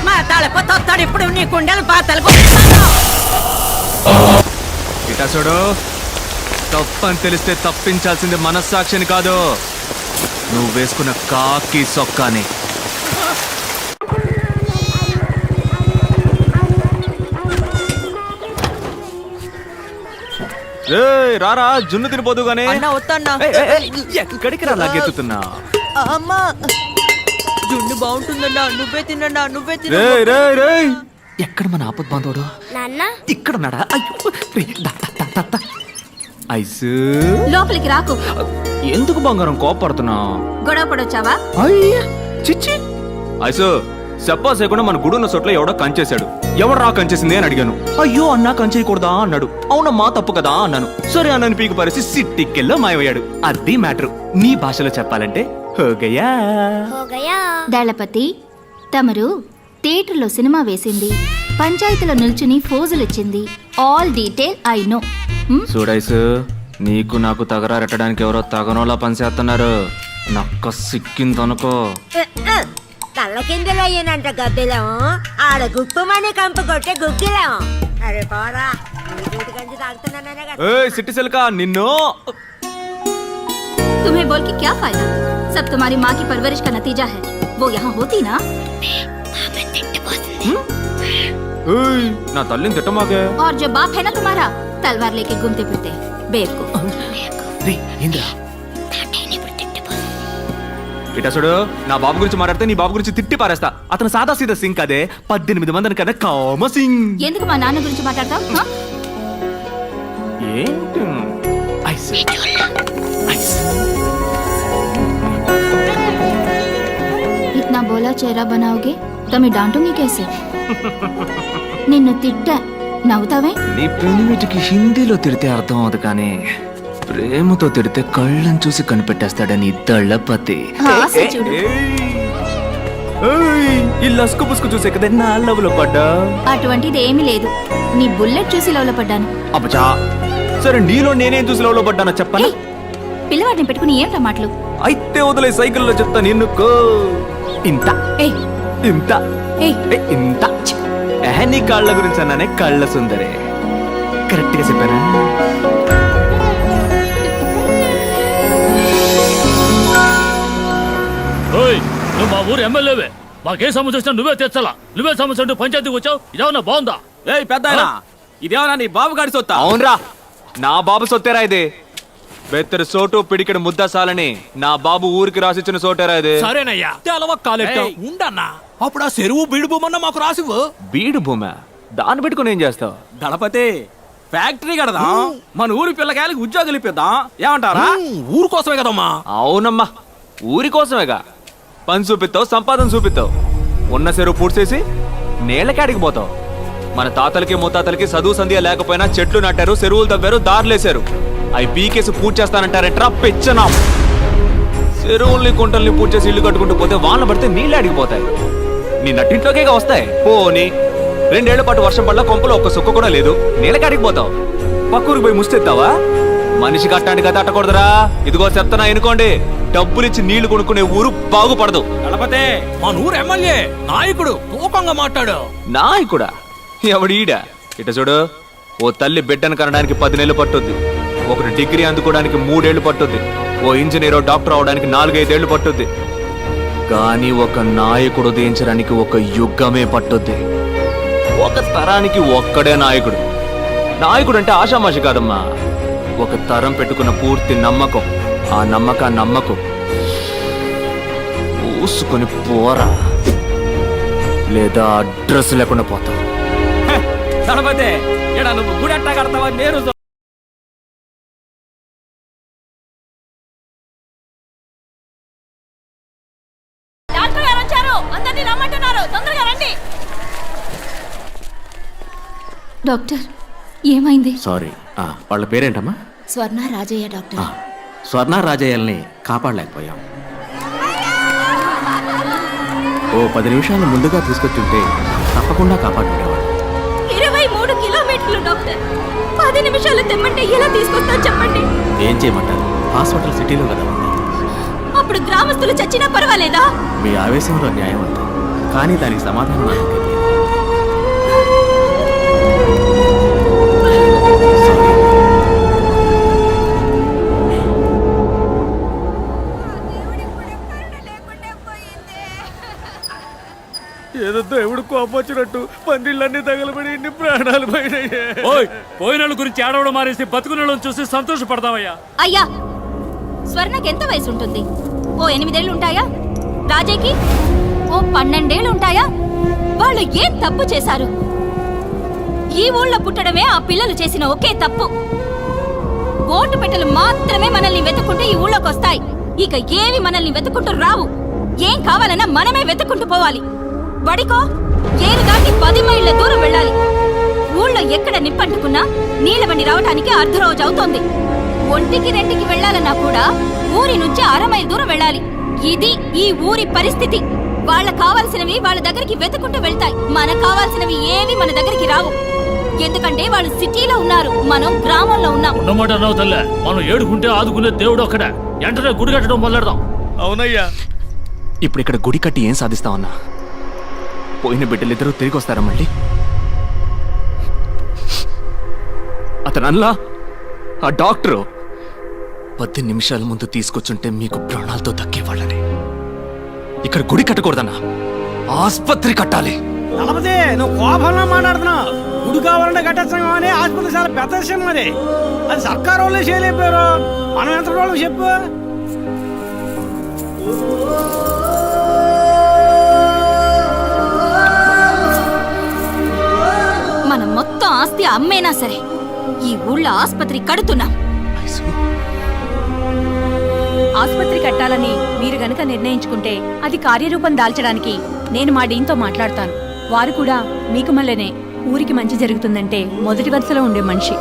[SPEAKER 4] మా దళపతి వస్తాడు ఇప్పుడు. నీ కుండలు పాతలు
[SPEAKER 11] ఇటా చూడు, తప్పని తెలిస్తే తప్పించాల్సింది మనస్సాక్షిని కాదు, నువ్వు వేసుకున్న కాకి సొక్కాని. రారా జున్ను తినిపోదు గానీ. ఎక్కడికి రా లాగెత్తుతున్నా?
[SPEAKER 4] అమ్మా జున్ను బాగుంటుందన్నా. నువ్వే తిన్నా, నువ్వే తిన్నా.
[SPEAKER 9] ఎక్కడ మన ఆపద్ బాంధవుడు? ఇక్కడ ఉన్నాడా?
[SPEAKER 11] ఐసు
[SPEAKER 8] లోపలికి రాకు.
[SPEAKER 11] ఎందుకు బంగారం కోపడుతున్నా?
[SPEAKER 8] గొడవ పడొచ్చావా?
[SPEAKER 11] చిచ్చి ఐసు చెప్పా చేయకుండా మన గుడున్న చోట్ల ఎవడో కంచేశాడు. ఎవడు రా కంచేసింది అని అడిగాను. అయ్యో అన్నా కంచేయకూడదా అన్నాడు. అవునమ్మా తప్పు కదా అన్నాను. సరే అన్నని పీకు పరిసి సిట్టికెళ్ళో మాయమయ్యాడు. అది మ్యాటర్. నీ భాషలో చెప్పాలంటే హోగయా.
[SPEAKER 8] దళపతి తమరు థియేటర్లో సినిమా వేసింది, పంచాయతీలో నిల్చుని ఫోజులిచ్చింది. All detail I know.
[SPEAKER 11] చూడైసు నీకు నాకు తగరారెట్టడానికి ఎవరో తగనోలా పనిచేస్తున్నారు. నక్క సిక్కిందనుకో.
[SPEAKER 4] కళ్ళ కిందలో అయ్యానంట గద్దెలం. ఆడ గుప్పమని కంప కొట్టే గుగ్గిలం. అరే పోరా, నీ గంజి తాగుతున్నానే.
[SPEAKER 11] సిట్టి సిల్క నిన్ను
[SPEAKER 4] तुम्हें बोल के क्या फायदा? सब तुम्हारी माँ की परवरिश का नतीजा है। वो यहाँ होती ना।
[SPEAKER 9] నా తల్లిని తిట్టమాకే.
[SPEAKER 4] और जो बाप है ना तुम्हारा, तलवार लेके घूमते फिरते बेवकूफ।
[SPEAKER 9] ఇటసుడు నా బాబు గురించి మాట్లాడితే నీ బాబు గురించి తిట్టి పారేస్తా. అతను సాదా సీదా సింగ్ అదే 18 మందిని కదా కామ సింగ్.
[SPEAKER 4] ఎందుకు మా నాన్న గురించి మాట్లాడతావు?
[SPEAKER 9] ఏంటి ఐస్ ఐస్.
[SPEAKER 4] इतना बोला चेहरा बनाओगे तो मैं डांटूंगी कैसे? నిన్ను తిట్టా నవ్వుతావే?
[SPEAKER 9] నీ పెనిమిటికి హిందీలో తిడితే అర్థం అవదు కానీ ప్రేమతో తిడితే కళ్ళని చూసి కనిపెట్టేస్తాడని దళపతి. ఈ లస్కు పుస్కు చూసే కదా నా లవ్లో పడ్డా.
[SPEAKER 4] అటువంటిది ఏమీ లేదు. నీ బుల్లెట్ చూసి లవ్లో పడ్డాను.
[SPEAKER 9] అబ్బచా సరే నీలో నేనేం చూసి లవ్లో పడ్డానో చెప్పనా?
[SPEAKER 4] పిల్లవాడిని పెట్టుకుని ఏంటా మాటలు?
[SPEAKER 9] అయితే వదిలే సైకిల్లో చెప్తాను ఎన్నుకో. ఇంత ఇంత ఇంత నీ కాళ్ళ గురించి అన్నానే కళ్ళ సుందరే. కరెక్ట్ గా చెప్పానా?
[SPEAKER 10] నువ్వు మా ఊరు ఎమ్మెల్యేవే, మాకే సమస్య వచ్చినా నువ్వే తెచ్చాలా. నువ్వే సమస్య అంటూ పంచాయతీకి వచ్చావు. ఇదేమన్నా బాగుందా?
[SPEAKER 11] పెద్ద ఇదేమన్నా నీ బాబు గాడి సొత్తా?
[SPEAKER 9] అవునరా, నా బాబు సొత్తేరా ఇది. బెత్తరు సోటు పిడికెడు ముద్ద సాలని నా బాబు ఊరికి రాసిచ్చిన సోటేరా ఇది.
[SPEAKER 11] సరేనయ్యా, ఉండన్నా. అప్పుడు ఆ చెరువు బీడు భూమన్న మాకు రాసివ్వు.
[SPEAKER 9] బీడు భూమా? దాన్ని పెట్టుకుని ఏం చేస్తావు?
[SPEAKER 11] దళపతి ఫ్యాక్టరీ కడదాం, మన ఊరి పిల్లకాయలకి ఉద్యోగాలు ఇప్పిద్దాం. ఏమంటారా? ఊరు కోసమే కదమ్మా.
[SPEAKER 9] అవునమ్మా, ఊరి కోసమేగా. పని చూపిస్తావు, సంపాదన చూపిస్తావు. ఉన్న చెరువు పూడ్చేసి నేలకాడికి పోతావు. మన తాతలకి ముత్తాతలకి చదువు సంధ్య లేకపోయినా చెట్లు నాటారు, చెరువులు తవ్వారు, దారులేశారు. అవి పీకేసి పూజ చేస్తానంటారంటరా పెచ్చనా. చెరువుల్ని కుంటల్ని పూజ చేసి ఇల్లు కట్టుకుంటూ పోతే వాన పడితే నీళ్ళు అడిగిపోతాయి. నీ నట్టింట్లోకే వస్తాయి. పోని 2 ఏళ్ల పాటు వర్షం పడ్డ కొంపలో ఒక్క సుక్క కూడా లేదు, నీళ్ళకాడికి పోతావు. పక్కూరికి పోయి ముస్తెత్తావా? మనిషి కట్టానికి కదా అట్టకూడదురా. ఇదిగో చెప్తానా ఎనుకోండి, డబ్బులిచ్చి నీళ్లు కొనుక్కునే ఊరు బాగుపడదు.
[SPEAKER 11] దళపతి మన ఊరు ఎమ్మెల్యే నాయకుడు తూకంగా మాట్లాడు.
[SPEAKER 9] నాయకుడా? ఎవడీడా? ఇట చూడు, ఓ తల్లి బిడ్డను కనడానికి 10 నెలలు పట్టుద్ది. ఒకరు డిగ్రీ అందుకోవడానికి 3 ఏళ్లు పట్టుద్ది. ఓ ఇంజనీరో డాక్టర్ అవడానికి 4-5 ఏళ్లు పట్టుద్ది. కానీ ఒక నాయకుడు ఉదయించడానికి ఒక యుగమే పట్టుద్ది. ఒక తరానికి ఒక్కడే నాయకుడు. నాయకుడు అంటే ఆషామాషి కాదమ్మా. ఒక తరం పెట్టుకున్న పూర్తి నమ్మకం. ఆ నమ్మకం పూసుకొని పోరా, లేదా అడ్రస్ లేకుండా పోతావు.
[SPEAKER 11] దళపతి ఇక్కడ నువ్వు గుడి అట్టా కడతావా? నేను
[SPEAKER 4] డాక్టర్ ఏమైంది?
[SPEAKER 3] సారీ, వాళ్ళ పేరేంటమ్మా?
[SPEAKER 6] స్వర్ణ రాజయ్య డాక్టర్.
[SPEAKER 3] స్వర్ణ రాజయ్యల్ని కాపాడలేకపోయాం. ఓ 10 నిమిషాలు ముందుగా తీసుకొచ్చుంటే తప్పకుండా కాపాడుకునేవాడు.
[SPEAKER 4] 23 కిలోమీటర్లు డాక్టర్. 10 నిమిషాలు తెమ్మంటే ఎలా తీసుకొస్తా చెప్పండి?
[SPEAKER 3] ఏం చేయమంటారు? హాస్పిటల్ సిటీలో కదా ఉంది.
[SPEAKER 4] అప్పుడు గ్రామస్తులు చచ్చినా పర్వాలేదా?
[SPEAKER 3] మీ ఆవేశంలో న్యాయం అంటారు, కానీ దానికి సమాధానం నాకు తెలియదు.
[SPEAKER 11] ఏదో దేవుడు కోపొచ్చినట్టు పందిళ్ళన్నీ తగలబడి ఇన్ని ప్రాణాలు పోయిన గురించి ఆడవడం మానేసి బతుకున్న చూసి సంతోషపడతావయ్యా.
[SPEAKER 4] అయ్యా, స్వర్ణకి ఎంత వయసు ఉంటుంది? ఓ 8 ఏళ్ళు ఉంటాయా? రాజయ్యకి ఓ 12 ఏళ్ళు ఉంటాయా? వాళ్ళు ఏం తప్పు చేశారు? ఈ ఊళ్ళో పుట్టడమే ఆ పిల్లలు చేసిన ఒకే తప్పు. ఓటు పెట్టెలు మాత్రమే మనల్ని వెతుక్కుంటూ ఈ ఊళ్ళోకి వస్తాయి. ఇక ఏవి మనల్ని వెతుక్కుంటూ రావు. ఏం కావాలన్నా మనమే వెతుక్కుంటూ పోవాలి. బడికో ఏరు దాటి 10 మైళ్ళ దూరం వెళ్ళాలి. ఊళ్ళో ఎక్కడ నిప్పంటుకున్నా నీళ్ళ బండి రావడానికి అర్ధరోజు అవుతోంది. 1-2కి వెళ్ళాలన్నా కూడా ఊరి నుంచి 1/2 మైలు దూరం వెళ్ళాలి. ఇది ఈ ఊరి పరిస్థితి. వాళ్ళకు కావాల్సినవి వాళ్ళ దగ్గరికి వెతుకుంటూ వెళ్తాయి. మనకు కావాల్సినవి ఏవి మన దగ్గరికి రావు. ఎందుకంటే వాళ్ళు సిటీలో ఉన్నారు, మనం గ్రామంలో ఉన్నాం.
[SPEAKER 10] ఉన్నమాట అన్నావు తల్లే. మనం ఏడుకుంటే ఆదుకునే దేవుడు ఒక్కడే. వెంటనే గుడి కట్టడం మొదలెడదాం.
[SPEAKER 11] అవునయ్యా.
[SPEAKER 9] ఇప్పుడు ఇక్కడ గుడి కట్టి ఏం సాధిస్తామన్నా? పోయిన బిడ్డలిద్దరూ తిరిగి వస్తారా మళ్ళీ? అతనల్లా ఆ డాక్టరు 10 నిమిషాల ముందు తీసుకొచ్చుంటే మీకు ప్రాణాలతో దక్కేవాళ్ళని. ఇక్కడ గుడి కట్టకూడదన్నా, ఆస్పత్రి కట్టాలి.
[SPEAKER 1] దళపతి నువ్వు కోపంలో మాట్లాడుతున్నావు. గుడి కావాలంటే కట్టేస్తాం అని ఆసుపత్రి చాలా పెద్ద విషయం మరి. అది సర్కారు వాళ్ళే చేయలేపారు, మనం ఎంత వాళ్ళకి చెప్పు.
[SPEAKER 6] మనం మొత్తం ఆస్తి అమ్మేనా సరే ఈ ఊళ్ళో ఆస్పత్రి కడుతున్నాం.
[SPEAKER 8] ఆసుపత్రి కట్టాలని మీరు గనక నిర్ణయించుకుంటే అది కార్యరూపం దాల్చడానికి నేను మా డీన్తో మాట్లాడతాను. వారు కూడా మీకు మళ్ళనే ఊరికి మంచి జరుగుతుందంటే మొదటి వరుసలో ఉండే మనిషి.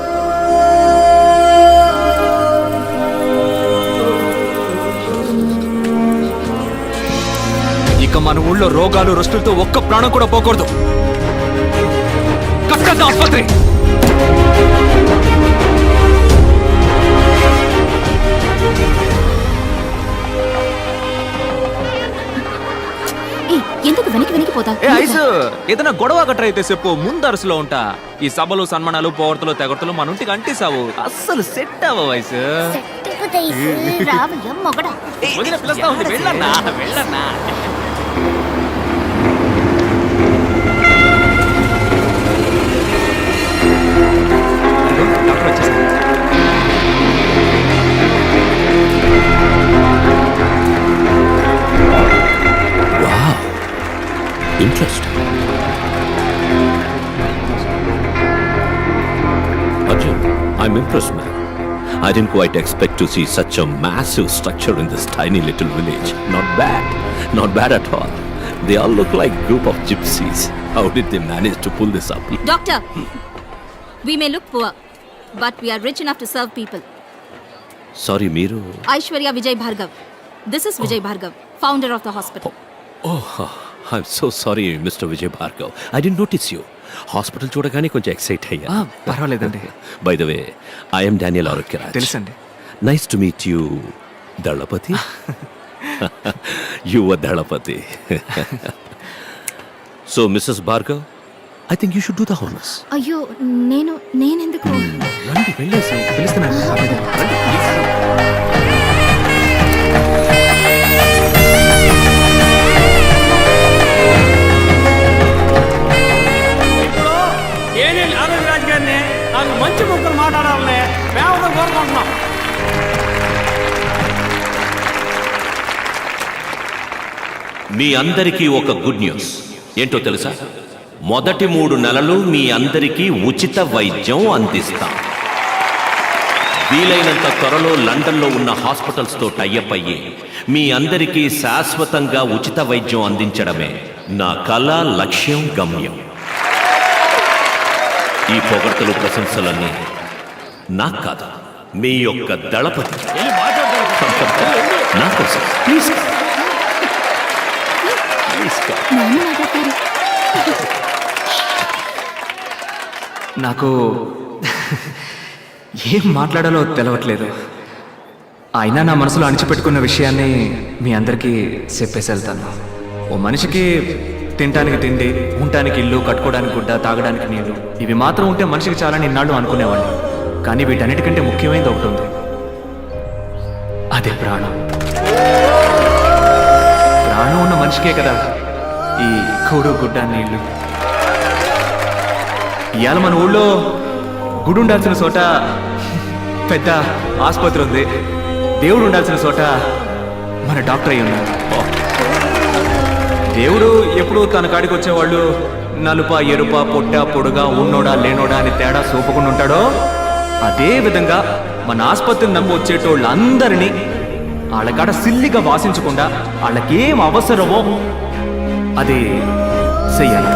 [SPEAKER 9] ఇక మన ఊళ్ళో రోగాలు రుష్టులతో ఒక్క ప్రాణం కూడా పోకూడదు. కట్టద్దు ఆస్పత్రి.
[SPEAKER 6] ఎందుకు వెనక్కి పోతా?
[SPEAKER 11] ఏదైనా గొడవ గట్ర అయితే చెప్పు, ముందరుసులో ఉంటా. ఈ సభలు సన్మానాలు పోవర్తలు తెగర్తలు మన ఇంటికి అంటిసావు, అస్సలు సెట్ అవ్వ వయసు. పిలుస్తా ఉంది, వెళ్ళన్నా వెళ్ళన్నా. డాక్టర్ వచ్చేసారు.
[SPEAKER 3] Interesting. Arjun, I'm impressed, man. I didn't quite expect to see such a massive structure in this tiny little village. Not bad. Not bad at all. They all look like group of gypsies. How did they manage to pull this up?
[SPEAKER 6] Doctor, we may look poor, but we are rich enough to serve people.
[SPEAKER 3] Sorry, Meeru.
[SPEAKER 6] Aishwarya Vijay Bhargav. This is Vijay Bhargav, founder of the hospital.
[SPEAKER 3] Oh, I'm so sorry, Mr. Vijay Bhargav. I didn't notice you. Hospital చూడగానే కొంచెం excite అయ్యా.
[SPEAKER 9] పర్వాలేదండి.
[SPEAKER 3] By the way, I'm Daniel Arogyaraj.
[SPEAKER 9] తెలుసండి.
[SPEAKER 3] Nice to meet you, Dalapathi. Yuva Dalapathi. So Mrs Bhargav, I think you should do the honours.
[SPEAKER 6] అయ్యో, నేనెందుకు?
[SPEAKER 9] రండి, వెళ్ళేసి పిలుస్తున్నాను.
[SPEAKER 1] ఆరోగ్యరాజు గారిని నాకు మంచి ముక్కలు మాట్లాడాలని మేము కోరుకుంటున్నాం.
[SPEAKER 3] మీ అందరికీ ఒక గుడ్ న్యూస్. ఏంటో తెలుసా? మొదటి 3 నెలలు మీ అందరికీ ఉచిత వైద్యం అందిస్తాం. వీలైనంత త్వరలో లండన్లో ఉన్న హాస్పిటల్స్తో టైఅప్ అయ్యి మీ అందరికీ శాశ్వతంగా ఉచిత వైద్యం అందించడమే నా కళ, లక్ష్యం, గమ్యం. ఈ పొగడ్తలు, ప్రశంసలన్నీ నాకు కాదు, మీ యొక్క దళపతి నా కోసం. ప్లీజ్
[SPEAKER 9] నాకు ఏం మాట్లాడాలో తెలవట్లేదు. అయినా నా మనసులో అణిచిపెట్టుకున్న విషయాన్ని మీ అందరికీ చెప్పేసి వెళ్తాను. ఓ మనిషికి తినడానికి తిండి, ఉండటానికి ఇల్లు, కట్టుకోవడానికి గుడ్డ, తాగడానికి నీళ్లు, ఇవి మాత్రం ఉంటే మనిషికి చాలా నిన్నాళ్ళు అనుకునేవాడిని. కానీ వీటన్నిటికంటే ముఖ్యమైనది ఒకటి ఉంది, అదే ప్రాణం. ప్రాణం ఉన్న మనిషికే కదా ఈ కూడు, గుడ్డ, నీళ్లు. ఇవాళ మన ఊళ్ళో గుడి ఉండాల్సిన చోట పెద్ద ఆసుపత్రి ఉంది, దేవుడు ఉండాల్సిన చోట మన డాక్టర్ అయి ఉన్నారు. దేవుడు ఎప్పుడు తన కాడికి వచ్చేవాళ్ళు నలుప, ఎరుప, పొట్ట, పొడుగా, ఉన్నోడా లేనోడా అని తేడా చూపకుండా ఉంటాడో, అదే విధంగా మన ఆసుపత్రిని నమ్మి వచ్చేటోళ్ళందరినీ వాళ్ళ కాడ సిల్లిగా వాసించకుండా వాళ్ళకేం అవసరమో అది చెయ్యాలి.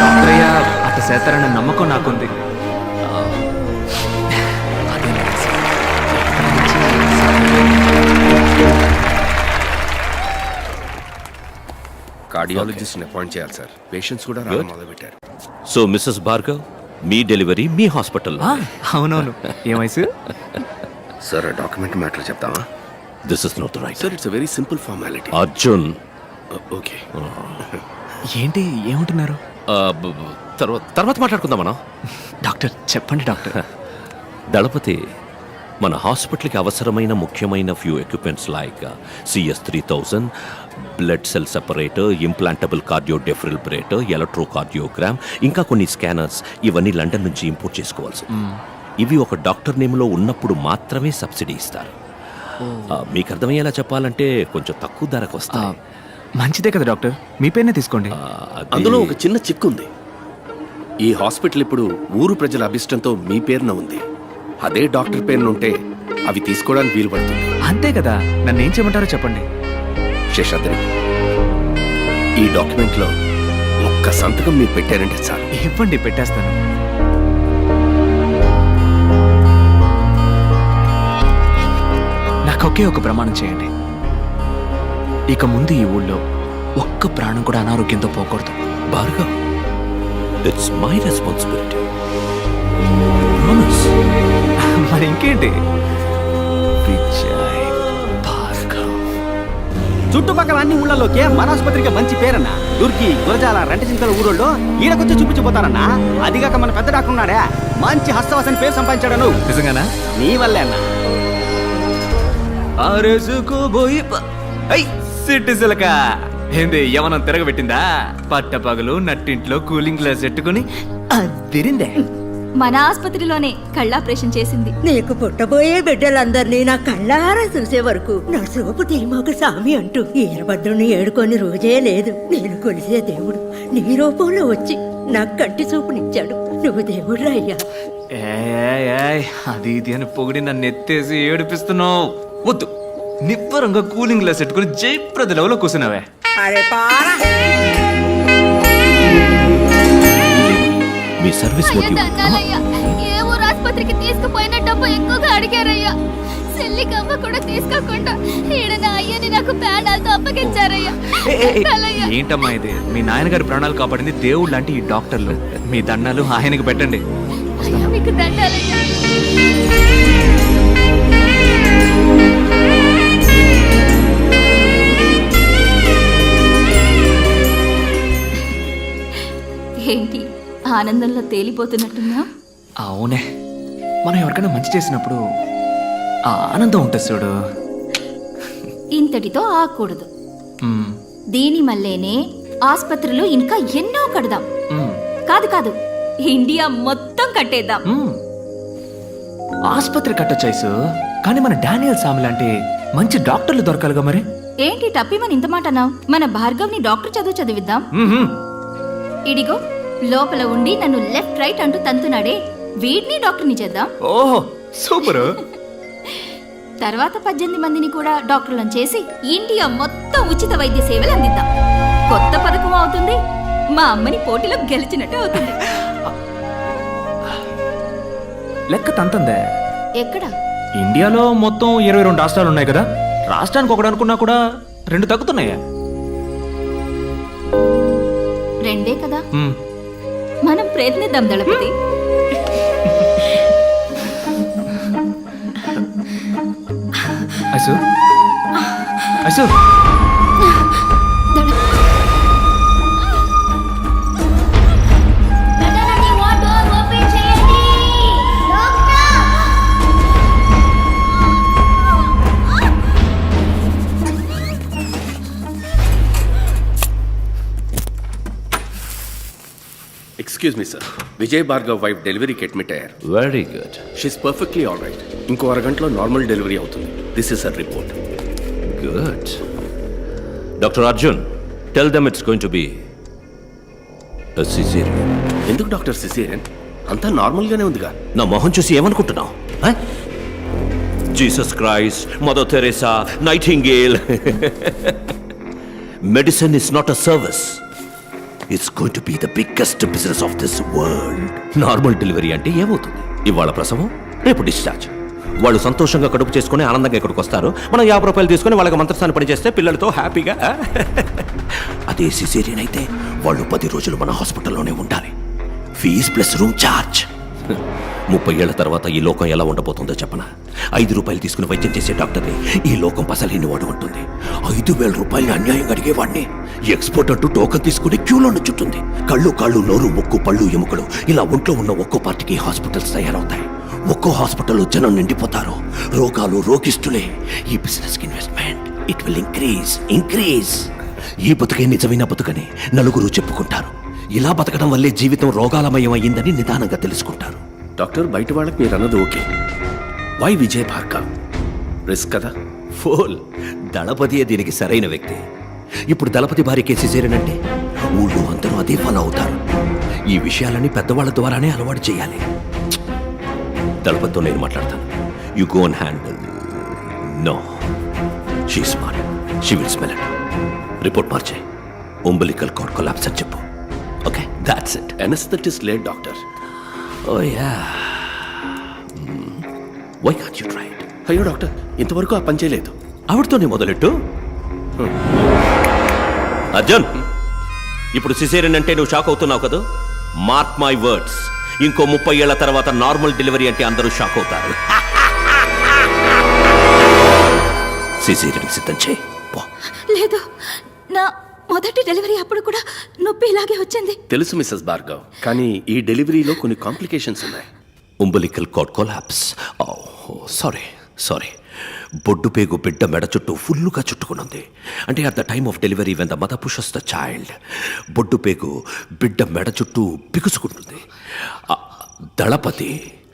[SPEAKER 9] డాక్టరయ్య అట్ట చేస్తారన్న నమ్మకం నాకుంది.
[SPEAKER 3] కార్డియాలజిస్ట్ని అపాయింట్ చేయాలి సార్. పేషెంట్స్ కూడా రావడం మొదలుపెట్టారు. సో మిస్సెస్ భార్గవ్, మీ డెలివరీ మీ హాస్పిటల్లో.
[SPEAKER 9] అవునవును. ఏ వయసు
[SPEAKER 3] సార్? డాక్యుమెంట్ మ్యాటర్ చెప్తామా? This is not right sir, it's very simple formality. Arjun. Okay.
[SPEAKER 9] ఏంటి ఏమంటున్నారు?
[SPEAKER 3] తర్వాత మాట్లాడుకుందాం మనం.
[SPEAKER 9] డాక్టర్ చెప్పండి డాక్టర్.
[SPEAKER 3] దళపతి, మన హాస్పిటల్కి అవసరమైన ముఖ్యమైన few equipments like CS 3000, blood cell separator, implantable cardio defibrillator, electrocardiogram, ఇంకా కొన్ని స్కానర్స్, ఇవన్నీ లండన్ నుంచి ఇంపోర్ట్ చేసుకోవాల్సి. ఇవి ఒక డాక్టర్ నేమ్లో ఉన్నప్పుడు మాత్రమే సబ్సిడీ ఇస్తారు. మీకు అర్థమయ్యేలా చెప్పాలంటే కొంచెం తక్కువ ధరకు వస్తాయి.
[SPEAKER 9] మంచిదే కదా డాక్టర్, మీ పేరునే తీసుకోండి.
[SPEAKER 3] అందులో ఒక చిన్న చిక్కు ఉంది. ఈ హాస్పిటల్ ఇప్పుడు ఊరు ప్రజల అభిష్టంతో మీ పేరున ఉంది. అదే డాక్టర్ పేరున ఉంటే అవి తీసుకోవడానికి వీలు పడుతుంది.
[SPEAKER 9] అంతే కదా, నన్ను ఏం చేయమంటారో చెప్పండి.
[SPEAKER 3] శేషాద్రి, ఈ డాక్యుమెంట్లో ఒక్క సంతకం మీరు పెట్టారంటే చాలు.
[SPEAKER 9] ఇవ్వండి, పెట్టేస్తాను. నాకు ఒకే ఒక ప్రమాణం చేయండి. ఇక ముందు ఈ ఊళ్ళో ఒక్క ప్రాణం కూడా అనారోగ్యంతో పోకూడదు.
[SPEAKER 3] Bhargav, it's my responsibility.
[SPEAKER 9] మరి ఇంకేంటి? విజయ్ భార్గవ్.
[SPEAKER 1] చుట్టుపక్కల అన్ని ఊళ్ళలోకే మన ఆసుపత్రికి మంచి పేరన్నా. దుర్గి, గురజాల, రెంటచింతల ఊరోళ్ళు ఈడకొచ్చి చూపించిపోతారన్నా. అదిగాక మన పెద్ద డాక్టర్ ఉన్నాడే, మంచి హస్తవాసని పేరు సంపాదించాడను.
[SPEAKER 9] నిజంగానా?
[SPEAKER 1] నీ వల్లే అన్నా.
[SPEAKER 9] సిటిజలక ఏంది యవనం తిరగబెట్టిందా? పట్టపగలు నట్టింట్లో కూలింగ్ గ్లాస్ పెట్టుకుని అదిరిందే.
[SPEAKER 6] మన ఆసుపత్రిలోనే కళ్ళాపరేషన్ చేసింది.
[SPEAKER 4] నీకు పుట్టబోయే బిడ్డలందరినీ నా కళ్ళారా చూసే వరకు నా సోపు తీమాక సామి అంటూ ఈరభద్రుని ఏడుకొని రోజే లేదు. నేను కొలిసే దేవుడు నీ రూపంలో వచ్చి నాకు కంటి చూపునిచ్చాడు. నువ్వు దేవుడు అయ్యా.
[SPEAKER 9] అది ఇది అని పొగిడి నన్ను ఎత్తేసి ఏడిపిస్తున్నావు. వద్దు, నిబ్బరంగా కూలింగ్ గ్లాస్ పెట్టుకుని జయప్రద లెవెల్లో కూర్చున్నావే.
[SPEAKER 4] అరే పారా.
[SPEAKER 3] మీ సర్వీస్
[SPEAKER 6] ఏ ఊరు ఆసుపత్రికి తీసుకుపోయిన డబ్బు ఎక్కువగా అడిగారయ్యా. చెల్లికమ్మ కూడా తీసుకోకుండా ఈడ నా అయ్యని నాకు ప్రాణాలతో అప్పగించారయ్యా.
[SPEAKER 9] ఏంటమ్మా ఇది? మీ నాయనగారి ప్రాణాలు కాపాడింది దేవుడు లాంటి ఈ డాక్టర్లు. మీ దండాలు ఆయనకి పెట్టండి.
[SPEAKER 6] మీకు దండాలయ్యా. ఏంటి ఆనందంలో తేలిపోతున్నట్టున్నా?
[SPEAKER 9] అవునే, మనం ఎవరికైనా మంచి చేసినప్పుడు ఆ ఆనందం ఉంటుంది చూడు.
[SPEAKER 6] ఇంతటితో ఆకూడదు. దీని మళ్ళేనే ఆసుపత్రులు ఇంకా ఎన్నో కడదాం. కాదు కాదు, ఇండియా మొత్తం కట్టేద్దాం.
[SPEAKER 9] ఆసుపత్రి కట్టొచ్చాయిసు, కానీ మన డానియల్ సామి లాంటి మంచి డాక్టర్లు దొరకాలిగా. మరి
[SPEAKER 6] ఏంటి టప్పిమని ఇంత మాట అన్నావు? మన భార్గవ్ని డాక్టర్ చదువు చదివిద్దాం. ఇడిగో లోపల ఉండి నన్ను లెఫ్ట్ రైట్ అంటూ తంతున్నాడే, వీడిని డాక్టర్ని చేద్దాం.
[SPEAKER 9] ఓహో సూపర్.
[SPEAKER 6] తర్వాత 18 మందిని కూడా డాక్టర్లను చేసి ఇండియా మొత్తం ఉచిత వైద్య సేవలు అందిద్దాం. కొత్త పథకం అవుతుంది. మా అమ్మని పోటీలో గెలిచినట్టు అవుతుంది.
[SPEAKER 9] లెక్క తంతందే.
[SPEAKER 6] ఎక్కడ?
[SPEAKER 9] ఇండియాలో మొత్తం 22 రాష్ట్రాలు ఉన్నాయి కదా. రాష్ట్రానికి ఒకటి అనుకున్నా కూడా 2 తగ్గుతున్నాయా?
[SPEAKER 6] 2 కదా. మనం ప్రయత్నిద్దాం Dalapathi.
[SPEAKER 9] Aisu Aisu
[SPEAKER 3] excuse me sir, Vijay Bhargav wife డెలివరీకి అడ్మిట్ అయ్యారు.
[SPEAKER 10] Very good.
[SPEAKER 3] She's perfectly all right. ఇంకో అరగంటలో నార్మల్ డెలివరీ అవుతుంది. This is a report.
[SPEAKER 10] Good. Doctor Arjun, tell them it's going to be a cesarean.
[SPEAKER 3] ఎందుకు డాక్టర్ సిసేరియన్? అంతా నార్మల్గానే ఉందిగా.
[SPEAKER 10] నా మొహం చూసి ఏమనుకుంటున్నావు? Jesus Christ, Mother Teresa, Nightingale. Medicine is not a service. It's going to be the biggest business of this world. Normal delivery అంటే ఏమవుతుంది? ఇవాళ ప్రసవం, రేపు డిశ్చార్జ్. వాళ్ళు సంతోషంగా కడుపు చేసుకుని ఆనందంగా ఇక్కడికి వస్తారు. మనం 50 రూపాయలు తీసుకుని వాళ్ళకి మంత్రస్థానం పని చేస్తే పిల్లలతో హ్యాపీగా. అదే సిజేరియన్ అయితే వాళ్ళు 10 రోజులు మన హాస్పిటల్లోనే ఉండాలి. Fees plus room charge. 30 ఏళ్ల తర్వాత ఈ లోకం ఎలా ఉండబోతుందో చెప్పనా? 5 రూపాయలు తీసుకుని వైద్యం చేసే డాక్టర్ని ఈ లోకం పసలేని వాడు ఉంటుంది. 5,000 రూపాయలని అన్యాయంగా అడిగేవాడిని ఎక్స్పోర్ట్ అంటూ టోకన్ తీసుకుని క్యూలో నుంచుంటుంది. కళ్ళు కాళ్ళు, నోరు, ముక్కు, పళ్ళు, ఎముకలు ఇలా ఒంట్లో ఉన్న ఒక్కో పార్టీకి హాస్పిటల్స్ తయారవుతాయి.
[SPEAKER 3] ఒక్కో హాస్పిటల్లో జనం నిండిపోతారు. రోగాలు రోగిస్తులే. ఈ బిజినెస్కి ఇన్వెస్ట్మెంట్ ఇట్ విల్ ఇంక్రీజ్. ఈ బతుకే నిజమైన బతుకని నలుగురు చెప్పుకుంటారు. ఇలా బతకడం వల్లే జీవితం రోగాలమయం అయ్యిందని నిదానంగా తెలుసుకుంటారు. డాక్టర్, బయట వాళ్ళకి మీరు అన్నది okay. Why Vijay Bhargav? Risk కదా. ఫోల్. దళపతియే దీనికి సరైన వ్యక్తి. ఇప్పుడు దళపతి భార్య కేసు చేరినంటే ఊళ్ళో అందరూ అదే ఫాలో అవుతారు. ఈ విషయాలని పెద్దవాళ్ళ ద్వారానే అలవాటు చేయాలి. దళపతితో నేను మాట్లాడతాను. You go and handle. No, she smart. She will smell it. Report మార్చే. umbilical cord collapse అని చెప్పు. Okay, that's it. Anaesthetist late doctor. Oh yeah, why can't you try it? అయ్యో డాక్టర్, ఇంతవరకు ఆ పని చేయలేదు. ఆవిడతోనే మొదలెట్టు. అర్జున్, ఇప్పుడు సిజేరియన్ అంటే నువ్వు షాక్ అవుతున్నావు కదా? మార్క్ మై వర్డ్స్, ఇంకో 30 ఏళ్ల తర్వాత నార్మల్ డెలివరీ అంటే అందరూ షాక్ అవుతారు. సిజేరియన్ సిద్ధం చేయి.
[SPEAKER 6] లేదు, నా మొదటి డెలివరీ అప్పుడు కూడా నొప్పి ఇలాగే వచ్చింది.
[SPEAKER 3] తెలుసు మిస్సెస్ భార్గవ్, కానీ ఈ డెలివరీలో కొన్ని కాంప్లికేషన్స్ ఉన్నాయి. umbilical cord collapse. సారీ. బొడ్డు పేగు బిడ్డ మెడ చుట్టూ ఫుల్లుగా చుట్టుకునుంది. అంటే at the time of delivery when the mother pushes the child, బొడ్డు పేగు బిడ్డ మెడ చుట్టూ బిగుసుకుంటుంది. దళపతి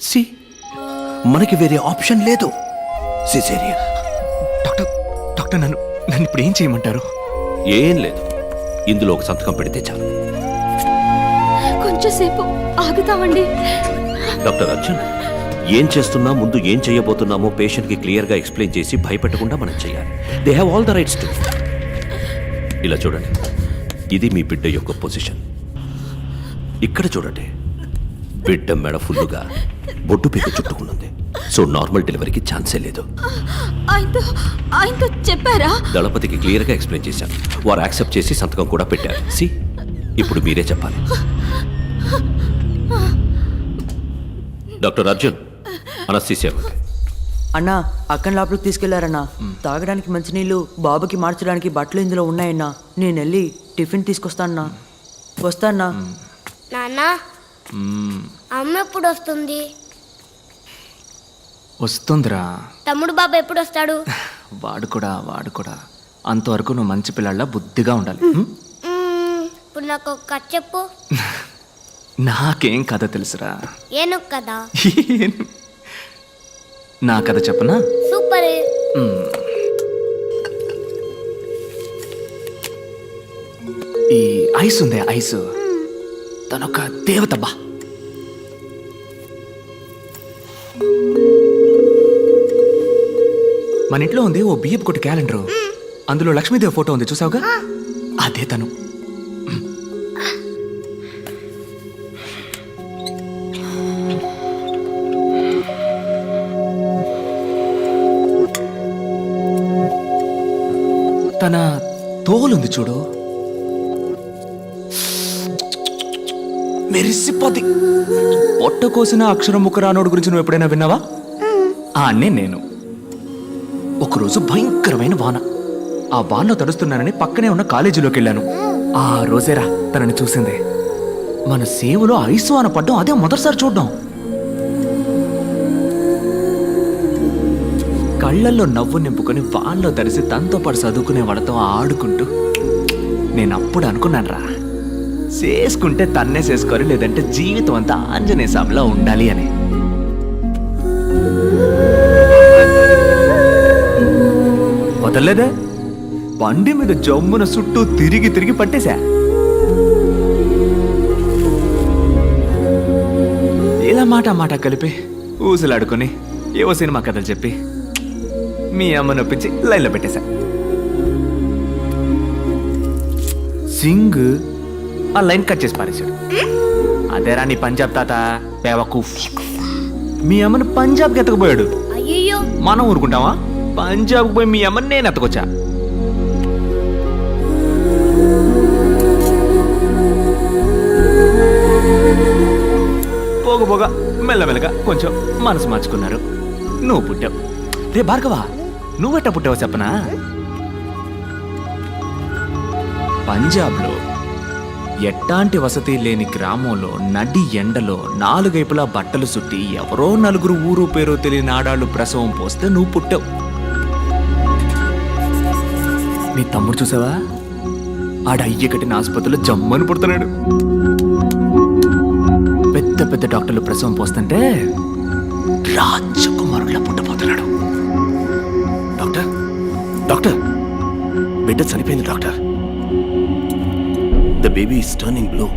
[SPEAKER 3] సి, మనకి వేరే ఆప్షన్ లేదు. సిజేరియన్.
[SPEAKER 9] డాక్టర్, నన్ను ఇప్పుడు ఏం చేయమంటారు?
[SPEAKER 3] ఏం లేదు, ఇందులో ఒక సంతకం పెడితే చాలు.
[SPEAKER 6] కొంచెంసేపు ఆగుతామండి.
[SPEAKER 3] డాక్టర్ అర్జున్, ఏం చేస్తున్నా, ముందు ఏం చేయబోతున్నామో పేషెంట్కి క్లియర్గా ఎక్స్ప్లెయిన్ చేసి భయపెట్టకుండా మనం చేయాలి. They have all the rights to. ఇలా చూడండి, ఇది మీ బిడ్డ యొక్క పొజిషన్. ఇక్కడ చూడండి, బిడ్డ మెడ ఫుల్లుగా బొడ్డు పీక చుట్టుకున్నది. సో నార్మల్ డెలివరీకి ఛాన్సే లేదు.
[SPEAKER 6] ఆయనతో చెప్పారా?
[SPEAKER 3] దళపతికి క్లియర్గా ఎక్స్ప్లెయిన్ చేశాను. వారు యాక్సెప్ట్ చేసి సంతకం కూడా పెట్టారు. సి, ఇప్పుడు మీరే చెప్పాలి. Doctor Arjun, anaesthesia.
[SPEAKER 11] అన్నా, అక్కని లోపలికి తీసుకెళ్లారన్నా. తాగడానికి మంచినీళ్ళు, బాబుకి మార్చడానికి బట్టలు ఇందులో ఉన్నాయన్నా. నేను వెళ్ళి టిఫిన్ తీసుకొస్తానన్నా. వస్తానా?
[SPEAKER 4] నాన్న, అమ్మ ఎప్పుడు వస్తుంది?
[SPEAKER 9] వస్తుందిరా.
[SPEAKER 4] తమ్ముడు బాబు ఎప్పుడు వస్తాడు?
[SPEAKER 9] వాడు కూడా అంతవరకు నువ్వు మంచి పిల్లల్లా బుద్ధిగా ఉండాలి.
[SPEAKER 4] ఇప్పుడు నాకు ఒక కథ చెప్పు.
[SPEAKER 9] నాకేం కథ తెలుసురా?
[SPEAKER 4] ఏను కదా?
[SPEAKER 9] నా కథ చెప్పనా?
[SPEAKER 4] సూపర్.
[SPEAKER 9] ఈ ఐస్ ఉందే, ఐస్, తనొక దేవతబ్బా. మన ఇంట్లో ఉంది ఓ బియ్యపు కొట్టు క్యాలెండరు. అందులో లక్ష్మీదేవి ఫోటో ఉంది, చూసావుగా? అదే తను. తన తోలుంది చూడు, మెరిసిపోద్ది. పొట్ట కోసిన అక్షరం ముక్క రానోడు గురించి నువ్వు ఎప్పుడైనా విన్నావా? నేను ఒకరోజు భయంకరమైన వాన. ఆ వానలో తడుస్తున్నానని పక్కనే ఉన్న కాలేజీలోకి వెళ్ళాను. ఆ రోజేరా తనని చూసింది. మన సేవలో ఐసు వాన పడ్డం అదే మొదటిసారి చూడ్డం. కళ్ళల్లో నవ్వు నింపుకొని వానలో తడిసి తనతో పాటు చదువుకునే వాళ్ళతో ఆడుకుంటూ నేను అప్పుడు అనుకున్నాను రా, చేసుకుంటే తన్నే చేసుకోవాలి, లేదంటే జీవితం అంతా ఆంజనేయ స్వామిలా ఉండాలి అని. వదలలేదే, బండి మీద జమ్మున చుట్టూ తిరిగి పట్టేశా. ఇలా మాట కలిపి ఊసులాడుకొని ఏవో సినిమా కథలు చెప్పి మీ అమ్మ నొప్పించి లైన్లో పెట్టేశా. సింగ్ ఆ లైన్ కట్ చేసి పారేశాడు. అదేరా నీ పంజాబ్ తాత బేవకూఫ్. మీ అమ్మను పంజాబ్కి ఎత్తకపోయాడు.
[SPEAKER 4] అయ్యో,
[SPEAKER 9] మనం ఊరుకుంటావా? పంజాబ్కి పోయి మీ అమ్మని నేను ఎత్తకొచ్చా. పోగ మెల్లమెల్లగా కొంచెం మనసు మార్చుకున్నారు. నువ్వు పుట్టావు. రే భార్గవా, నువ్వెట్టా పుట్టావో చెప్పనా? పంజాబ్లో ఎట్టాంటి వసతి లేని గ్రామంలో నడి ఎండలో నాలుగైపులా బట్టలు సుట్టి ఎవరో నలుగురు ఊరు పేరో తెలియని ఆడాళ్ళు ప్రసవం పోస్తే నువ్వు పుట్టావు. నీ తమ్ముడు చూసావా? ఆడ అయ్య కట్టిన ఆసుపత్రిలో జమ్మని పుడుతున్నాడు. పెద్ద పెద్ద డాక్టర్లు ప్రసవం పోస్తుంటే రాజకుమారులా పుట్టబోతున్నాడు. డాక్టర్ డాక్టర్ బిడ్డ చనిపోయింది doctor. The baby is turning blue.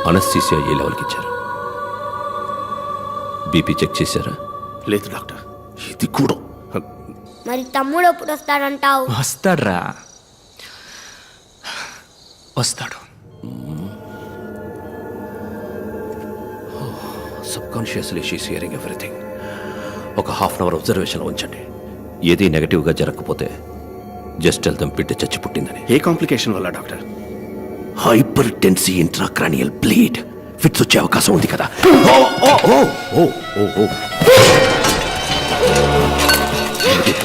[SPEAKER 3] Anaesthesia ఏ లెవెల్కి ఇచ్చారు? బీపీ చెక్ చేశారా?
[SPEAKER 9] లేదు డాక్టర్, ఇది కూడా.
[SPEAKER 4] మరి తమ్ముడు ఎప్పుడు వస్తాడంటావు?
[SPEAKER 9] వస్తాడ్రా, వస్తాడు.
[SPEAKER 3] Subconsciously she's hearing everything. ఒక హాఫ్ అన్ అవర్ అబ్జర్వేషన్లో ఉంచండి. ఏది నెగటివ్గా జరగకపోతే జస్ట్ వెళ్తాం బిడ్డ చచ్చి పుట్టిందని.
[SPEAKER 9] ఏ కాంప్లికేషన్ వల్ల doctor?
[SPEAKER 3] Hyper Tennessee intracranial bleed. Fits వచ్చే అవకాశం ఉంది కదా.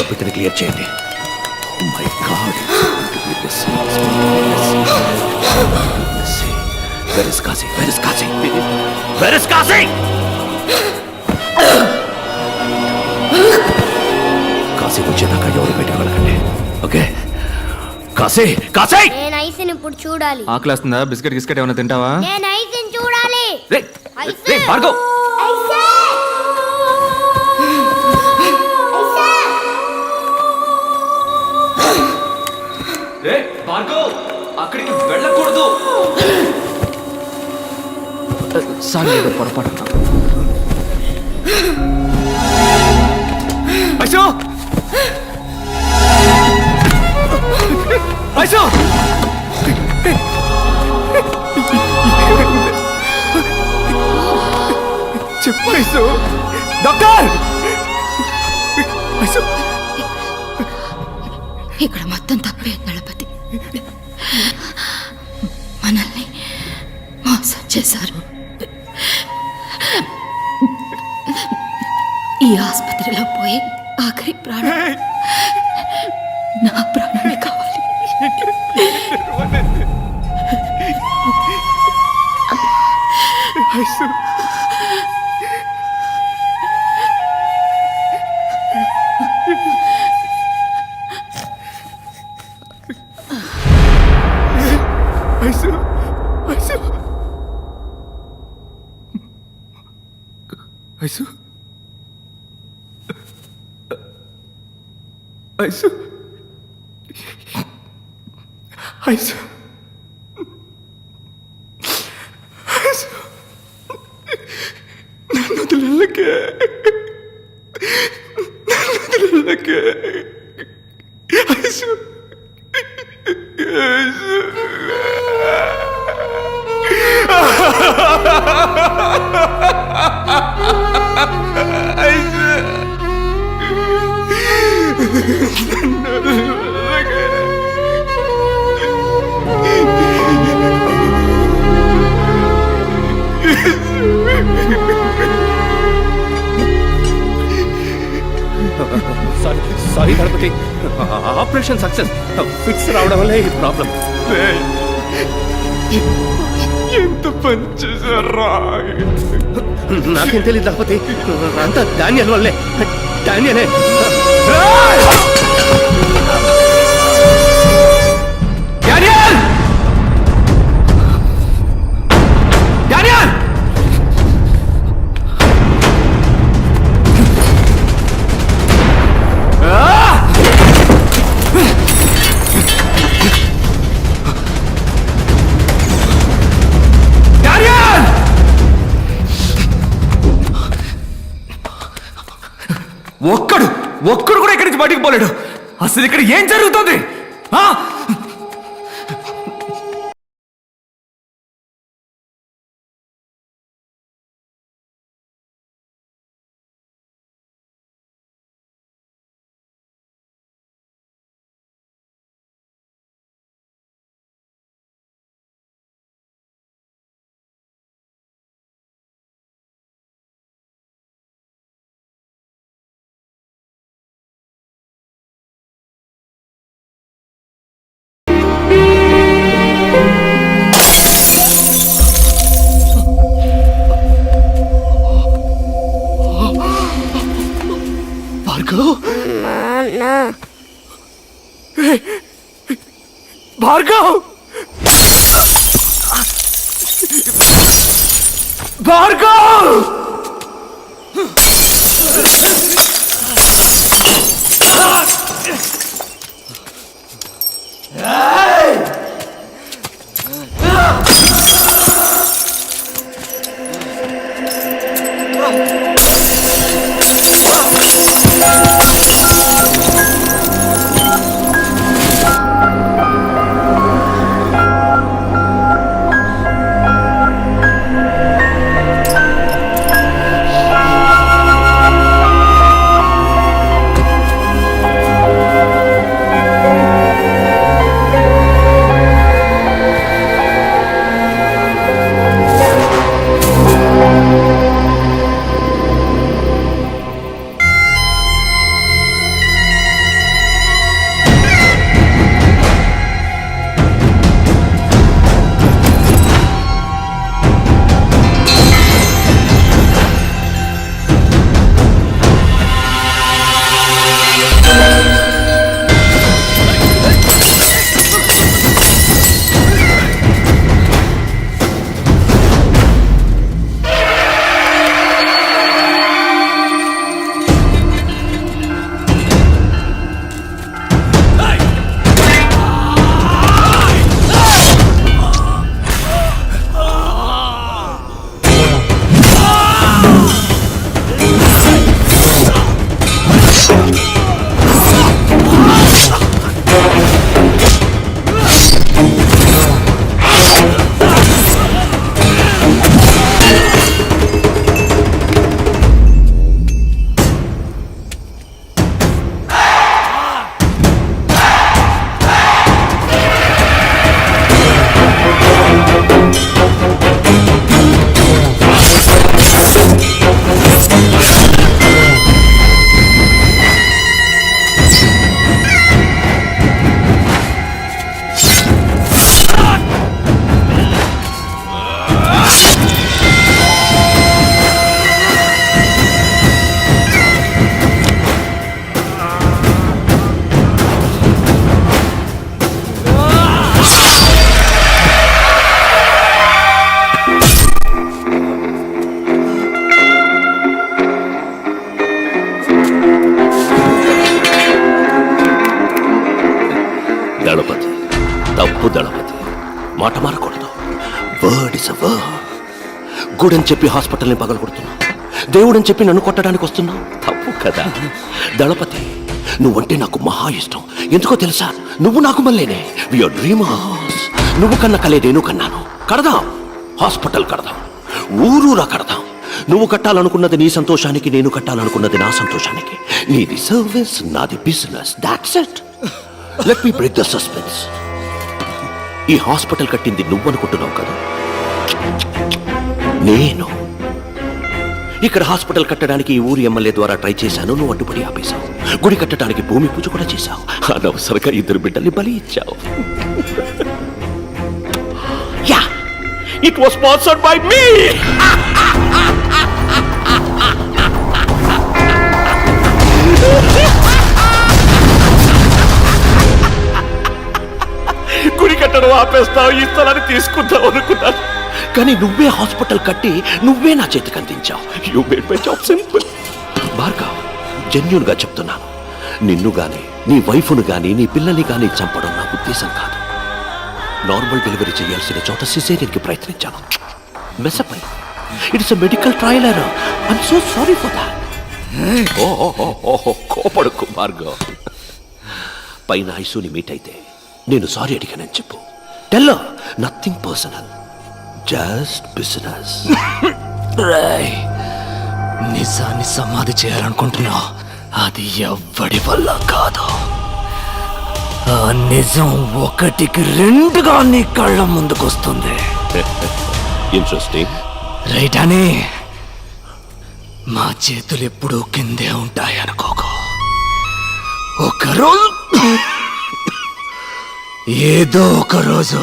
[SPEAKER 3] బిడ్డని క్లియర్ చేయండి. Oh my God. Where is Kazi? Where is Kazi? Where is Kazi? Kashi వచ్చేదాకా ఎవరు బయటకు వెళ్ళకండి. ఓకే? కాశీ కాశీ
[SPEAKER 4] నేను ఐస్ని ఇప్పుడు చూడాలి.
[SPEAKER 9] ఆకలేస్తుందా? బిస్కెట్ గిస్కెట్ ఏమైనా తింటావా?
[SPEAKER 4] నేను ఐస్ని చూడాలి.
[SPEAKER 9] రే భార్గవ్, రే భార్గవ్, అక్కడికి వెళ్ళకూడదు. సారీ, ఏదో పొరపాటు. ఐసో ఐసో చెప్పు ఐసో. డాక్టర్ ఐసో,
[SPEAKER 6] ఇక్కడ మొత్తం తప్పే దళపతి. మనల్ని మోసం చేశారు. ఈ ఆసుపత్రిలో పోయి ఆఖరి ప్రాణం నా ప్రాణమే కావాలి.
[SPEAKER 9] ఐసు ఐసు ఐసు ఐసు, నన్ను వదిలేకే, నన్ను వదిలేకే Aisu Aisu. Sorry Ganapathi, operation success. Fits రావడం వల్ల ఈ ప్రాబ్లం. ఎంత పని చేశారా? నాకేం తెలియదు గణపతి, అంతా డానియల్ వల్లే. డానియలే. డానియల్! డానియల్! ఒక్కడు కూడా ఇక్కడి నుంచి బయటికి పోలేడు. అసలు ఇక్కడ ఏం జరుగుతుంది?
[SPEAKER 3] భార్గవ్ భార్గవ్ భార్గవ్ దళపతి తప్పు దళపతి మాట మారకూడదు వర్డ్ ఇస్ అ వర్డ్ గుడని చెప్పి హాస్పిటల్ని పగలగొడుతున్నావు దేవుడని చెప్పి నన్ను కొట్టడానికి వస్తున్నావు తప్పు కదా దళపతి నువ్వంటే నాకు మహా ఇష్టం ఎందుకో తెలుసా నువ్వు నాకు మళ్ళీనే యువర్ డ్రీమర్స్ నువ్వు కన్న కలే నేను కన్నాను కడదాం హాస్పిటల్ కడదాం ఊరూరా కడదాం నువ్వు కట్టాలనుకున్నది నీ సంతోషానికి నేను కట్టాలనుకున్నది నా సంతోషానికి నీది సర్వీస్ నాది business that's it let me break the suspense ఈ హాస్పిటల్ కట్టింది నువ్వు అనుకుంటున్నావు కదా నేను ఇక్కడ హాస్పిటల్ కట్టడానికి ఈ ఊరి ఎమ్మెల్యే ద్వారా ట్రై చేశాను నువ్వు అడ్డుపడి ఆపేశావు గుడి కట్టడానికి భూమి పూజ కూడా చేశావు అనవసరంగా 2 బిడ్డల్ని బలి ఇచ్చావు yeah it was sponsored by me గుడి కట్టడం ఆపేస్తావు ఈ స్థలాన్ని తీసుకుంటావు అనుకున్నాను కానీ నువ్వే హాస్పిటల్ కట్టి నువ్వే నా చేతికి అందించావు you made my job simple Bhargav genuine గా చెప్తున్నాను నిన్ను గాని నీ వైఫ్ను గాని నీ పిల్లల్ని గాని చంపడం నా ఉద్దేశం కాదు నార్మల్ డెలివరీ చేయాల్సిన చోట సిజేరియన్కి ప్రయత్నించాను మెసపై it's a medical trial error I'm so sorry for that కోపడుకు భార్గవ్ పైన ఐసూని మీట్ అయితే నేను సారీ అడిగానని చెప్పు tell nothing personal just business
[SPEAKER 9] నిజాన్ని సమాధి చేయాలనుకుంటున్నా అది ఎవ్వడి వల్ల కాదు ఆ నిజం 1కి 2గా నీ కళ్ళ ముందుకొస్తుంది
[SPEAKER 3] ఇంట్రెస్టింగ్
[SPEAKER 9] రైట్ అని మా చేతులు ఎప్పుడూ కిందే ఉంటాయి అనుకోకు ఒకరోజు ఏదో ఒక రోజు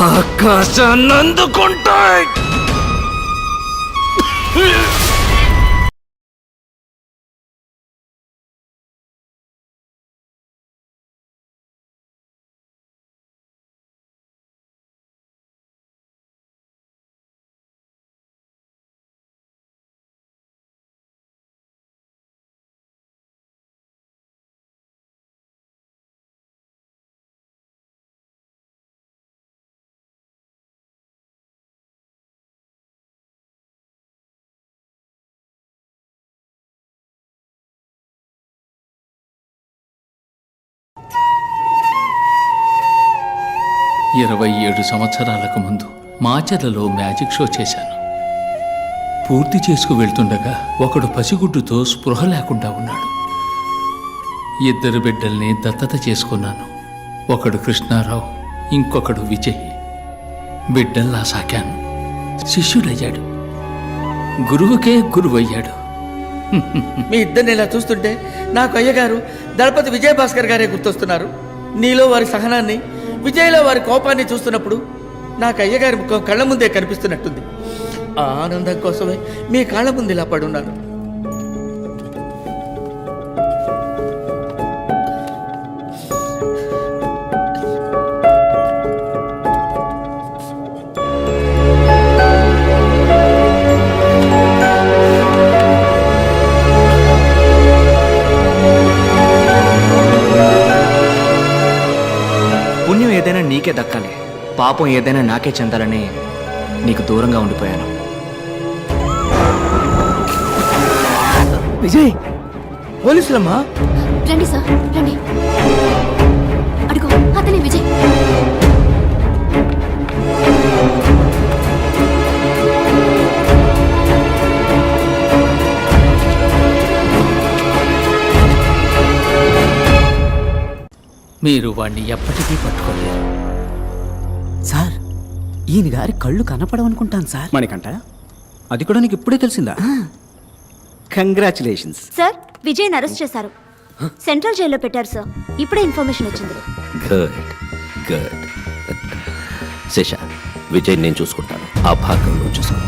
[SPEAKER 9] ఆకాశాన్ని అందుకుంటాయి
[SPEAKER 10] 27 సంవత్సరాలకు ముందు మాచర్లలో మ్యాజిక్ షో చేశాను. పూర్తి చేసుకు వెళ్తుండగా ఒకడు పసిగుడ్డుతో స్పృహ లేకుండా ఉన్నాడు. 2 బిడ్డల్ని దత్తత చేసుకున్నాను. ఒకడు కృష్ణారావు, ఇంకొకడు విజయ్. బిడ్డల్లా సాకాను. శిష్యుడయ్యాడు, గురువుకే గురువయ్యాడు.
[SPEAKER 11] మీ ఇద్దరిని ఇలా చూస్తుంటే నాకు అయ్యగారు దళపతి విజయభాస్కర్ గారే గుర్తొస్తున్నారు. నీలో వారి సహనాన్ని, విజయ్లో వారి కోపాన్ని చూస్తున్నప్పుడు నాకు అయ్యగారి ముఖం కళ్ళ ముందే కనిపిస్తున్నట్టుంది. ఆ ఆనందం కోసమే మీ కాళ్ళ ముందు ఇలా పడున్నాను.
[SPEAKER 9] పుణ్యం ఏదైనా నీకే దక్కాలి, పాపం ఏదైనా నాకే చెందాలని నీకు దూరంగా ఉండిపోయాను.
[SPEAKER 11] విజయ్, పోలీసులమ్మా.
[SPEAKER 8] రండి సార్, రండి. అడుగు, అతనే విజయ్.
[SPEAKER 10] మీరు వాణ్ణి ఎప్పటికీ పట్టుకోలేరు.
[SPEAKER 11] సార్, ఈయన గారి కళ్ళు కనపడవనుకుంటాను సార్.
[SPEAKER 5] మణికంట, అది కూడా నీకు ఇప్పుడే తెలిసిందా? కంగ్రాచులేషన్స్.
[SPEAKER 6] సార్, విజయ్ని అరెస్ట్ చేశారు. సెంట్రల్ జైల్లో పెట్టారు సార్. ఇప్పుడే ఇన్ఫర్మేషన్ వచ్చింది.
[SPEAKER 3] Good good. శేష, విజయ్ నేను చూసుకుంటాను, ఆ భాగం నువ్వు చూసుకో.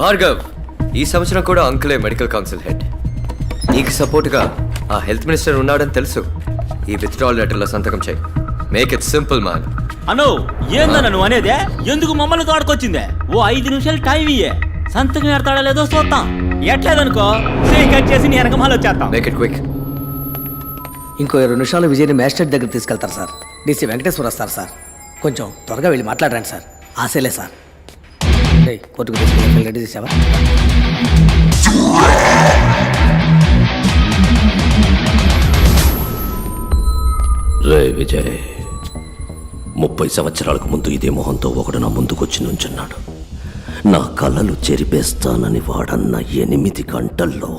[SPEAKER 15] భార్గవ్, ఈ సంవత్సరం కూడా అంకులే మెడికల్ కౌన్సిల్ హెడ్. నీకు సపోర్ట్గా ఆ హెల్త్ మినిస్టర్ ఉన్నాడని తెలుసు. ఈ విత్డ్రాల్ లెటర్లో సంతకం చేయి. Make it simple man.
[SPEAKER 11] అను, ఏందన్న నువ్వు అనేదే? ఎందుకు మమ్మల్ని తోడుకొచ్చిందే? ఓ 5 నిమిషాలు టైం ఇయ్యే, సంతకం ఎడతాడా లేదో చూద్దాం. ఎట్లేదనుకో కట్ చేసి నీ వెనకమాల వచ్చేస్తాం.
[SPEAKER 15] Make it quick.
[SPEAKER 11] ఇంకో 2 నిమిషాలు విజయ్ని మ్యాజిస్ట్రేట్ దగ్గర తీసుకెళ్తారు సార్. డీసీ వెంకటేశ్వర వస్తారు సార్. కొంచెం త్వరగా వెళ్ళి మాట్లాడరండి సార్. ఆశలే సార్. కోర్టుకు తీసుకెళ్ళి రెడీ చేసావా?
[SPEAKER 3] రే విజయ్, 30 సంవత్సరాలకు ముందు ఇదే మొహంతో ఒకడు నా ముందుకొచ్చి నుంచున్నాడు. నా కళ్ళలు చెరిపేస్తానని వాడన్న 8 గంటల్లో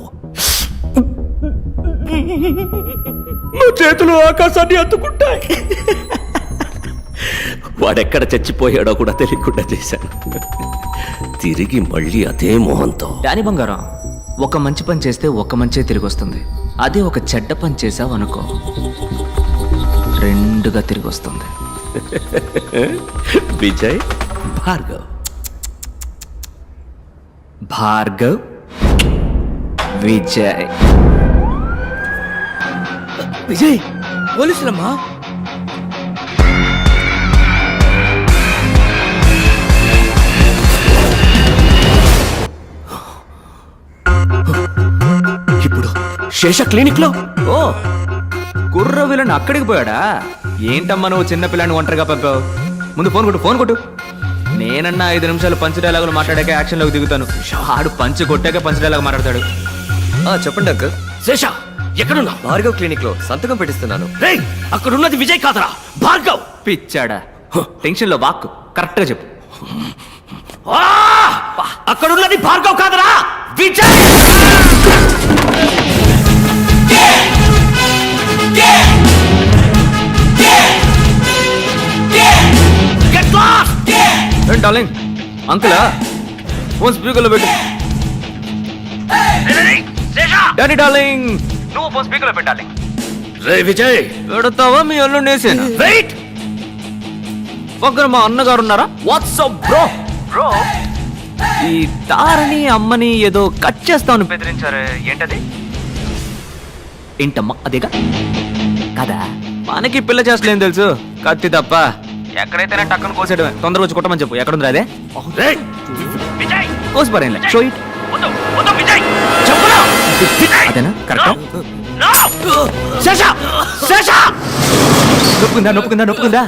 [SPEAKER 3] నా చేతులు ఆకాశాన్ని అందుకుంటాయి. వాడెక్కడ చచ్చిపోయాడో కూడా తెలియకుండా చేశాను. తిరిగి మళ్ళీ అదే మొహంతో.
[SPEAKER 9] డానీ బంగారం, ఒక మంచి పని చేస్తే ఒక మంచే తిరిగి వస్తుంది. అదే ఒక చెడ్డ పని చేసావు అనుకో, 2గా తిరిగి వస్తుంది.
[SPEAKER 3] విజయ్, భార్గవ్.
[SPEAKER 9] భార్గవ్, విజయ్.
[SPEAKER 11] విజయ్, పోలీసులమ్మా.
[SPEAKER 3] ఇప్పుడు శేష క్లినిక్ లో.
[SPEAKER 9] ఓ, కుర్ర వీళ్ళని అక్కడికి పోయాడా? ఏంటమ్మా నువ్వు చిన్న పిల్లని ఒంటరిగా పంపావు? ముందు ఫోన్ కొట్టు. నేనన్నా 5 నిమిషాలు పంచ్ డైలాగులు మాట్లాడాక యాక్షన్లోకి దిగుతాను. ఆడు పంచ్ కొట్టాక పంచ్ డైలాగ్ మాట్లాడతాడు.
[SPEAKER 15] చెప్పండి అంకుల్.
[SPEAKER 3] శేష, ఎక్కడున్నా?
[SPEAKER 15] భార్గవ్ క్లినిక్ లో సంతకం పెట్టిస్తున్నాను.
[SPEAKER 3] రే, అక్కడున్నది విజయ్ కాదరా, భార్గవ్.
[SPEAKER 9] పిచ్చాడా? టెన్షన్ లో వాక్కు కరెక్ట్ గా చెప్పు.
[SPEAKER 3] అక్కడున్నది భార్గవ్ కాదరా, విజయ్.
[SPEAKER 9] డార్లింగ్, అంకులా ఫోన్ స్పీకర్లో పెట్టు. డాడీ డార్లింగ్, నువ్వు ఫోన్ స్పీకర్లో పెట్టాలి.
[SPEAKER 3] రే విజయ్,
[SPEAKER 9] పెడతావా మీ అల్లు నేసేనా?
[SPEAKER 3] వెయిట్.
[SPEAKER 9] పక్కన మా అన్నగారు ఉన్నారా? WhatsApp bro. ఈ తారని అమ్మని ఏదో కట్ చేస్తామని బెదిరించారే, ఏంటది? ఏంటమ్మా అదేగా కదా? మనకి పిల్ల చేస్తలేం తెలుసు, కత్తి తప్ప. ఎక్కడైతేనే టక్కన కోసేయడమే. తొందరగా వచ్చి కొట్టమని చెప్పు. ఎక్కడుంది అదే? కోసిపారేం షో ఇట్. అదేనా కరెక్ట్? నొప్పుకుందా?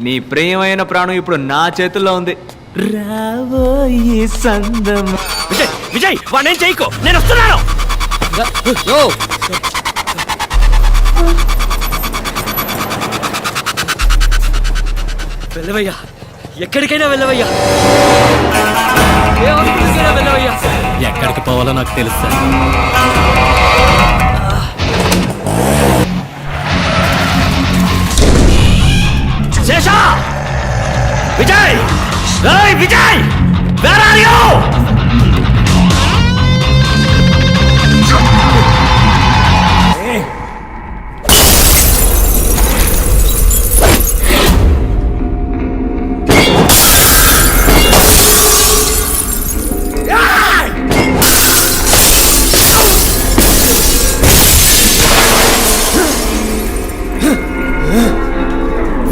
[SPEAKER 9] నీ ప్రియమైన ప్రాణం ఇప్పుడు నా చేతుల్లో ఉంది. రావోయి సందమా.
[SPEAKER 3] విజయ్ విజయ్ వాణ్ణేం చేయకు, నేను వస్తున్నాను. వెళ్ళవయ్యా, ఎక్కడికైనా వెళ్ళవయ్యా, ఏ హాస్పిటల్కైనా వెళ్ళవయ్యా.
[SPEAKER 10] ఎక్కడికి పోవాలో నాకు తెలుసు సార్.
[SPEAKER 3] శేషా, విజయ్, ఏయ్ Vijay, where are you?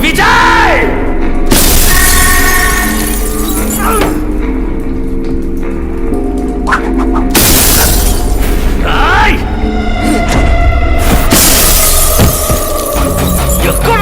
[SPEAKER 3] Vijay! ఏయ్! ఎక్కడ?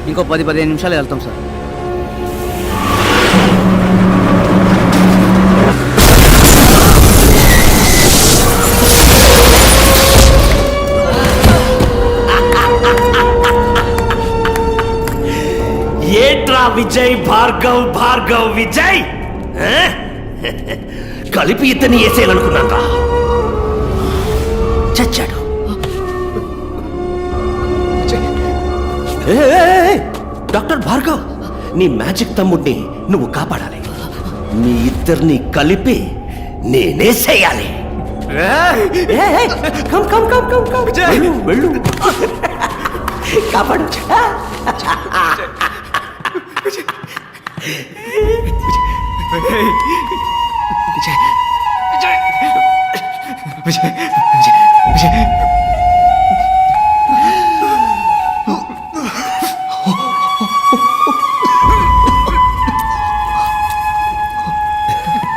[SPEAKER 11] ఇంకో 10-15 నిమిషాలు వెళ్తాం సార్.
[SPEAKER 3] ఏట్రా విజయ్, భార్గవ్ భార్గవ్ విజయ్, కలిపి ఇతన్ని వేసేయాలనుకున్నాను. చచ్చాడు. డాక్టర్ భార్గవ్, నీ మ్యాజిక్ తమ్ముడిని నువ్వు కాపాడాలి. మీ ఇద్దరిని కలిపి నేనేసేయాలి. వెళ్ళు, కాపాడు.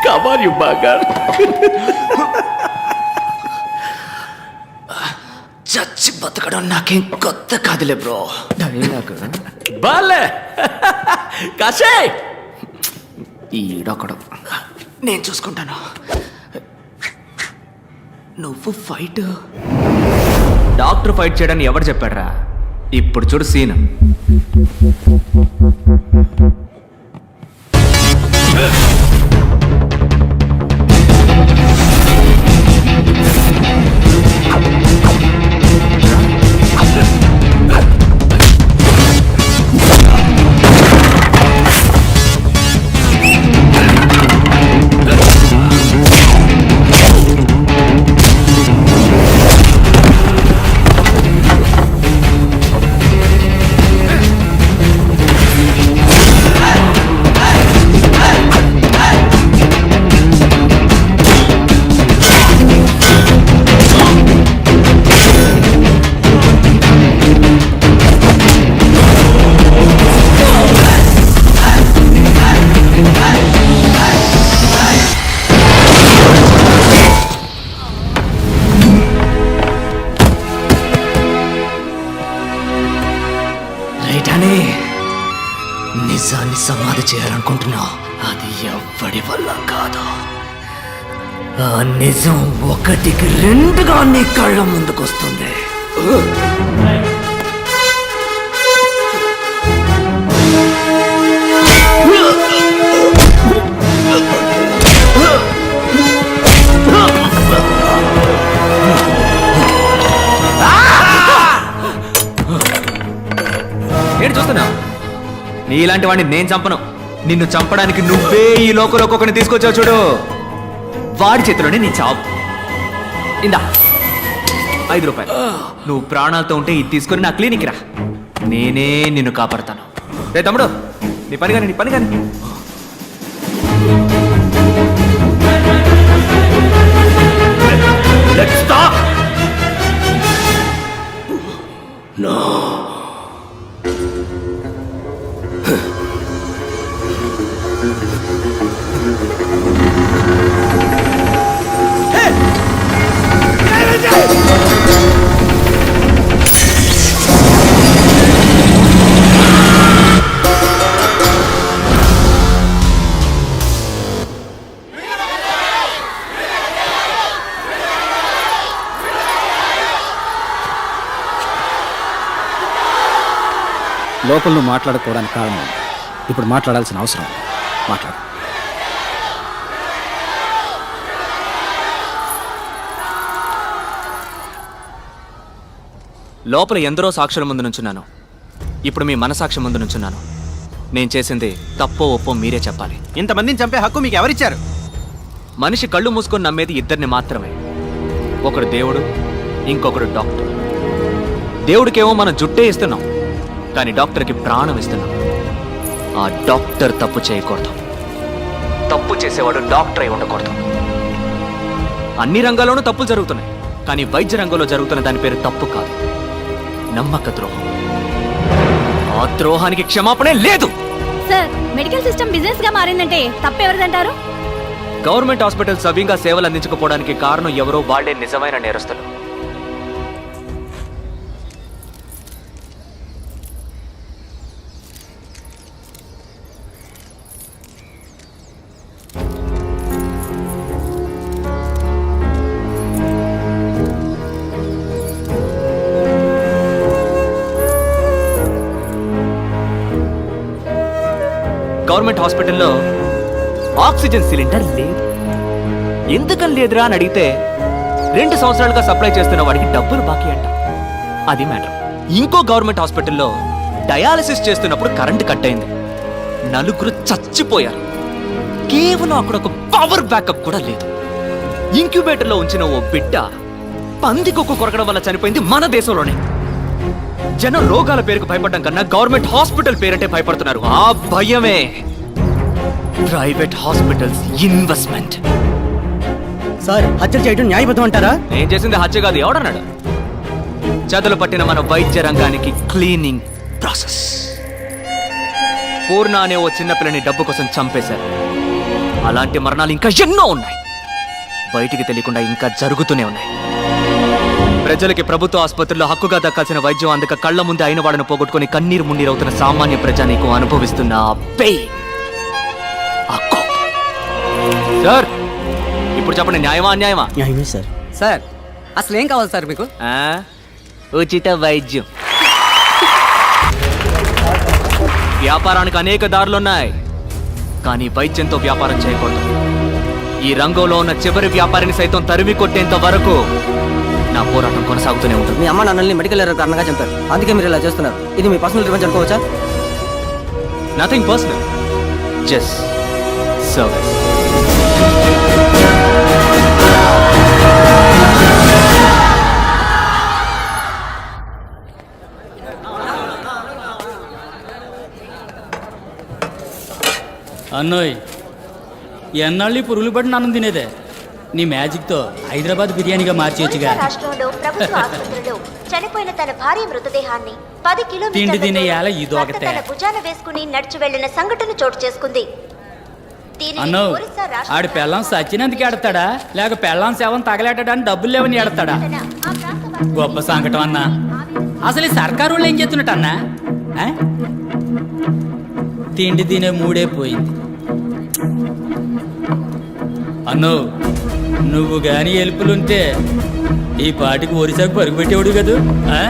[SPEAKER 3] Come on, you bugger. చచ్చి బతకడం నాకేం కొత్త కాదులే బ్రో. బాలే కాశే, ఈడొకడు, నేను చూసుకుంటాను. నువ్వు ఫైట్.
[SPEAKER 9] డాక్టర్ ఫైట్ చేయడానికి ఎవరు చెప్పాడ్రా? ఇప్పుడు చూడు సీన్.
[SPEAKER 11] నిజాన్ని సమాధి చేయాలనుకుంటున్నావు.
[SPEAKER 10] అది ఎవ్వడి వల్ల కాదు. ఆ నిజం ఒకటికి రెండుగా నీ కళ్ళ ముందుకొస్తుంది.
[SPEAKER 9] ఏంటి చూస్తున్నావు? నీలాంటి వాడిని నేను చంపను. నిన్ను చంపడానికి నువ్వే ఈ లోకంలోకి ఒకరిని తీసుకొచ్చావు చూడు. వాడి చేతిలోనే నీ చావు. ఇందా 5 రూపాయలు. నువ్వు ప్రాణాలతో ఉంటే ఇది తీసుకొని నా క్లినిక్ రా, నేనే నిన్ను కాపాడతాను. రే తమ్ముడు, నీ పని కానీ, నీ పని కానీ. Let's stop. No.
[SPEAKER 5] లోపల నువ్వు మాట్లాడుకోవడానికి కారణం ఉంది. ఇప్పుడు మాట్లాడాల్సిన అవసరం ఉంది. మాట్లాడు.
[SPEAKER 9] లోపల ఎందరో సాక్షుల ముందు నుంచున్నాను. ఇప్పుడు మీ మనసాక్షి ముందు నుంచున్నాను. నేను చేసింది తప్పో ఒప్పో మీరే చెప్పాలి.
[SPEAKER 14] ఇంతమందిని చంపే హక్కు మీకు ఎవరిచ్చారు?
[SPEAKER 9] మనిషి కళ్ళు మూసుకొని నమ్మేది ఇద్దరిని మాత్రమే. ఒకడు దేవుడు, ఇంకొకడు డాక్టర్. దేవుడికేమో మనం జుట్టే ఇస్తున్నాం, కానీ డాక్టర్కి ప్రాణం ఇస్తున్నాం. ఆ డాక్టర్ తప్పు చేయకూడదు. తప్పు చేసేవాడు డాక్టర్ అయి ఉండకూడదు. అన్ని రంగాల్లోనూ తప్పులు జరుగుతున్నాయి, కానీ వైద్య రంగంలో జరుగుతున్న దాని పేరు తప్పు కాదు, నమ్మక ద్రోహం. ఆ ద్రోహానికి క్షమాపణే లేదు.
[SPEAKER 6] సార్, మెడికల్ సిస్టమ్ బిజినెస్ గా మారిందంటే తప్పెవరిదంటారు?
[SPEAKER 9] గవర్నమెంట్ హాస్పిటల్ సవ్యంగా సేవలు అందించకపోవడానికి కారణం ఎవరో వాళ్లే నిజమైన నేరస్తులు. గవర్నమెంట్ హాస్పిటల్లో ఆక్సిజన్ సిలిండర్ లేదు. ఎందుకని లేదురా అని అడిగితే 2 సంవత్సరాలుగా సప్లై చేస్తున్న వాడికి డబ్బులు బాకీ అంట. అది మ్యాటర్. ఇంకో గవర్నమెంట్ హాస్పిటల్లో డయాలసిస్ చేస్తున్నప్పుడు కరెంటు కట్ అయింది. 4 చచ్చిపోయారు. కేవలం అక్కడ ఒక పవర్ బ్యాకప్ కూడా లేదు. ఇంక్యుబేటర్లో ఉంచిన ఓ బిడ్డ పందికొక్కు కొరకడం వల్ల చనిపోయింది మన దేశంలోనే. జనం రోగాల పేరుకు భయపడడం కన్నా గవర్నమెంట్ హాస్పిటల్ పేరంటే భయపడుతున్నారు. ఆ భయమే ప్రైవేట్ హాస్పిటల్స్ ఇన్వెస్ట్మెంట్.
[SPEAKER 11] సార్, హత్య చేయడం న్యాయబద్ధం అంటారా?
[SPEAKER 9] నేను చేసింది హత్య కాదు. ఎవడన్నాడు? చేతులు పట్టిన మన వైద్య రంగానికి క్లీనింగ్ ప్రాసెస్. పూర్ణ అనే ఓ చిన్నపిల్లని డబ్బు కోసం చంపేశారు. అలాంటి మరణాలు ఇంకా ఎన్నో ఉన్నాయి, బయటికి తెలియకుండా ఇంకా జరుగుతూనే ఉన్నాయి. ప్రజలకి ప్రభుత్వ ఆసుపత్రుల్లో హక్కుగా దక్కాల్సిన వైద్యం అందక కళ్ల ముందే అయిన వాడిని పోగొట్టుకుని కన్నీరు మున్నీరవుతున్న సామాన్య ప్రజానీకు అనుభవిస్తున్న సార్, ఇప్పుడు చెప్పండి, న్యాయమా అన్యాయమా?
[SPEAKER 11] న్యాయమే సార్. సార్, అసలు ఏం కావాలి సార్ మీకు?
[SPEAKER 9] ఉచిత వైద్యం. వ్యాపారానికి అనేక దారులున్నాయి, కానీ వైద్యంతో వ్యాపారం చేయకూడదు. ఈ రంగంలో ఉన్న చివరి వ్యాపారిని సైతం తరిమి కొట్టేంత వరకు నా పోరాటం కొనసాగుతూనే ఉంటుంది.
[SPEAKER 11] మీ అమ్మ నాన్నల్ని మెడికల్ ఎర్రర్ కారణంగా చంపారు, అందుకే మీరు ఇలా చేస్తున్నారు. ఇది మీ పర్సనల్ రివెంజ్ అనుకోవచ్చా?
[SPEAKER 9] Nothing personal, just service.
[SPEAKER 11] అన్నోయ్, ఎన్నాళ్ళు పురుగులు పడి అన్నం తినేదే? నీ మ్యాజిక్తో హైదరాబాద్ బిర్యానీగా మార్చేయచ్చుగా.
[SPEAKER 4] రాష్ట్రంలో ప్రభుత్వ ఆసుపత్రిలో చనిపోయిన తన భార్య మృతదేహాన్ని 10
[SPEAKER 11] తిండి తినే యాల
[SPEAKER 4] కిలోమీటర్ల
[SPEAKER 11] ఇదొకటే.
[SPEAKER 4] తన భుజాన వేసుకుని నడిచి వెళ్లిన సంఘటన చోటు చేసుకుంది.
[SPEAKER 11] అన్నో, ఆడి పెళ్ళం సచ్చినందుకు ఎడతాడా లేక పెళ్ళం సేవం తగలేటడానికి డబ్బులు లేవని ఎడతాడా? గొప్ప సంకటం అన్నా. అసలు ఈ సర్కారు వాళ్ళు ఏం చేస్తున్నట్టు అన్నా? తిండి తినే మూడే పోయింది. అన్నో నువ్వు గాని ఎలుపులుంటే ఈ పాటికి ఒరిసాకు పరుగు పెట్టేవాడు కదూ ఆ?